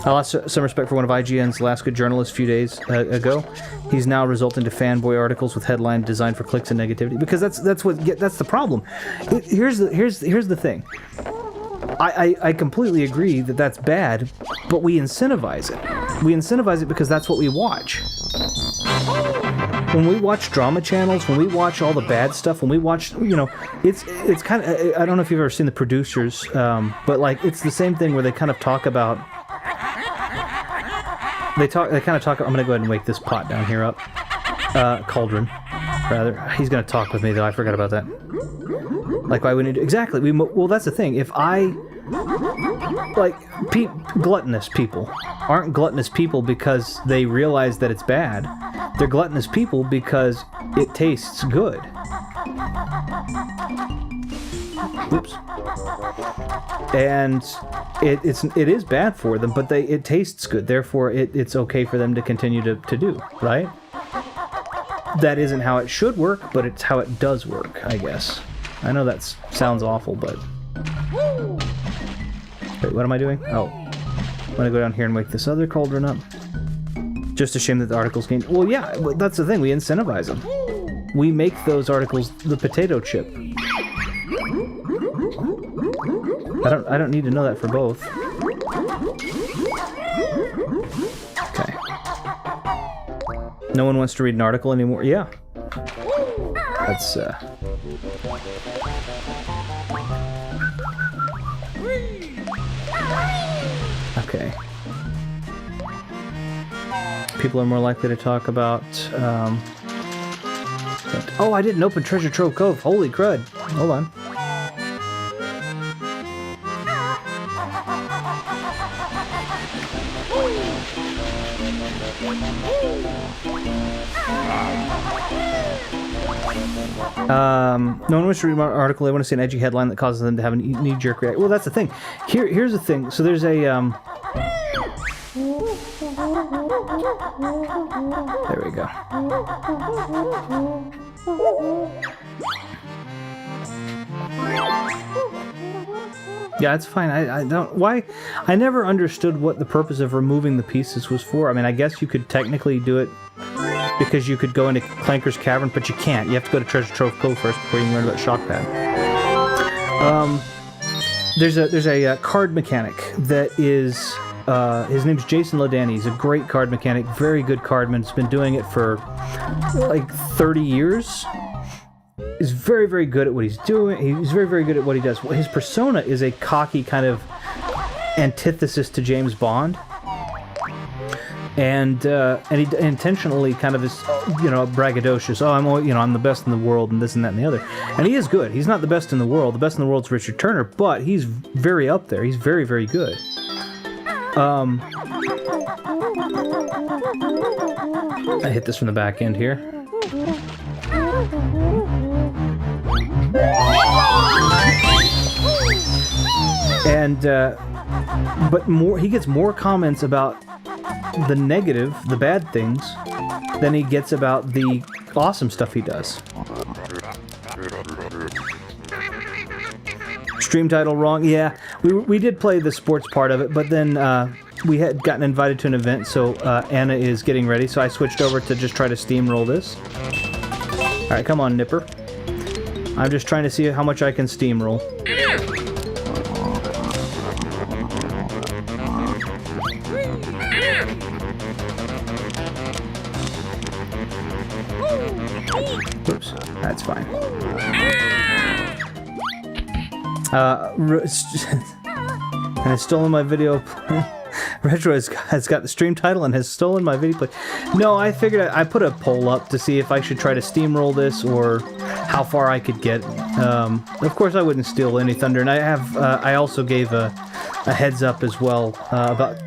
I lost some respect for one of IGN's last good journalists a few days ago. He's now resulting to fanboy articles with headline designed for clicks and negativity, because that's the problem. Here's the thing. I completely agree that that's bad, but we incentivize it. We incentivize it because that's what we watch. When we watch drama channels, when we watch all the bad stuff, when we watch, you know, it's kind of, I don't know if you've ever seen The Producers, but like it's the same thing where they kind of talk about. They kind of talk. I'm gonna go ahead and wake this pot down here up. Cauldron, rather. He's gonna talk with me though. I forgot about that. Like, why wouldn't you do exactly? Well, that's the thing. If I like gluttonous people aren't gluttonous people because they realize that it's bad. They're gluttonous people because it tastes good. Oops. And it is bad for them, but it tastes good. Therefore, it's okay for them to continue to do, right? That isn't how it should work, but it's how it does work, I guess. I know that sounds awful, but... Wait, what am I doing? Oh. I'm gonna go down here and wake this other cauldron up. Just a shame that the articles came... Well, yeah, that's the thing. We incentivize them. We make those articles the potato chip. I don't need to know that for both. Okay. No one wants to read an article anymore? Yeah. That's, okay. People are more likely to talk about, oh, I didn't open Treasure Trove Cove. Holy crud. Hold on. No one wants to read my article. They want to see an edgy headline that causes them to have a knee-jerk reaction. Well, that's the thing. Here's the thing. So there's a, there we go. Yeah, it's fine. I don't... Why? I never understood what the purpose of removing the pieces was for. I mean, I guess you could technically do it because you could go into Clanker's Cavern, but you can't. You have to go to Treasure Trove Cove first before you can learn about Shockpad. There's a card mechanic that is... his name's Jason Ledani. He's a great card mechanic, very good cardman. He's been doing it for like 30 years. He's very, very good at what he's doing. He's very, very good at what he does. His persona is a cocky kind of antithesis to James Bond. And he intentionally kind of is, braggadocious. Oh, I'm the best in the world, and this and that and the other. And he is good. He's not the best in the world. The best in the world is Richard Turner, but he's very up there. He's very, very good. I hit this from the back end here. And, but he gets more comments about the negative, the bad things, than he gets about the awesome stuff he does. Stream title wrong. Yeah, we did play the sports part of it, but then we had gotten invited to an event, so Anna is getting ready, so I switched over to just try to steamroll this. Alright, come on, Nipper. I'm just trying to see how much I can steamroll. Oops, that's fine. And has stolen my video. Retro has got the stream title and has stolen my video play. No, I figured I put a poll up to see if I should try to steamroll this or how far I could get. Of course, I wouldn't steal any thunder, and I also gave a heads up as well about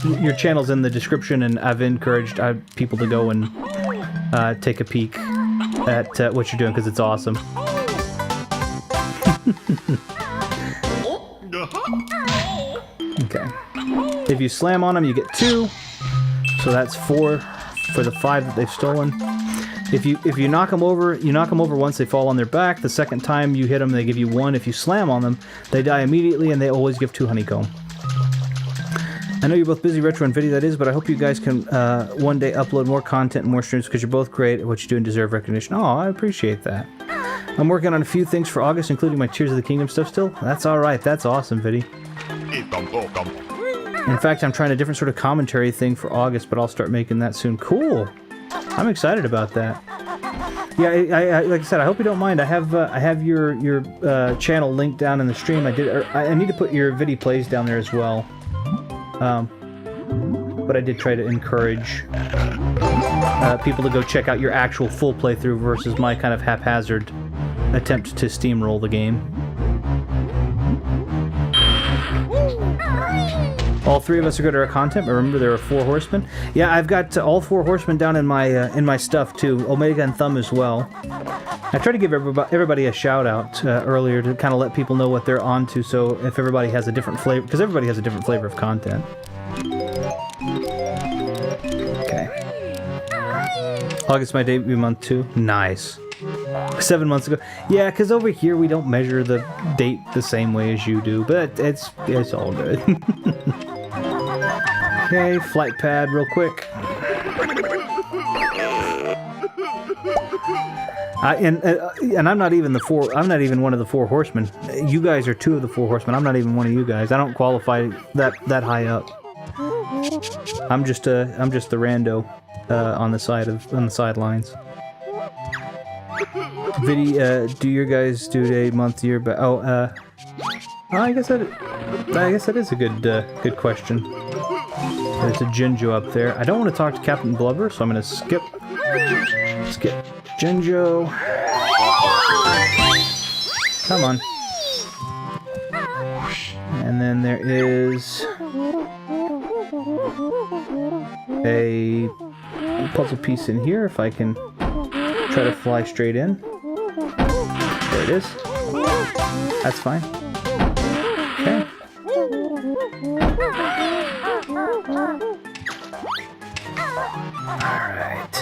your channel's in the description, and I've encouraged people to go and take a peek at what you're doing because it's awesome. Okay. If you slam on them, you get 2. So that's 4 for the 5 that they've stolen. If you knock them over, once they fall on their back. The second time you hit them, they give you 1. If you slam on them, they die immediately, and they always give 2 honeycomb. I know you're both busy, Retro and Viddy, that is, but I hope you guys can one day upload more content and more streams because you're both great at what you do and deserve recognition. Oh, I appreciate that. I'm working on a few things for August, including my Tears of the Kingdom stuff still. That's alright, that's awesome, Viddy. In fact, I'm trying a different sort of commentary thing for August, but I'll start making that soon. Cool! I'm excited about that. Yeah, I like I said, I hope you don't mind. I have your channel linked down in the stream. I need to put your Viddy plays down there as well. But I did try to encourage people to go check out your actual full playthrough versus my kind of haphazard attempt to steamroll the game. All 3 of us are good at our content, but remember there are 4 horsemen. Yeah, I've got all 4 horsemen down in my stuff too. Omega and Thumb as well. I tried to give everybody a shout out earlier to kind of let people know what they're onto. So if everybody has a different flavor, because everybody has a different flavor of content. Okay. August my debut month too. Nice. 7 months ago. Yeah, because over here we don't measure the date the same way as you do, but it's all good. Okay, flight pad real quick. And I'm not even I'm not even one of the 4 horsemen. You guys are 2 of the 4 horsemen. I'm not even one of you guys. I don't qualify that high up. I'm just the rando on the sidelines. Viddy, do your guys do a month, year? But I guess that is a good question. There's a Jinjo up there. I don't want to talk to Captain Blubber, so I'm gonna skip Jinjo. Come on. And then there is a puzzle piece in here. If I can try to fly straight in. There it is. That's fine. Okay. Alright.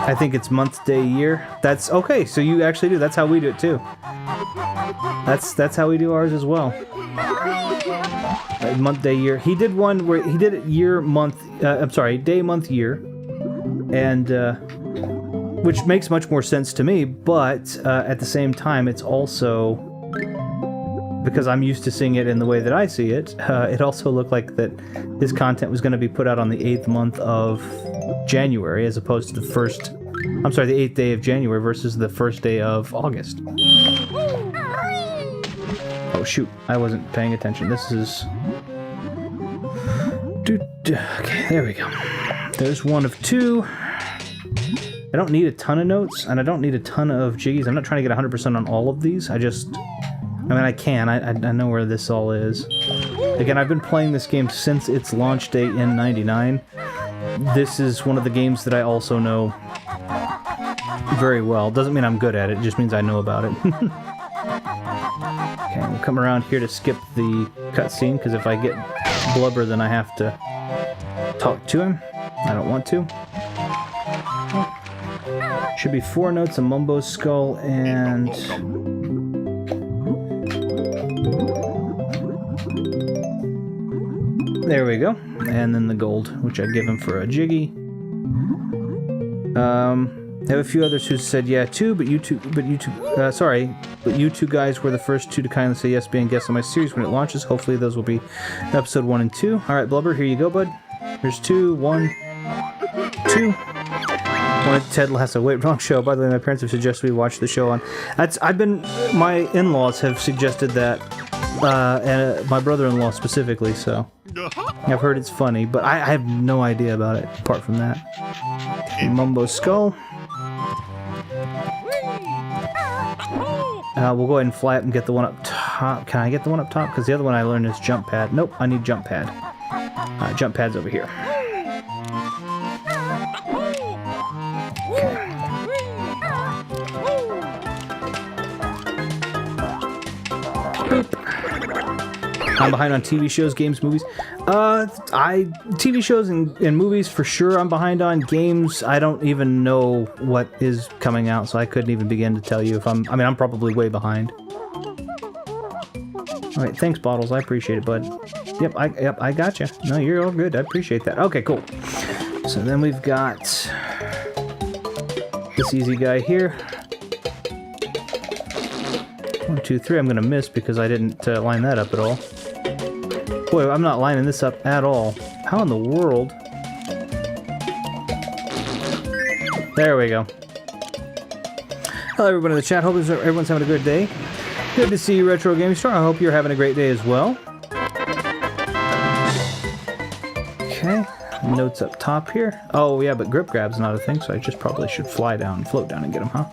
I think it's month, day, year. That's okay, so you actually do. That's how we do it too. That's how we do ours as well. Month, day, year. He did one where he did it year, month, I'm sorry, day, month, year. And, which makes much more sense to me, but at the same time, it's also, because I'm used to seeing it in the way that I see it, it also looked like that his content was going to be put out on the 8th month of January, as opposed to the 8th day of January versus the 1st day of August. Oh shoot, I wasn't paying attention. This is... Okay, there we go. There's one of 2. I don't need a ton of notes, and I don't need a ton of jiggies. I'm not trying to get 100% on all of these. I I mean, I can. I know where this all is. Again, I've been playing this game since its launch date in '99. This is one of the games that I also know very well. Doesn't mean I'm good at it, it just means I know about it. Okay, we'll come around here to skip the cutscene, because if I get blubber, then I have to talk to him. I don't want to. Should be 4 notes, a Mumbo Skull, and... there we go. And then the gold, which I give him for a Jiggy. I have a few others who said yeah too, but you two guys were the first two to kindly say yes, being guests on my series when it launches. Hopefully those will be episode 1 and 2. All right, Blubber, here you go, bud. Here's 2, 1, 2. Ted Lasso. Wait, wrong show. By the way, my parents have suggested we watch the show on. My in-laws have suggested that, and my brother-in-law specifically. So I've heard it's funny, but I have no idea about it apart from that. Mumbo Skull. We'll go ahead and fly up and get the one up top. Can I get the one up top? Because the other one I learned is jump pad. Nope, I need jump pad. Jump pad's over here. Okay. I'm behind on TV shows, games, movies. TV shows and movies for sure I'm behind on. Games, I don't even know what is coming out, so I couldn't even begin to tell you if I'm probably way behind. Alright, thanks, Bottles. I appreciate it, bud. Yep, I gotcha. No, you're all good. I appreciate that. Okay, cool. So then we've got this easy guy here. 1, 2, 3. I'm gonna miss because I didn't line that up at all. Boy, I'm not lining this up at all. How in the world? There we go. Hello, everyone in the chat. Hope everyone's having a good day. Good to see you, Retro Gaming Star. I hope you're having a great day as well. Okay, notes up top here. Oh, yeah, but grip grab's not a thing, so I just probably should fly down and float down and get them, huh?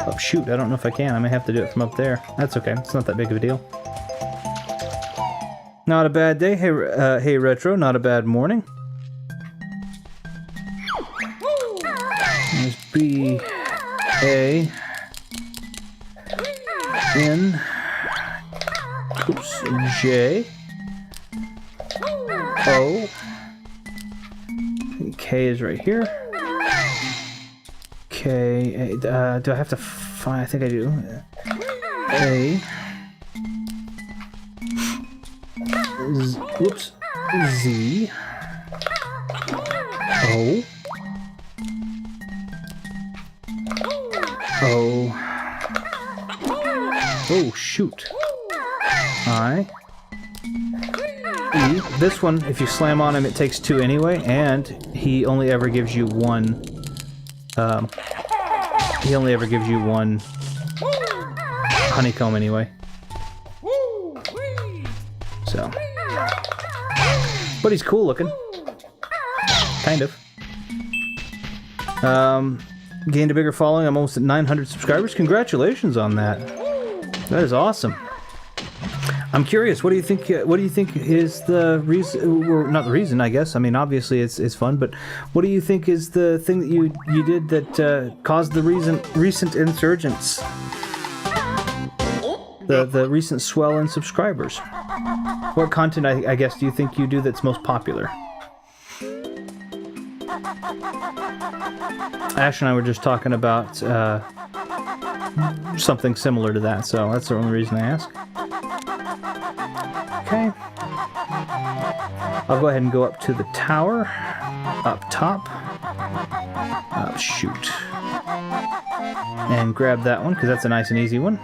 Oh, shoot, I don't know if I can. I may have to do it from up there. That's okay. It's not that big of a deal. Not a bad day. Hey, Retro. Not a bad morning. There's B, A, N, oops, J, O, K is right here. K, A, do I have to find? I think I do. A. Whoops. Z. O. O. Oh, shoot. I. E. This one, if you slam on him, it takes 2 anyway, and he only ever gives you 1. He only ever gives you 1 honeycomb anyway. So. But he's cool looking. Kind of. Gained a bigger following. I'm almost at 900 subscribers. Congratulations on that. That is awesome. I'm curious. What do you think? What do you think is the reason? Or not the reason, I guess. I mean, obviously it's fun. But what do you think is the thing that you did that caused the recent insurgence? The recent swell in subscribers. What content, I guess, do you think you do that's most popular? Ash and I were just talking about something similar to that, so that's the only reason I ask. Okay. I'll go ahead and go up to the tower. Up top. Shoot. And grab that one, because that's a nice and easy one.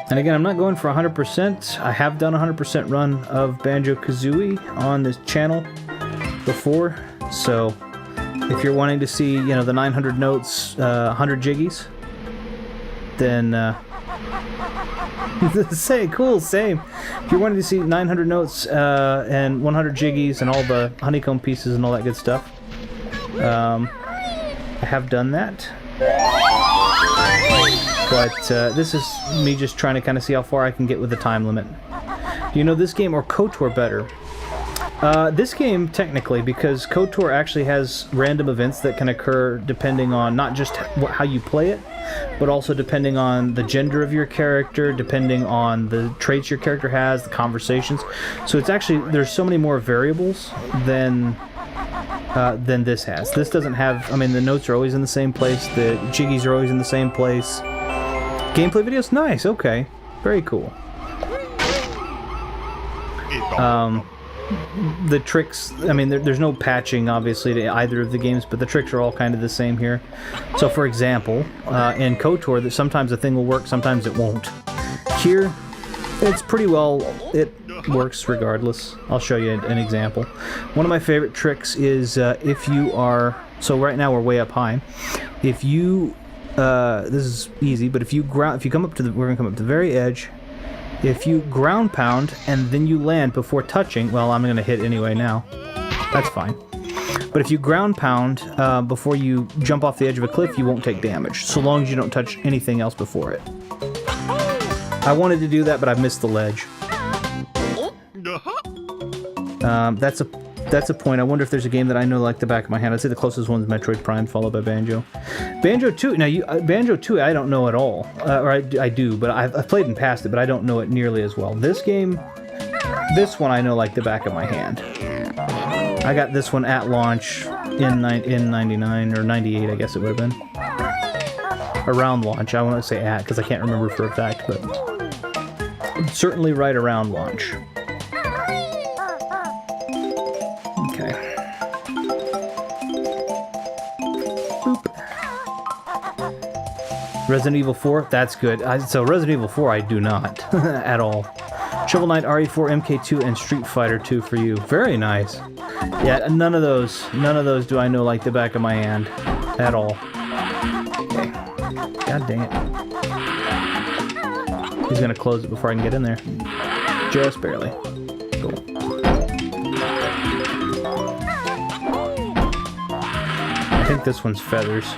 And again, I'm not going for 100%. I have done a 100% run of Banjo-Kazooie on this channel before. So if you're wanting to see, you know, the 900 notes, 100 jiggies, then same. If you're wanting to see 900 notes and 100 jiggies and all the honeycomb pieces and all that good stuff, I have done that. But this is me just trying to kind of see how far I can get with the time limit. Do you know this game or KOTOR better? This game, technically, because KOTOR actually has random events that can occur depending on not just how you play it, but also depending on the gender of your character, depending on the traits your character has, the conversations. So it's actually, there's so many more variables than this has. This doesn't have, I mean, the notes are always in the same place, the jiggies are always in the same place. Gameplay videos? Nice, okay. Very cool. The tricks, I mean, there's no patching, obviously, to either of the games, but the tricks are all kind of the same here. So, for example, in KOTOR, that sometimes a thing will work, sometimes it won't. Here, it's pretty well, it works regardless. I'll show you an example. One of my favorite tricks is if you are, so right now we're way up high. If you, this is easy, but if you come up to the, we're gonna come up to the very edge. If you ground pound and then you land before touching, well, I'm going to hit anyway now. That's fine. But if you ground pound before you jump off the edge of a cliff, you won't take damage, so long as you don't touch anything else before it. I wanted to do that, but I missed the ledge. That's a point. I wonder if there's a game that I know like the back of my hand. I'd say the closest one is Metroid Prime, followed by Banjo. Banjo 2, now Banjo 2 I don't know at all. Or I do, but I've played and passed it, but I don't know it nearly as well. This game, this one I know like the back of my hand. I got this one at launch in 99, or 98 I guess it would have been. Around launch, I want to say at, because I can't remember for a fact, but certainly right around launch. Resident Evil 4, that's good. So Resident Evil 4 I do not, at all. Shovel Knight, RE4, MK2, and Street Fighter 2 for you. Very nice. Yeah, none of those do I know like the back of my hand, at all. Okay. God dang it. He's gonna close it before I can get in there. Just barely. Cool. I think this one's feathers.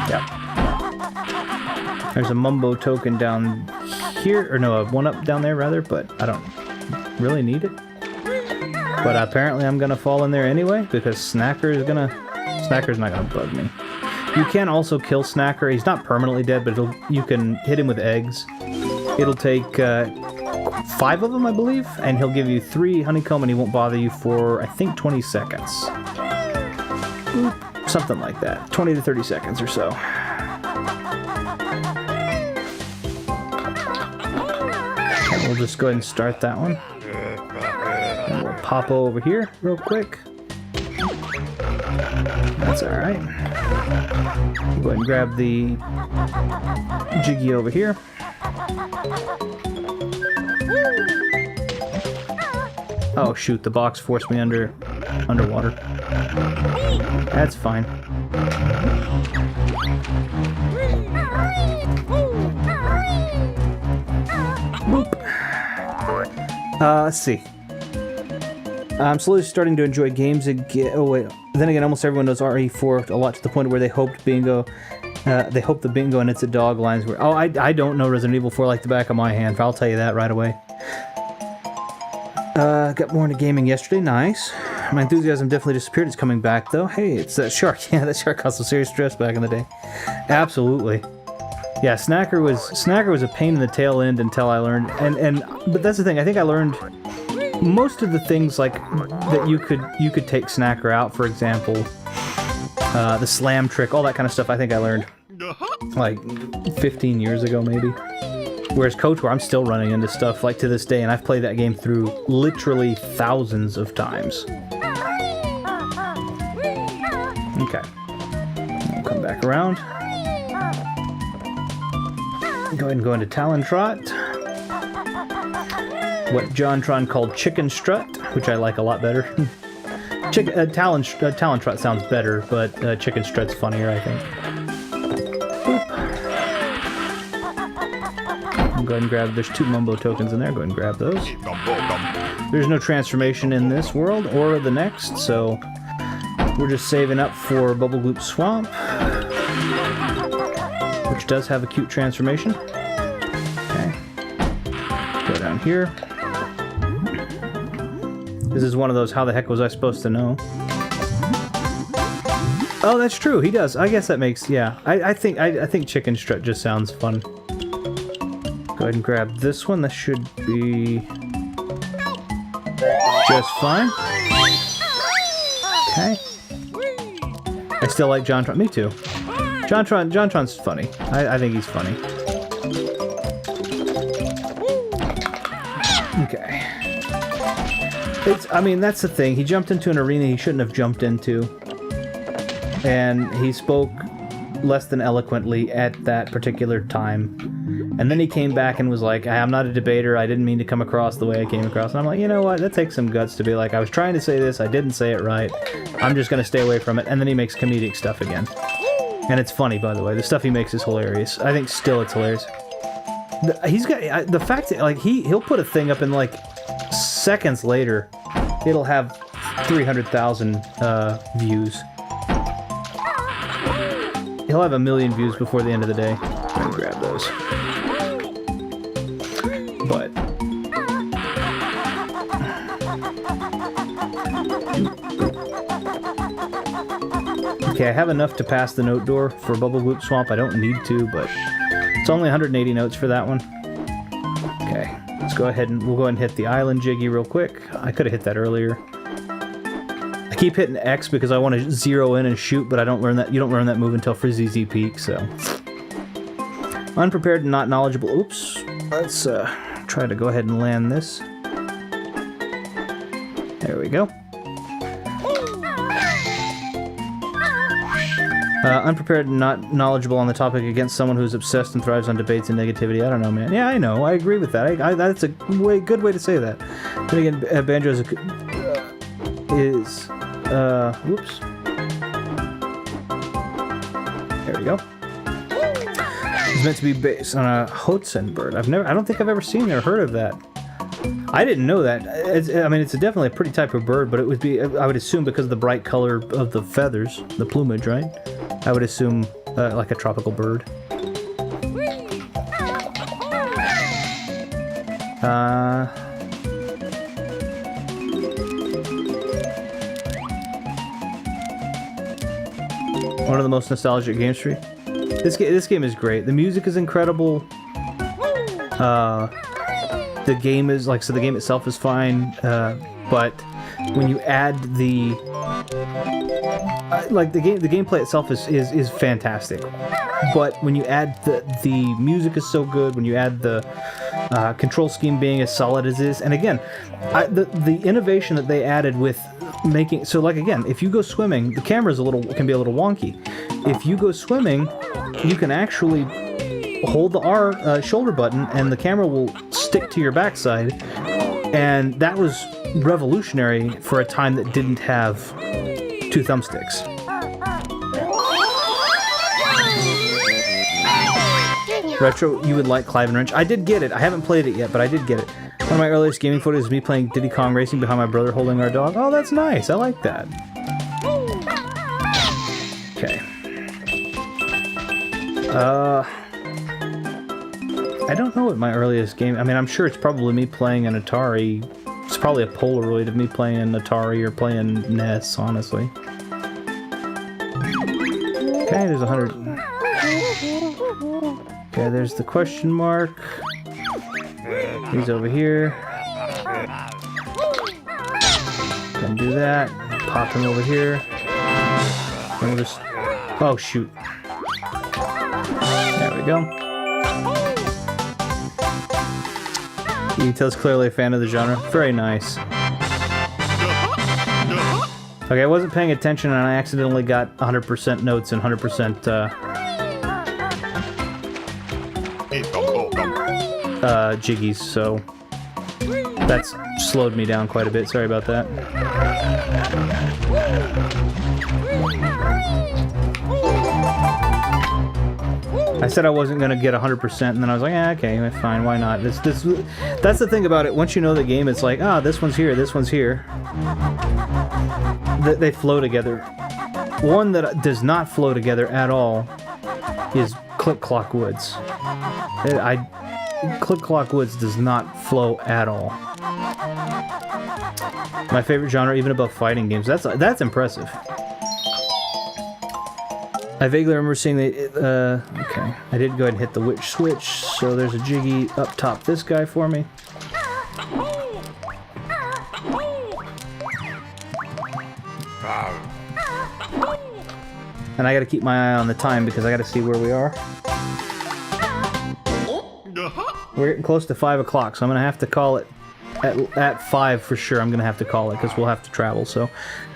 Yep. There's a Mumbo token down here, or no, a one-up down there rather, but I don't really need it. But apparently I'm gonna fall in there anyway, because Snacker's not gonna bug me. You can also kill Snacker. He's not permanently dead, but you can hit him with eggs. It'll take 5 of them, I believe, and he'll give you 3 honeycomb, and he won't bother you for, I think, 20 seconds. Something like that. 20 to 30 seconds or so. We'll just go ahead and start that one. And we'll pop over here real quick. That's alright. We'll go ahead and grab the Jiggy over here. Oh shoot, the box forced me underwater. That's fine. Boop. Let's see. I'm slowly starting to enjoy games again. Oh wait. Then again, almost everyone knows RE4 a lot, to the point where they hoped bingo. They hope the bingo and It's a Dog lines were. Oh, I don't know Resident Evil 4 like the back of my hand. I'll tell you that right away. Got more into gaming yesterday. Nice. My enthusiasm definitely disappeared. It's coming back though. Hey, it's that shark. Yeah, that shark caused some serious stress back in the day. Absolutely. Yeah, Snacker was a pain in the tail end until I learned, but that's the thing. I think I learned most of the things like that you could take Snacker out, for example, the slam trick, all that kind of stuff. I think I learned like 15 years ago, maybe. Whereas KOTOR, I'm still running into stuff like to this day, and I've played that game through literally thousands of times. Okay, we'll come back around. Go ahead and go into Talon Trot. What JonTron called Chicken Strut, which I like a lot better. Talon Trot sounds better, but Chicken Strut's funnier, I think. Boop. Go ahead and grab, there's 2 Mumbo tokens in there, go ahead and grab those. There's no transformation in this world or the next, so we're just saving up for Bubble Gloop Swamp. which does have a cute transformation. Okay. Go down here. This is one of those, how the heck was I supposed to know? Oh, that's true. He does. I guess that makes, yeah. I think Chicken Strut just sounds fun. Go ahead and grab this one. This should be just fine. Okay. I still like JonTron. Me too. JonTron's funny. I think he's funny. Okay. I mean, that's the thing. He jumped into an arena he shouldn't have jumped into. And he spoke less than eloquently at that particular time. And then he came back and was like, I'm not a debater, I didn't mean to come across the way I came across. And I'm like, you know what, that takes some guts to be like, I was trying to say this, I didn't say it right, I'm just gonna stay away from it. And then he makes comedic stuff again. And it's funny, by the way, the stuff he makes is hilarious. I think still it's hilarious. He's got, the fact that, like, he'll put a thing up and, like, seconds later, it'll have 300,000 views. He'll have 1 million views before the end of the day. Let me grab those. But okay, I have enough to pass the note door for Bubble Goop Swamp. I don't need to, but it's only 180 notes for that one. Okay, let's go ahead and we'll go ahead and hit the island jiggy real quick. I could have hit that earlier. I keep hitting X because I want to zero in and shoot, but I don't learn that. You don't learn that move until Frizzy Z Peak. So unprepared and not knowledgeable. Oops. Let's try to go ahead and land this. There we go. Unprepared and not knowledgeable on the topic against someone who's obsessed and thrives on debates and negativity. I don't know, man. Yeah, I know. I agree with that. That's a good way to say that. Then again, Banjo is whoops. There we go. It's meant to be based on a Hotsen bird. I don't think I've ever seen or heard of that. I didn't know that. I mean, it's definitely a pretty type of bird, but it would be, I would assume, because of the bright color of the feathers, the plumage, right? I would assume like a tropical bird. One of the most nostalgic games for you. This game is great. The music is incredible. The game is like, so the game itself is fine, but when you add the like the gameplay itself is fantastic. But when you add the music is so good. When you add the control scheme being as solid as is, and again, the innovation that they added with making, so like again, if you go swimming, the camera's can be a little wonky. If you go swimming, you can actually hold the R shoulder button and the camera will stick to your backside, and that was revolutionary for a time that didn't have 2 thumbsticks. Retro, you would like Clive and Wrench. I did get it. I haven't played it yet, but I did get it. One of my earliest gaming photos is me playing Diddy Kong Racing behind my brother holding our dog. Oh, that's nice. I like that. Okay. I don't know what my earliest game... I mean, I'm sure it's probably me playing an Atari. It's probably a Polaroid of me playing an Atari or playing NES, honestly. Okay, there's 100... Okay, there's the question mark. He's over here. Can do that. Pop him over here. And we'll just... Oh, shoot. There we go. Ito's clearly a fan of the genre. Very nice. Okay, I wasn't paying attention and I accidentally got 100% notes and 100% jiggies, so that's slowed me down quite a bit. Sorry about that. I said I wasn't gonna get 100%, and then I was like, okay, fine, why not? That's the thing about it. Once you know the game, it's like, this one's here, this one's here. They flow together. One that does not flow together at all is Click Clock Woods. Click Clock Woods does not flow at all. My favorite genre, even above fighting games. That's impressive. I vaguely remember seeing the, okay. I did go ahead and hit the witch switch, so there's a Jiggy up top this guy for me. And I gotta keep my eye on the time because I gotta see where we are. We're getting close to 5 o'clock, so I'm gonna have to call it at 5 for sure. I'm gonna have to call it because we'll have to travel, so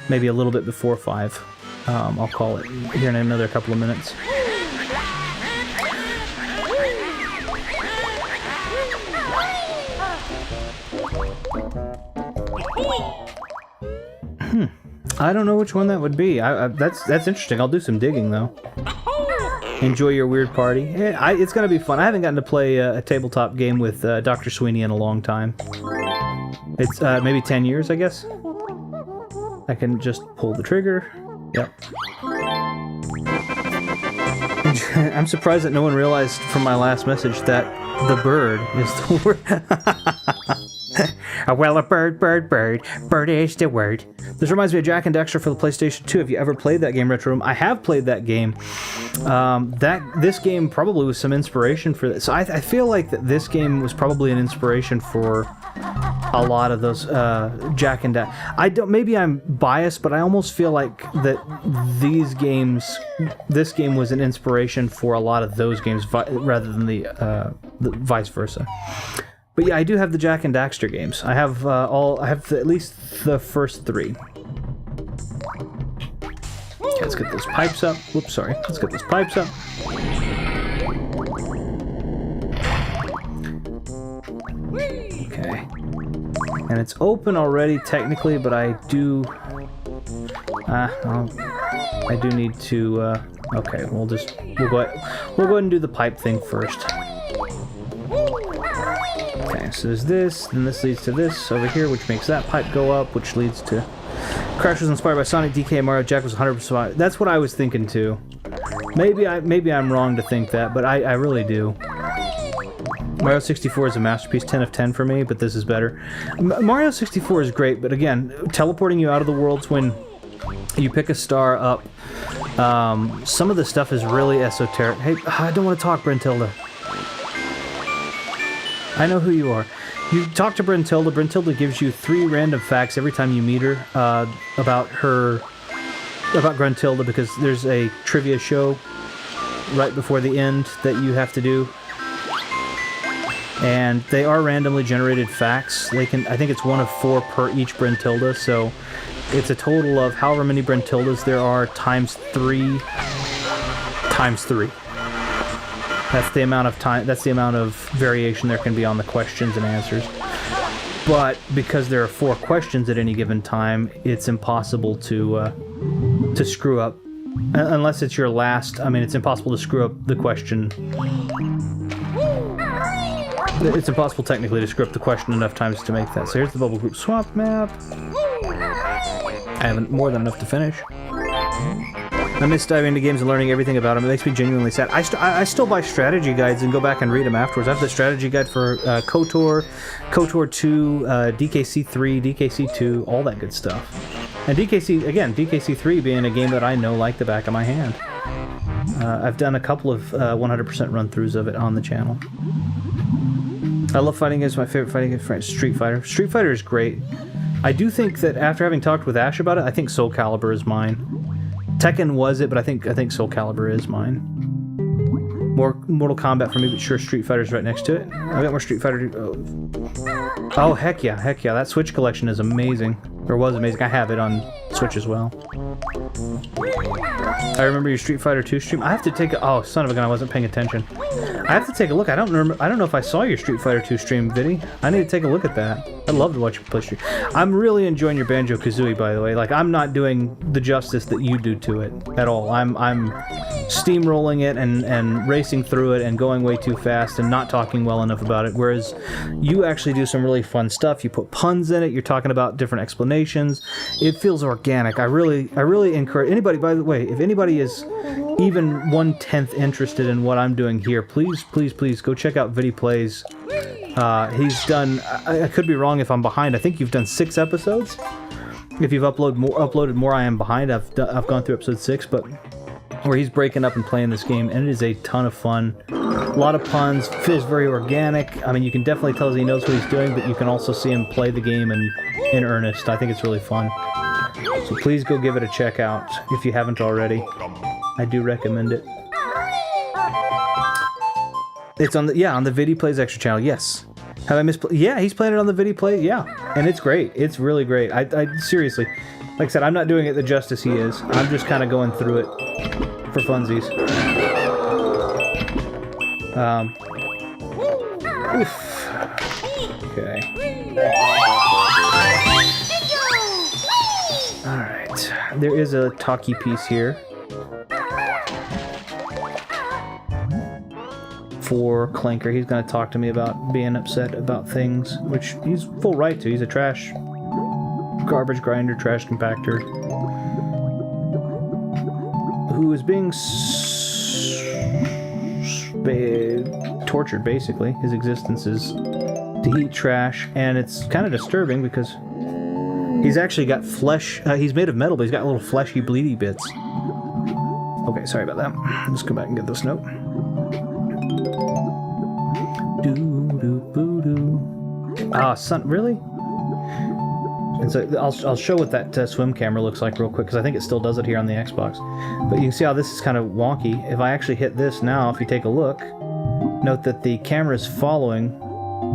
maybe a little bit before 5. I'll call it here in another couple of minutes. I don't know which one that would be. That's interesting. I'll do some digging though. Enjoy your weird party. It's gonna be fun. I haven't gotten to play a tabletop game with Dr. Sweeney in a long time. It's maybe 10 years, I guess. I can just pull the trigger. Yep. I'm surprised that no one realized from my last message that the bird is the word. Well, a bird is the word. This reminds me of Jak and Daxter for the PlayStation 2. Have you ever played that game, Retro Room? I have played that game. This game probably was some inspiration for this. So I feel like that this game was probably an inspiration for a lot of those Jak and Daxter. Maybe I'm biased, but I almost feel like that this game was an inspiration for a lot of those games rather than the vice versa. But yeah, I do have the Jak and Daxter games. I have at least the first 3. Okay, let's get those pipes up. Whoops, sorry. Let's get those pipes up. Okay. And it's open already technically, but I do need to okay, we'll go ahead and do the pipe thing first. Okay, so there's this, then this leads to this over here, which makes that pipe go up, which leads to... Crash was inspired by Sonic, DK, and Mario. Jak was 100%... That's what I was thinking too. Maybe I'm wrong to think that, but I really do. Mario 64 is a masterpiece, 10 of 10 for me, but this is better. Mario 64 is great, but again, teleporting you out of the worlds when you pick a star up, some of the stuff is really esoteric. Hey, I don't want to talk, Brentilda. I know who you are. You talk to Brentilda. Brentilda gives you 3 random facts every time you meet her about Gruntilda, because there's a trivia show right before the end that you have to do. And they are randomly generated facts. I think it's 1 of 4 per each Brentilda, so it's a total of however many Brentildas there are times 3 times 3. That's the amount of time, that's the amount of variation there can be on the questions and answers. But because there are 4 questions at any given time, it's impossible to screw up. Unless it's your last, I mean, it's impossible to screw up the question. It's impossible technically to screw up the question enough times to make that. So here's the Bubble Group Swap map. I haven't more than enough to finish. I miss diving into games and learning everything about them. It makes me genuinely sad. I still buy strategy guides and go back and read them afterwards. I have the strategy guide for KOTOR, KOTOR 2, DKC 3, DKC 2, all that good stuff. And DKC 3 being a game that I know like the back of my hand. I've done a couple of 100% run-throughs of it on the channel. I love fighting games. My favorite fighting game is Street Fighter. Street Fighter is great. I do think that after having talked with Ash about it, I think Soul Calibur is mine. Tekken was it, but I think Soul Calibur is mine. More Mortal Kombat for me, but sure, Street Fighter's right next to it. I got more Street Fighter. Oh, heck yeah. That Switch collection is amazing. Or was amazing. I have it on Switch as well. I remember your Street Fighter 2 stream. I have to take a... Oh, son of a gun, I wasn't paying attention. I have to take a look. I don't know if I saw your Street Fighter 2 stream, Viddy. I need to take a look at that. I love to watch you push through. I'm really enjoying your Banjo-Kazooie, by the way. Like, I'm not doing the justice that you do to it at all. I'm steamrolling it and racing through it and going way too fast and not talking well enough about it, whereas you actually do some really fun stuff. You put puns in it, you're talking about different explanations. It feels organic. I really encourage anybody, by the way, if anybody is even 1/10 interested in what I'm doing here, please go check out Viddy Plays. He's done, I could be wrong if I'm behind, I think you've done 6 episodes. If you've uploaded more, I am behind. I've gone through episode 6, but where he's breaking up and playing this game, and it is a ton of fun. A lot of puns, feels very organic. I mean, you can definitely tell that he knows what he's doing, but you can also see him play the game in earnest. I think it's really fun. So please go give it a check out if you haven't already. I do recommend it. It's on the Viddy Plays Extra channel. Yes. Have I misplayed? Yeah, he's playing it on the Viddy Play. Yeah, and it's great. It's really great. I seriously, like I said, I'm not doing it the justice he is. I'm just kind of going through it for funsies. Oof. Okay. All right. There is a talkie piece here. For Clanker, he's going to talk to me about being upset about things, which he's full right to. He's a trash garbage grinder, trash compactor, who is being tortured, basically. His existence is to eat trash, and it's kind of disturbing because he's actually got flesh. He's made of metal, but he's got little fleshy, bleedy bits. Okay, sorry about that. Let's go back and get this note. Ah, son, really? And so I'll show what that swim camera looks like real quick, because I think it still does it here on the Xbox. But you can see how this is kind of wonky. If I actually hit this now, if you take a look, note that the camera is following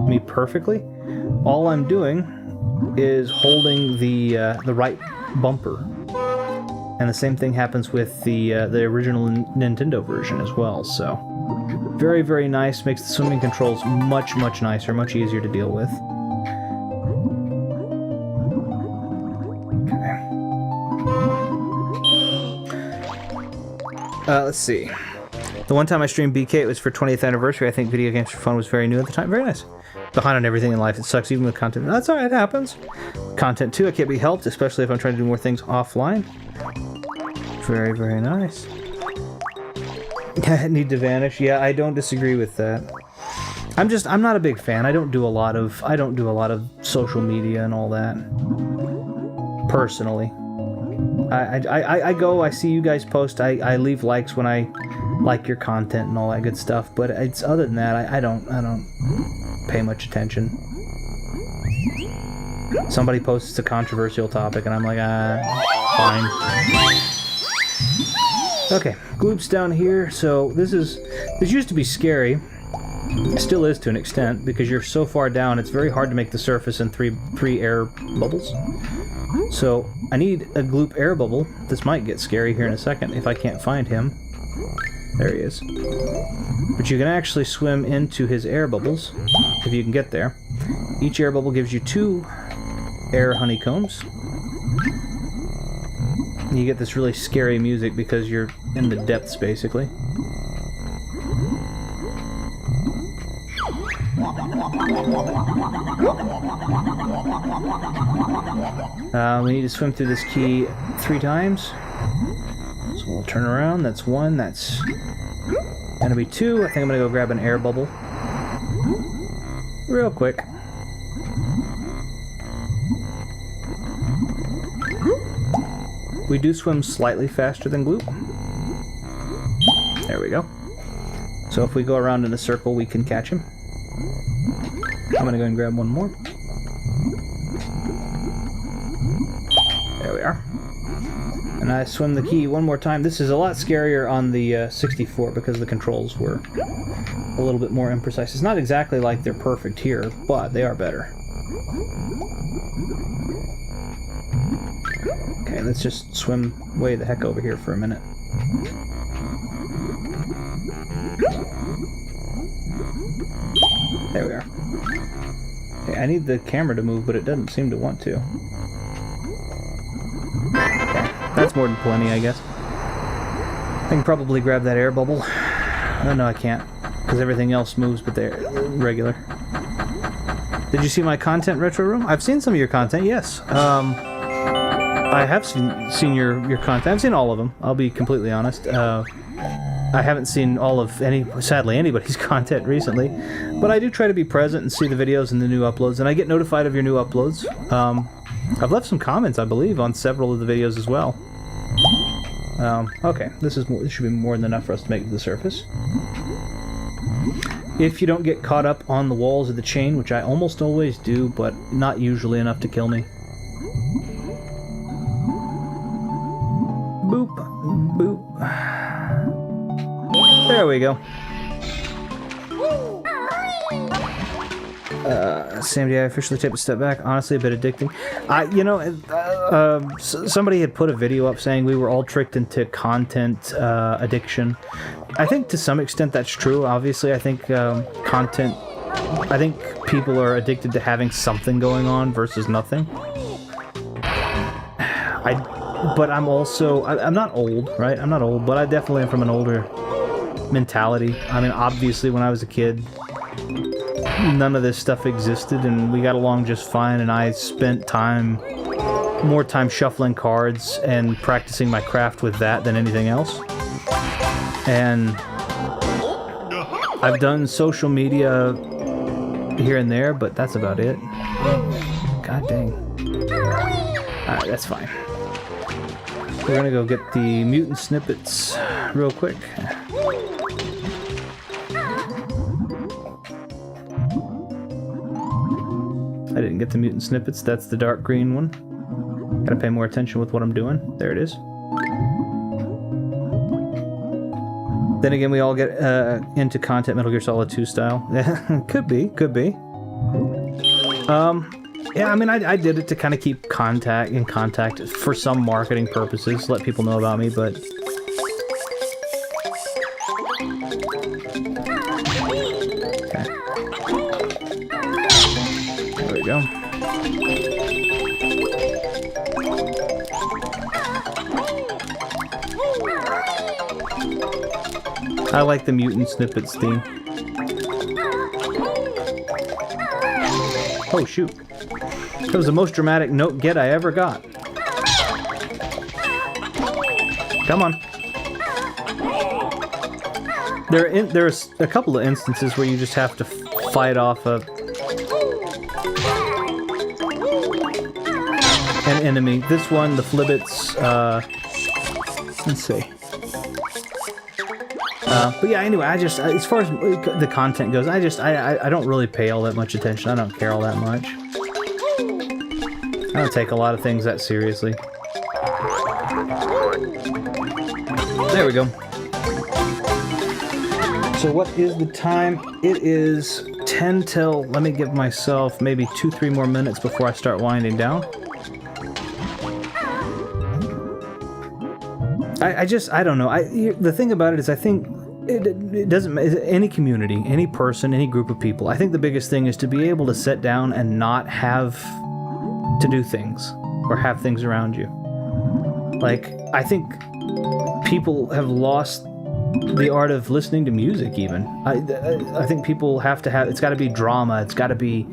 me perfectly. All I'm doing is holding the right bumper. And the same thing happens with the original Nintendo version as well, so... Very, very nice. Makes the swimming controls much, much nicer, much easier to deal with. Okay. Let's see. The one time I streamed BK, it was for 20th anniversary. I think Video Games for Fun was very new at the time. Very nice. Behind on everything in life. It sucks, even with content. That's alright, it happens. Content too, I can't be helped, especially if I'm trying to do more things offline. Very, very nice. Need to vanish. Yeah, I don't disagree with that. I'm not a big fan. I don't do a lot of social media and all that. Personally. I go, I see you guys post, I leave likes when I like your content and all that good stuff, but it's other than that, I don't pay much attention. Somebody posts a controversial topic and I'm like, fine. Okay, Gloop's down here. So this used to be scary. It still is to an extent, because you're so far down, it's very hard to make the surface in three air bubbles. So I need a Gloop air bubble. This might get scary here in a second if I can't find him. There he is. But you can actually swim into his air bubbles, if you can get there. Each air bubble gives you 2 air honeycombs. You get this really scary music because you're in the depths, basically. We need to swim through this key 3 times. So we'll turn around. That's 1. That's gonna be 2. I think I'm gonna go grab an air bubble. Real quick. We do swim slightly faster than Gloop. There we go. So if we go around in a circle, we can catch him. I'm gonna go and grab one more. There we are. And I swim the key one more time. This is a lot scarier on the 64 because the controls were a little bit more imprecise. It's not exactly like they're perfect here, but they are better. Okay, let's just swim way the heck over here for a minute. There we are. Okay, I need the camera to move, but it doesn't seem to want to. Okay, that's more than plenty, I guess. I can probably grab that air bubble. Oh, no, I can't, because everything else moves but they're regular. Did you see my content retro room? I've seen some of your content, yes. I have seen your content. I've seen all of them, I'll be completely honest. I haven't seen all of sadly anybody's content recently, but I do try to be present and see the videos and the new uploads, and I get notified of your new uploads. I've left some comments, I believe, on several of the videos as well. Okay, this should be more than enough for us to make it to the surface. If you don't get caught up on the walls of the chain, which I almost always do, but not usually enough to kill me. Boop, boop. There we go. Sammy, I officially take a step back. Honestly, a bit addicting. Somebody had put a video up saying we were all tricked into content addiction. I think to some extent that's true. Obviously, I think I think people are addicted to having something going on versus nothing. But I'm also, I'm not old, right? I'm not old, but I definitely am from an older mentality. I mean, obviously, when I was a kid, none of this stuff existed, and we got along just fine, and I spent more time shuffling cards and practicing my craft with that than anything else. And I've done social media here and there, but that's about it. God dang. Alright, that's fine. We're gonna go get the mutant snippets real quick. I didn't get the mutant snippets. That's the dark green one. Gotta pay more attention with what I'm doing. There it is. Then again, we all get into content Metal Gear Solid 2 style. Could be. Yeah, I mean, I did it to kind of keep in contact for some marketing purposes, let people know about me, but... Okay. There we go. I like the mutant snippets theme. Oh, shoot. That was the most dramatic note get I ever got. Come on. There's a couple of instances where you just have to fight off an enemy. This one, the Flibbits, let's see. But yeah, anyway, as far as the content goes, I don't really pay all that much attention. I don't care all that much. I don't take a lot of things that seriously. There we go. So what is the time? It is 10 till, let me give myself maybe 2-3 more minutes before I start winding down. I don't know. The thing about it is I think it doesn't, any community, any person, any group of people, I think the biggest thing is to be able to sit down and not have to do things or have things around you. Like, I think people have lost the art of listening to music even. I think people have to have, it's got to be drama, it's got to be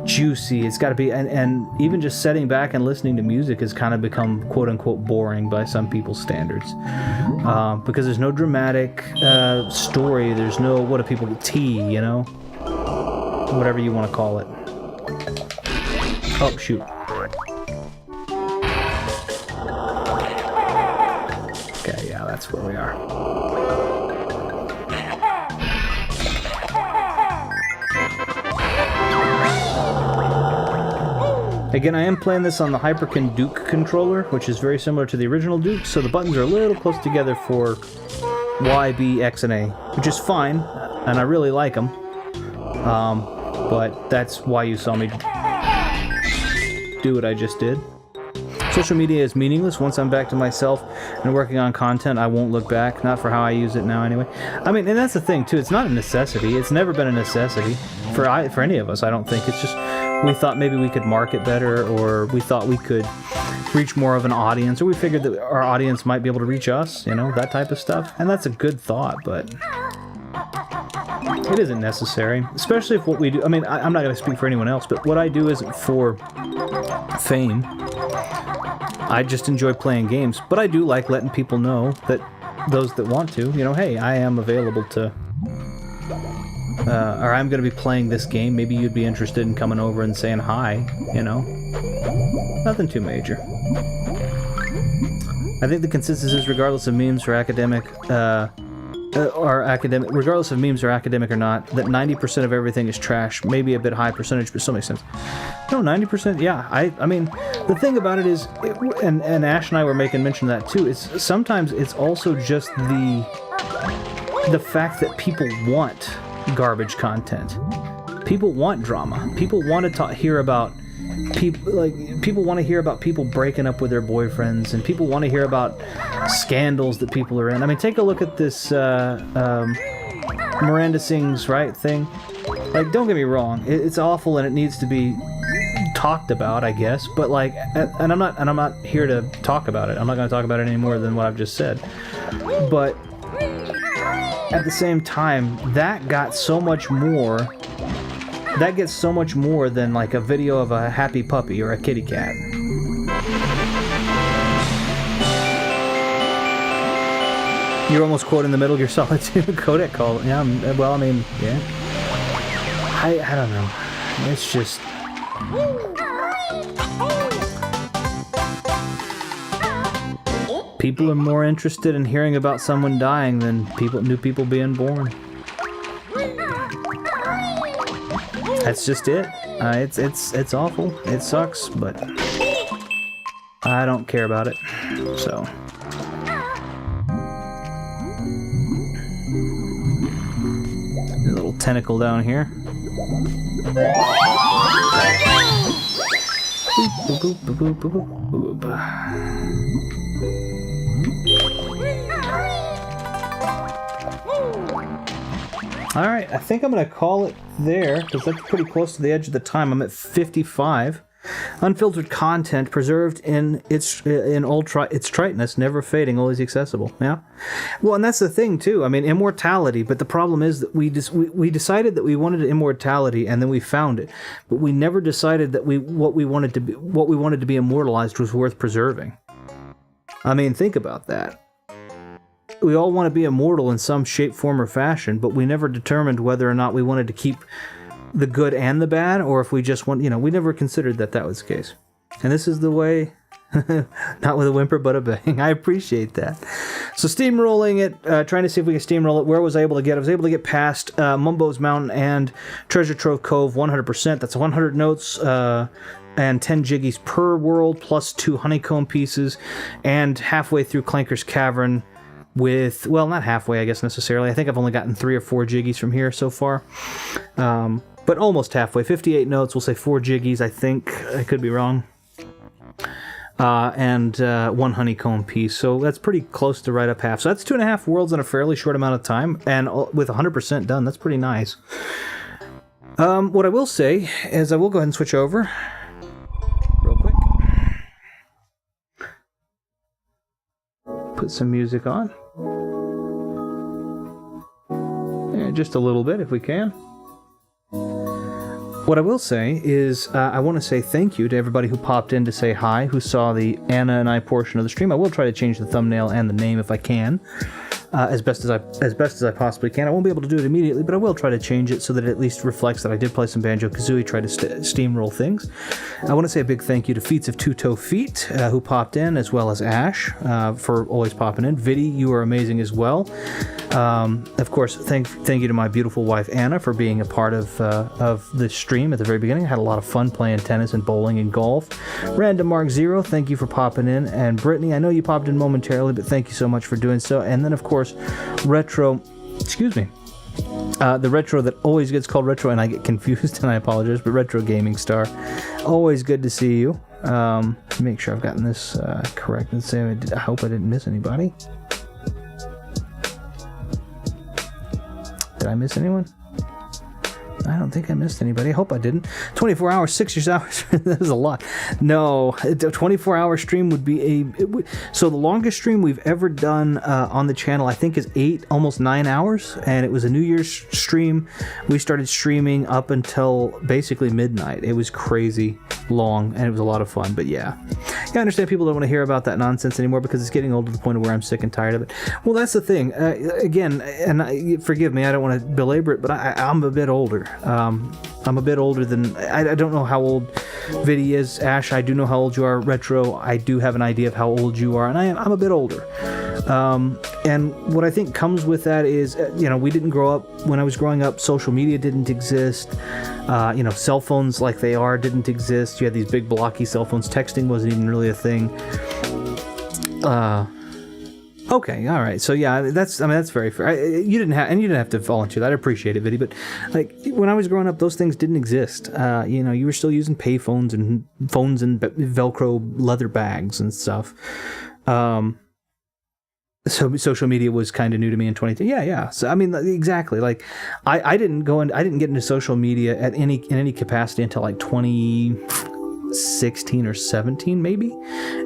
juicy, it's got to be, and even just sitting back and listening to music has kind of become quote-unquote boring by some people's standards. Because there's no dramatic story, there's no, what do people, tea, you know? Whatever you want to call it. Oh, shoot. Okay, yeah, that's where we are. Again, I am playing this on the Hyperkin Duke controller, which is very similar to the original Duke, so the buttons are a little close together for Y, B, X, and A, which is fine, and I really like them. But that's why you saw me do what I just did. Social media is meaningless. Once I'm back to myself and working on content, I won't look back. Not for how I use it now, anyway. I mean, and that's the thing, too. It's not a necessity. It's never been a necessity for any of us, I don't think. It's just, we thought maybe we could market better, or we thought we could reach more of an audience, or we figured that our audience might be able to reach us, you know, that type of stuff. And that's a good thought, but it isn't necessary, especially if what we do, I mean, I'm not going to speak for anyone else, but what I do isn't for fame. I just enjoy playing games, but I do like letting people know that those that want to, you know, hey, I am available to, or I'm going to be playing this game. Maybe you'd be interested in coming over and saying hi, you know. Nothing too major. I think the consensus is, regardless of memes or academic, regardless of memes or academic or not, that 90% of everything is trash. Maybe a bit high percentage, but still makes sense. No, 90%, yeah. I mean, the thing about it is, and Ash and I were making mention of that too, is sometimes it's also just the fact that people want garbage content. People want drama. People want to hear about people want to hear about people breaking up with their boyfriends, and people want to hear about scandals that people are in. I mean, take a look at this Miranda Sings Right thing. Like, don't get me wrong, it's awful and it needs to be talked about, I guess. But like, and I'm not here to talk about it. I'm not going to talk about it any more than what I've just said. But at the same time, that got so much more. That gets so much more than like a video of a happy puppy or a kitty cat. You're almost quoting the Metal Gear Solid 2 codec call. Yeah, well, I mean, yeah. I don't know. It's just... People are more interested in hearing about someone dying than new people being born. That's just it. It's awful. It sucks, but I don't care about it. So a little tentacle down here. Boop, boop, boop, boop, boop, boop, boop. Alright, I think I'm going to call it there, because that's pretty close to the edge of the time. I'm at 55. Unfiltered content preserved in its triteness, never fading, always accessible. Yeah. Well, and that's the thing too. I mean, immortality. But the problem is that we decided that we wanted immortality, and then we found it. But we never decided that what we wanted to be immortalized was worth preserving. I mean, think about that. We all want to be immortal in some shape, form, or fashion, but we never determined whether or not we wanted to keep the good and the bad, or if we just want, we never considered that was the case. And this is the way, not with a whimper, but a bang. I appreciate that. So steamrolling it, trying to see if we can steamroll it. Where was I able to get? I was able to get past Mumbo's Mountain and Treasure Trove Cove 100%. That's 100 notes, and 10 jiggies per world, plus 2 honeycomb pieces, and halfway through Clanker's Cavern with, well, not halfway, I guess, necessarily. I think I've only gotten 3 or 4 jiggies from here so far. But almost halfway. 58 notes, we'll say 4 jiggies, I think. I could be wrong. And 1 honeycomb piece. So that's pretty close to right up half. So that's 2.5 worlds in a fairly short amount of time. And with 100% done, that's pretty nice. What I will say is I will go ahead and switch over real quick. Put some music on. Yeah, just a little bit if we can. What I will say is I want to say thank you to everybody who popped in to say hi, who saw the Anna and I portion of the stream. I will try to change the thumbnail and the name if I can, as best as I possibly can. I won't be able to do it immediately, but I will try to change it so that it at least reflects that I did play some Banjo-Kazooie, try to steamroll things. I want to say a big thank you to Feats of Two-Toe Feet, who popped in, as well as Ash, for always popping in. Viddy, you are amazing as well. Of course, thank you to my beautiful wife Anna for being a part of the stream at the very beginning. I had a lot of fun playing tennis and bowling and golf. Random Mark Zero, thank you for popping in. And Brittany, I know you popped in momentarily, but thank you so much for doing so. And then, of course, Retro, the Retro that always gets called Retro, and I get confused, and I apologize, but Retro Gaming Star, always good to see you. Make sure I've gotten this correct. Let's say I hope I didn't miss anybody. Did I miss anyone? I don't think I missed anybody. I hope I didn't. 24 hours, 6 hours. That was a lot. No, a 24-hour stream would be so the longest stream we've ever done on the channel, I think, is 8, almost 9 hours, and it was a New Year's stream. We started streaming up until basically midnight. It was crazy long, and it was a lot of fun. But yeah, I understand people don't want to hear about that nonsense anymore because it's getting old to the point where I'm sick and tired of it. Well, that's the thing. Again, and forgive me, I don't want to belabor it, but I'm a bit older. I'm a bit older than... I don't know how old Viddy is, Ash. I do know how old you are, Retro. I do have an idea of how old you are, and I'm a bit older. And what I think comes with that is, we didn't grow up... When I was growing up, social media didn't exist. Cell phones like they are didn't exist. You had these big blocky cell phones. Texting wasn't even really a thing. Okay, all right. So yeah, that's very fair. You didn't have to volunteer that. I appreciate it, Viddy. But like when I was growing up, those things didn't exist. You were still using pay phones and Velcro leather bags and stuff. So social media was kind of new to me in 2010. Yeah. So I mean, exactly. Like I didn't get into social media in any capacity until like 2016 or 17 maybe,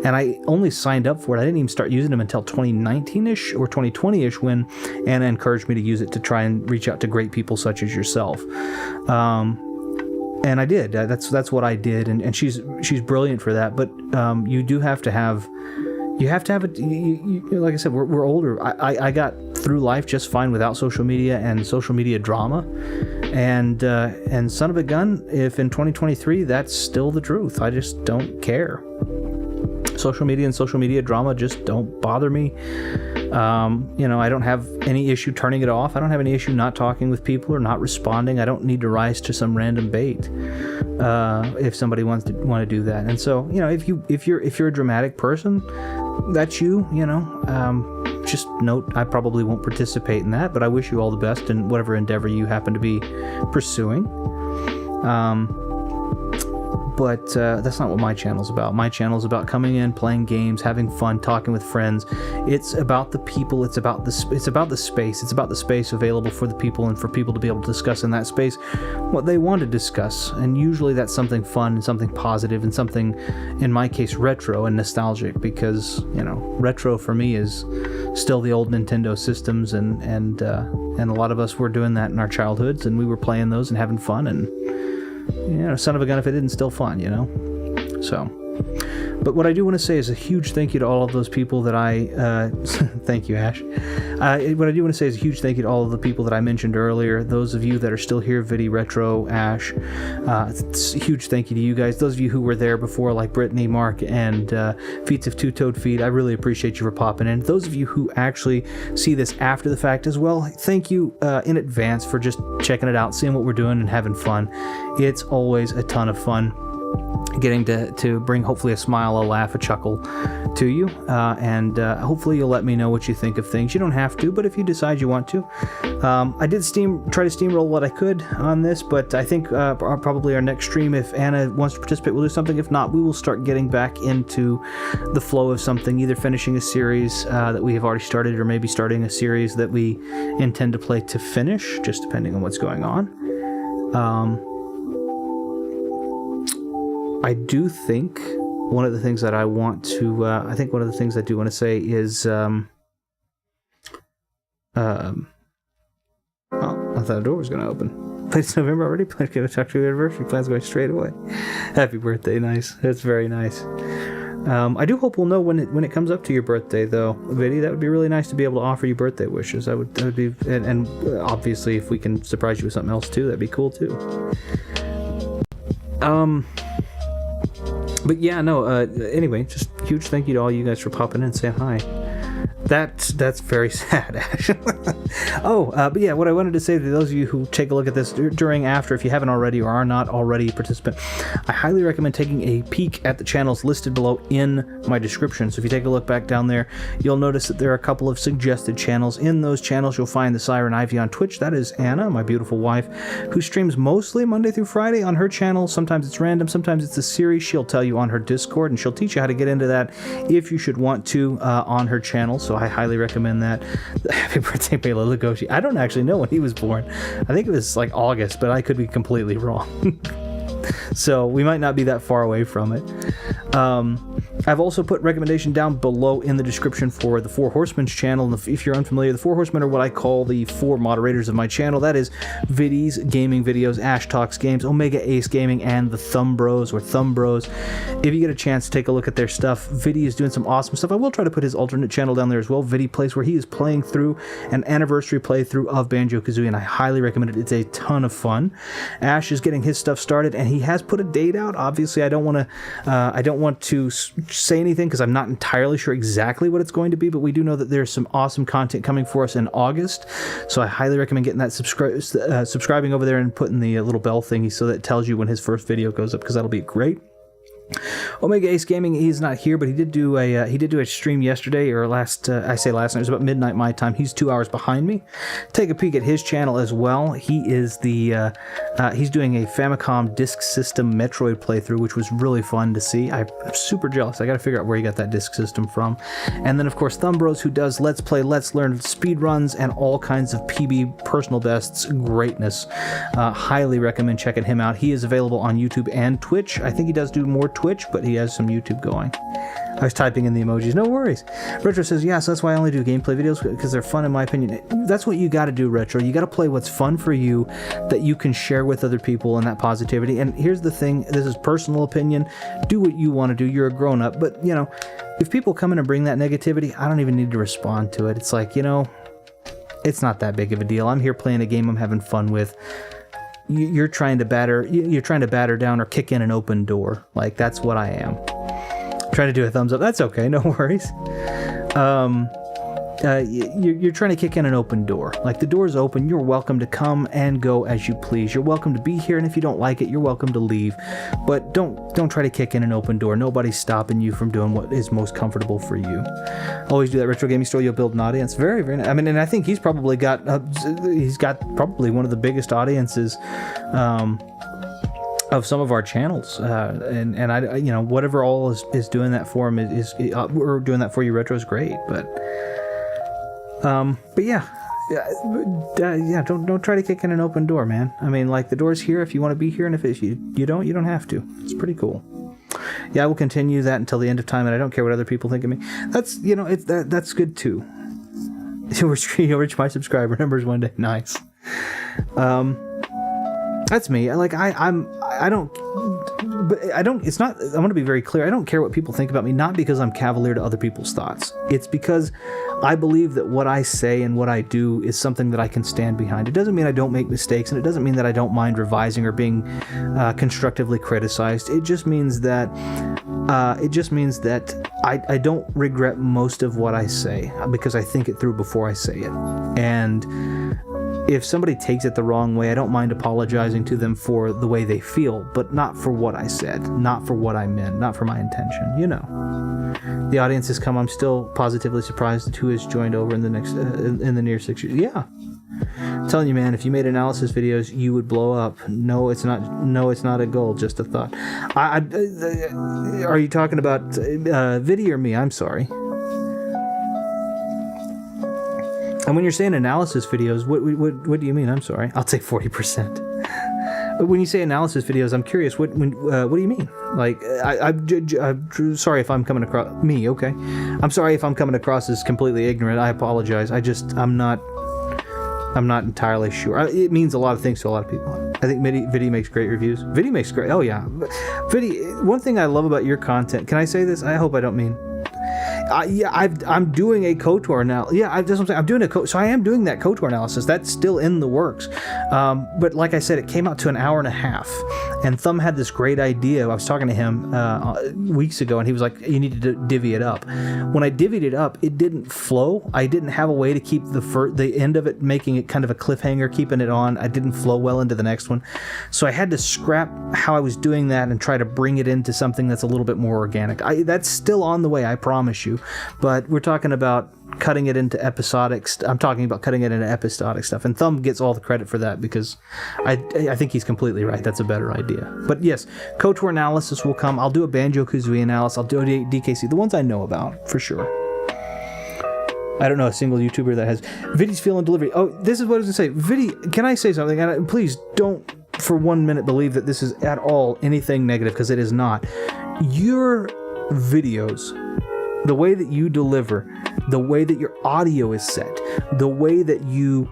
and I only signed up for it. I didn't even start using them until 2019ish or 2020ish when Anna encouraged me to use it to try and reach out to great people such as yourself. And I did. That's what I did, and she's brilliant for that. But you do have to have. You have to have it. Like I said, we're older. I got through life just fine without social media and social media drama, and son of a gun, if in 2023 that's still the truth, I just don't care. Social media and social media drama just don't bother me. I don't have any issue turning it off. I don't have any issue not talking with people or not responding. I don't need to rise to some random bait if somebody want to do that. And so, if you're a dramatic person, that's you. Just note I probably won't participate in that, but I wish you all the best in whatever endeavor you happen to be pursuing. But that's not what my channel's about. My channel's about coming in, playing games, having fun, talking with friends. It's about the people. It's about the space. It's about the space available for the people and for people to be able to discuss in that space what they want to discuss. And usually that's something fun and something positive and something, in my case, retro and nostalgic, because retro for me is still the old Nintendo systems, and a lot of us were doing that in our childhoods, and we were playing those and having fun, and son of a gun if it isn't still fun, So, but what I do want to say is a huge thank you to all of those people that thank you, Ash. What I do want to say is a huge thank you to all of the people that I mentioned earlier. Those of you that are still here, Viddy, Retro, Ash, it's a huge thank you to you guys. Those of you who were there before, like Brittany, Mark, and Feats of Two-Toed Feet, I really appreciate you for popping in. Those of you who actually see this after the fact as well, thank you in advance for just checking it out, seeing what we're doing, and having fun. It's always a ton of fun getting to bring hopefully a smile, a laugh, a chuckle to you, and hopefully you'll let me know what you think of things. You don't have to, but if you decide you want to. I did try to steamroll what I could on this, but I think probably our next stream, if Anna wants to participate, we'll do something. If not, we will start getting back into the flow of something, either finishing a series that we have already started, or maybe starting a series that we intend to play to finish, just depending on what's going on. I do think one of the things that I want to, I do want to say is, oh, I thought the door was going to open. It's November already. Plans to talk to your anniversary. Plans going straight away. Happy birthday. Nice. That's very nice. I do hope we'll know when it comes up to your birthday, though, Viddy. That would be really nice to be able to offer you birthday wishes. That would be, and obviously if we can surprise you with something else too, that'd be cool too. But yeah, no, anyway, just huge thank you to all you guys for popping in and saying hi. That's very sad, actually. But yeah, what I wanted to say to those of you who take a look at this during, after, if you haven't already or are not already a participant, I highly recommend taking a peek at the channels listed below in my description. So if you take a look back down there, you'll notice that there are a couple of suggested channels. In those channels, you'll find the Siren Ivy on Twitch. That is Anna, my beautiful wife, who streams mostly Monday through Friday on her channel. Sometimes it's random, sometimes it's a series. She'll tell you on her Discord, and she'll teach you how to get into that if you should want to on her channel. So I highly recommend that. Happy birthday, Bela Lugosi. I don't actually know when he was born. I think it was like August, but I could be completely wrong. So we might not be that far away from it. I've also put recommendation down below in the description for the Four Horsemen's channel. And if you're unfamiliar, the Four Horsemen are what I call the four moderators of my channel. That is Viddy's Gaming Videos, Ash Talks Games, Omega Ace Gaming, and the Thumb Bros or Thumb Bros. If you get a chance to take a look at their stuff, Viddy is doing some awesome stuff. I will try to put his alternate channel down there as well, Viddy Plays, where he is playing through an anniversary playthrough of Banjo-Kazooie, and I highly recommend it. It's a ton of fun. Ash is getting his stuff started, and he has put a date out. Obviously, I don't want to say anything because I'm not entirely sure exactly what it's going to be, but we do know that there's some awesome content coming for us in August, so I highly recommend getting that subscribing over there and putting the little bell thingy so that it tells you when his first video goes up, because that'll be great. Omega Ace Gaming, he's not here, but he did do a stream yesterday, or last night. It was about midnight my time. He's 2 hours behind me. Take a peek at his channel as well. He is he's doing a Famicom Disk System Metroid playthrough, which was really fun to see. I'm super jealous. I got to figure out where he got that disk system from. And then of course Thumb Bros, who does Let's Play, Let's Learn, speed runs, and all kinds of PB personal bests greatness. Highly recommend checking him out. He is available on YouTube and Twitch. I think he does do more Twitch, but he has some YouTube going. I was typing in the emojis. No worries. Retro says, yeah, so that's why I only do gameplay videos, because they're fun in my opinion. That's what you got to do, Retro. You got to play what's fun for you that you can share with other people, and that positivity. And here's the thing. This is personal opinion. Do what you want to do. You're a grown up. But, you know, if people come in and bring that negativity, I don't even need to respond to it. It's like, you know, it's not that big of a deal. I'm here playing a game I'm having fun with. You're trying to batter down or kick in an open door. Like, that's what I am. Trying to do a thumbs up. That's okay. No worries. You're trying to kick in an open door. Like, the door's open. You're welcome to come and go as you please. You're welcome to be here, and if you don't like it, you're welcome to leave. But don't try to kick in an open door. Nobody's stopping you from doing what is most comfortable for you. Always do that. Retro Gaming Store, you'll build an audience. Very, very nice. I mean, and I think he's probably got probably one of the biggest audiences of some of our channels, and I, you know, whatever all is doing that for him is we're doing that for you. Retro is great, but yeah, don't try to kick in an open door, man. I mean, like, the door's here if you want to be here, and if you don't have to. It's pretty cool. Yeah, I will continue that until the end of time, and I don't care what other people think of me. That's, you know, that's good too. You'll reach my subscriber numbers one day. Nice. That's me. Like, I don't, it's not, I want to be very clear. I don't care what people think about me, not because I'm cavalier to other people's thoughts. It's because I believe that what I say and what I do is something that I can stand behind. It doesn't mean I don't make mistakes, and it doesn't mean that I don't mind revising or being constructively criticized. It just means that I don't regret most of what I say, because I think it through before I say it. And if somebody takes it the wrong way, I don't mind apologizing to them for the way they feel, but not for what I said, not for what I meant, not for my intention, you know. The audience has come. I'm still positively surprised at who has joined over in the next in the near 6 years. Yeah. I'm telling you, man, if you made analysis videos, you would blow up. No, it's not a goal, just a thought. Are you talking about Viddy or me? I'm sorry. And when you're saying analysis videos, what do you mean? I'm sorry. I'll take 40%. When you say analysis videos, I'm curious. What do you mean? Like, I'm sorry if I'm coming across me. Okay, I'm sorry if I'm coming across as completely ignorant. I apologize. I'm not entirely sure. It means a lot of things to a lot of people. I think Viddy makes great reviews. Viddy makes great. Oh yeah, Viddy. One thing I love about your content. Can I say this? I hope I don't mean. I'm doing a KOTOR now. Yeah, that's what I'm saying. I'm doing so I am doing that KOTOR analysis. That's still in the works. But like I said, it came out to an hour and a half. And Thumb had this great idea. I was talking to him weeks ago, and he was like, you need to divvy it up. When I divvied it up, it didn't flow. I didn't have a way to keep the end of it, making it kind of a cliffhanger, keeping it on. I didn't flow well into the next one. So I had to scrap how I was doing that and try to bring it into something that's a little bit more organic. That's still on the way, I promise you. But we're talking about cutting it into episodic. I'm talking about cutting it into episodic stuff, and Thumb gets all the credit for that, because I think he's completely right. That's a better idea. But yes, KOTOR analysis will come. I'll do a Banjo-Kazooie analysis. I'll do a DKC, the ones I know about for sure. I don't know a single YouTuber that has Viddy's feel and delivery. Oh, this is what I was gonna say. Viddy, can I say something? And please don't for 1 minute believe that this is at all anything negative, because it is not. Your videos, the way that you deliver, the way that your audio is set, the way that you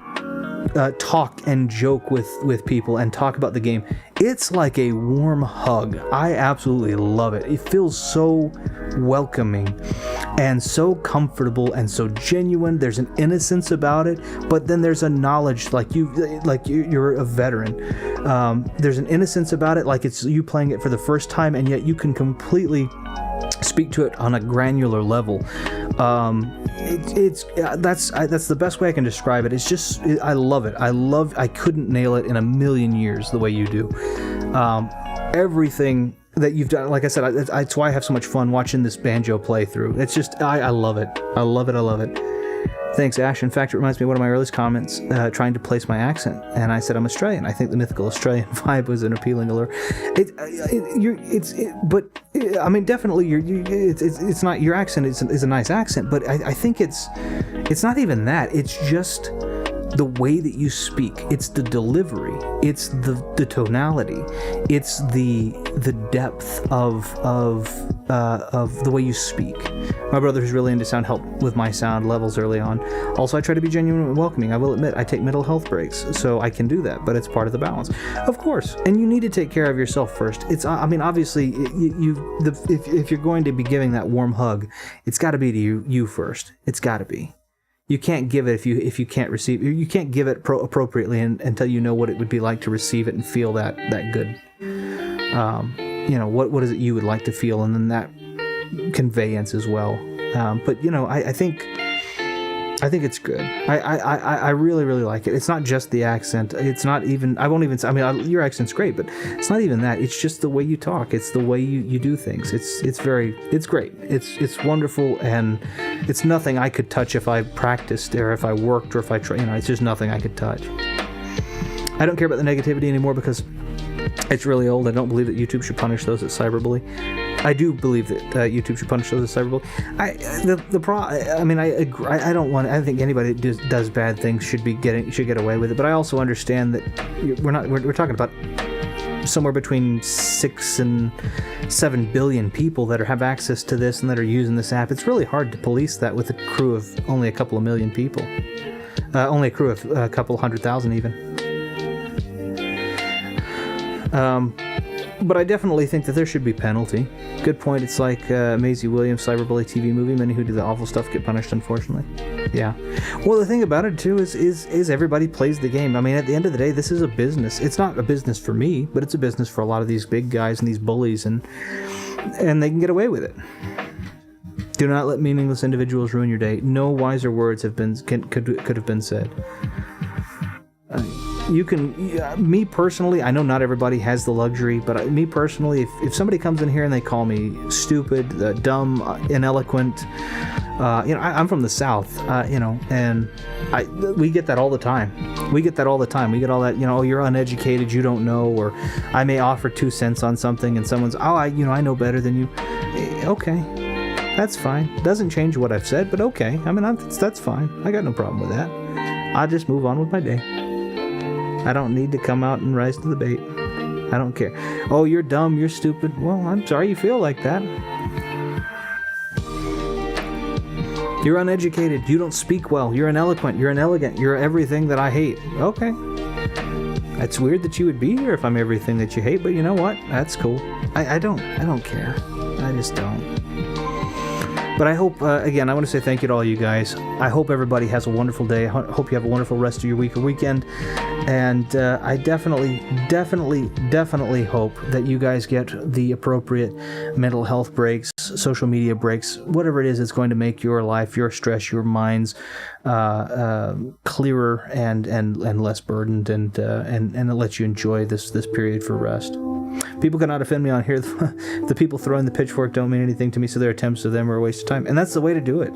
talk and joke with people and talk about the game, it's like a warm hug. I absolutely love it. It feels so welcoming and so comfortable and so genuine. There's an innocence about it, but then there's a knowledge, like you're a veteran. There's an innocence about it, like it's you playing it for the first time, and yet you can completely speak to it on a granular level. That's the best way I can describe it. It's just, I love it. I couldn't nail it in a million years the way you do. Everything that you've done, like I said, that's why I have so much fun watching this banjo playthrough. It's just, I love it. I love it. Thanks, Ash. In fact, it reminds me of one of my earliest comments trying to place my accent, and I said I'm Australian. I think the mythical Australian vibe was an appealing allure. But I mean, definitely, it's not your accent. Is a nice accent, but I think it's not even that. It's just the way that you speak. It's the delivery. It's the tonality. It's the depth of the way you speak. My brother, who's really into sound, helped with my sound levels early on. Also, I try to be genuine and welcoming. I will admit, I take mental health breaks, so I can do that, but it's part of the balance. Of course, and you need to take care of yourself first. I mean, obviously, if you're going to be giving that warm hug, it's got to be to you first. It's got to be. You can't give it if you can't receive. You can't give it appropriately until you know what it would be like to receive it and feel that good. What is it you would like to feel, and then that conveyance as well. But I think it's good. I really like it. It's not just the accent. It's not even. I won't even. I mean, your accent's great, but it's not even that. It's just the way you talk. It's the way you do things. It's great. It's wonderful, and it's nothing I could touch if I practiced or if I worked or if I tried. It's just nothing I could touch. I don't care about the negativity anymore because it's really old. I don't believe that YouTube should punish those that cyberbully. I do believe that YouTube should punish those that cyberbully. I don't want. I think anybody that does bad things should get away with it. But I also understand that we're talking about somewhere between 6 and 7 billion people that have access to this and that are using this app. It's really hard to police that with a crew of only a couple of million people. Only a crew of a couple 100,000 even. But I definitely think that there should be penalty. Good point. It's like Maisie Williams' cyberbully TV movie. Many who do the awful stuff get punished, unfortunately. Yeah. Well, the thing about it too is everybody plays the game. I mean, at the end of the day, this is a business. It's not a business for me, but it's a business for a lot of these big guys and these bullies, and they can get away with it. Do not let meaningless individuals ruin your day. No wiser words could have been said. You can, me personally, I know not everybody has the luxury, but me personally, if somebody comes in here and they call me stupid, dumb, ineloquent, I'm from the South, and we get that all the time. We get all that, you're uneducated, you don't know, or I may offer 2 cents on something and someone's, I know better than you. Okay, that's fine. Doesn't change what I've said, but okay. I mean, that's fine. I got no problem with that. I'll just move on with my day. I don't need to come out and rise to the bait. I don't care. Oh, you're dumb, you're stupid. Well, I'm sorry you feel like that. You're uneducated, you don't speak well, you're ineloquent, you're inelegant, you're everything that I hate. Okay. It's weird that you would be here if I'm everything that you hate, but you know what? That's cool. I don't care. I just don't. But I hope, again, I want to say thank you to all you guys. I hope everybody has a wonderful day. I hope you have a wonderful rest of your week or weekend. And I definitely hope that you guys get the appropriate mental health breaks, social media breaks, whatever it is that's going to make your life, your stress, your minds clearer and less burdened, and it lets you enjoy this period for rest. People cannot offend me on here. The people throwing the pitchfork don't mean anything to me, so their attempts of them are a waste of time. And that's the way to do it.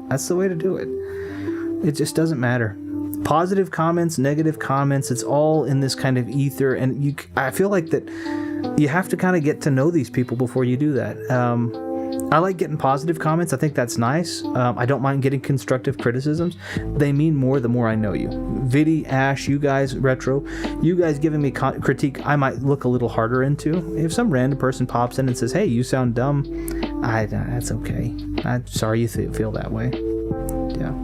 It just doesn't matter. Positive comments, negative comments, it's all in this kind of ether. And I feel like that you have to kind of get to know these people before you do that. I like getting positive comments. I think that's nice. I don't mind getting constructive criticisms. They mean more the more I know you. Viddy, Ash, you guys, Retro, you guys giving me critique I might look a little harder into. If some random person pops in and says, hey, you sound dumb, that's okay. I'm sorry you feel that way. Yeah.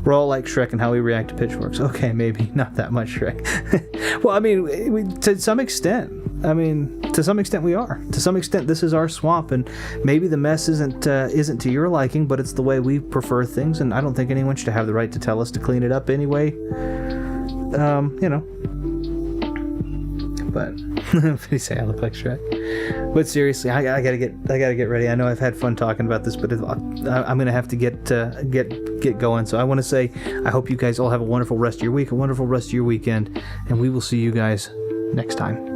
We're all like Shrek and how we react to pitchforks. Okay, maybe not that much Shrek. Well, I mean, to some extent. To some extent we are. To some extent, this is our swamp, and maybe the mess isn't to your liking, but it's the way we prefer things, and I don't think anyone should have the right to tell us to clean it up anyway. You know. But you say I look like Shrek. But seriously, I gotta get ready. I know I've had fun talking about this, but I'm gonna have to get going. So I want to say I hope you guys all have a wonderful rest of your week, a wonderful rest of your weekend, and we will see you guys next time.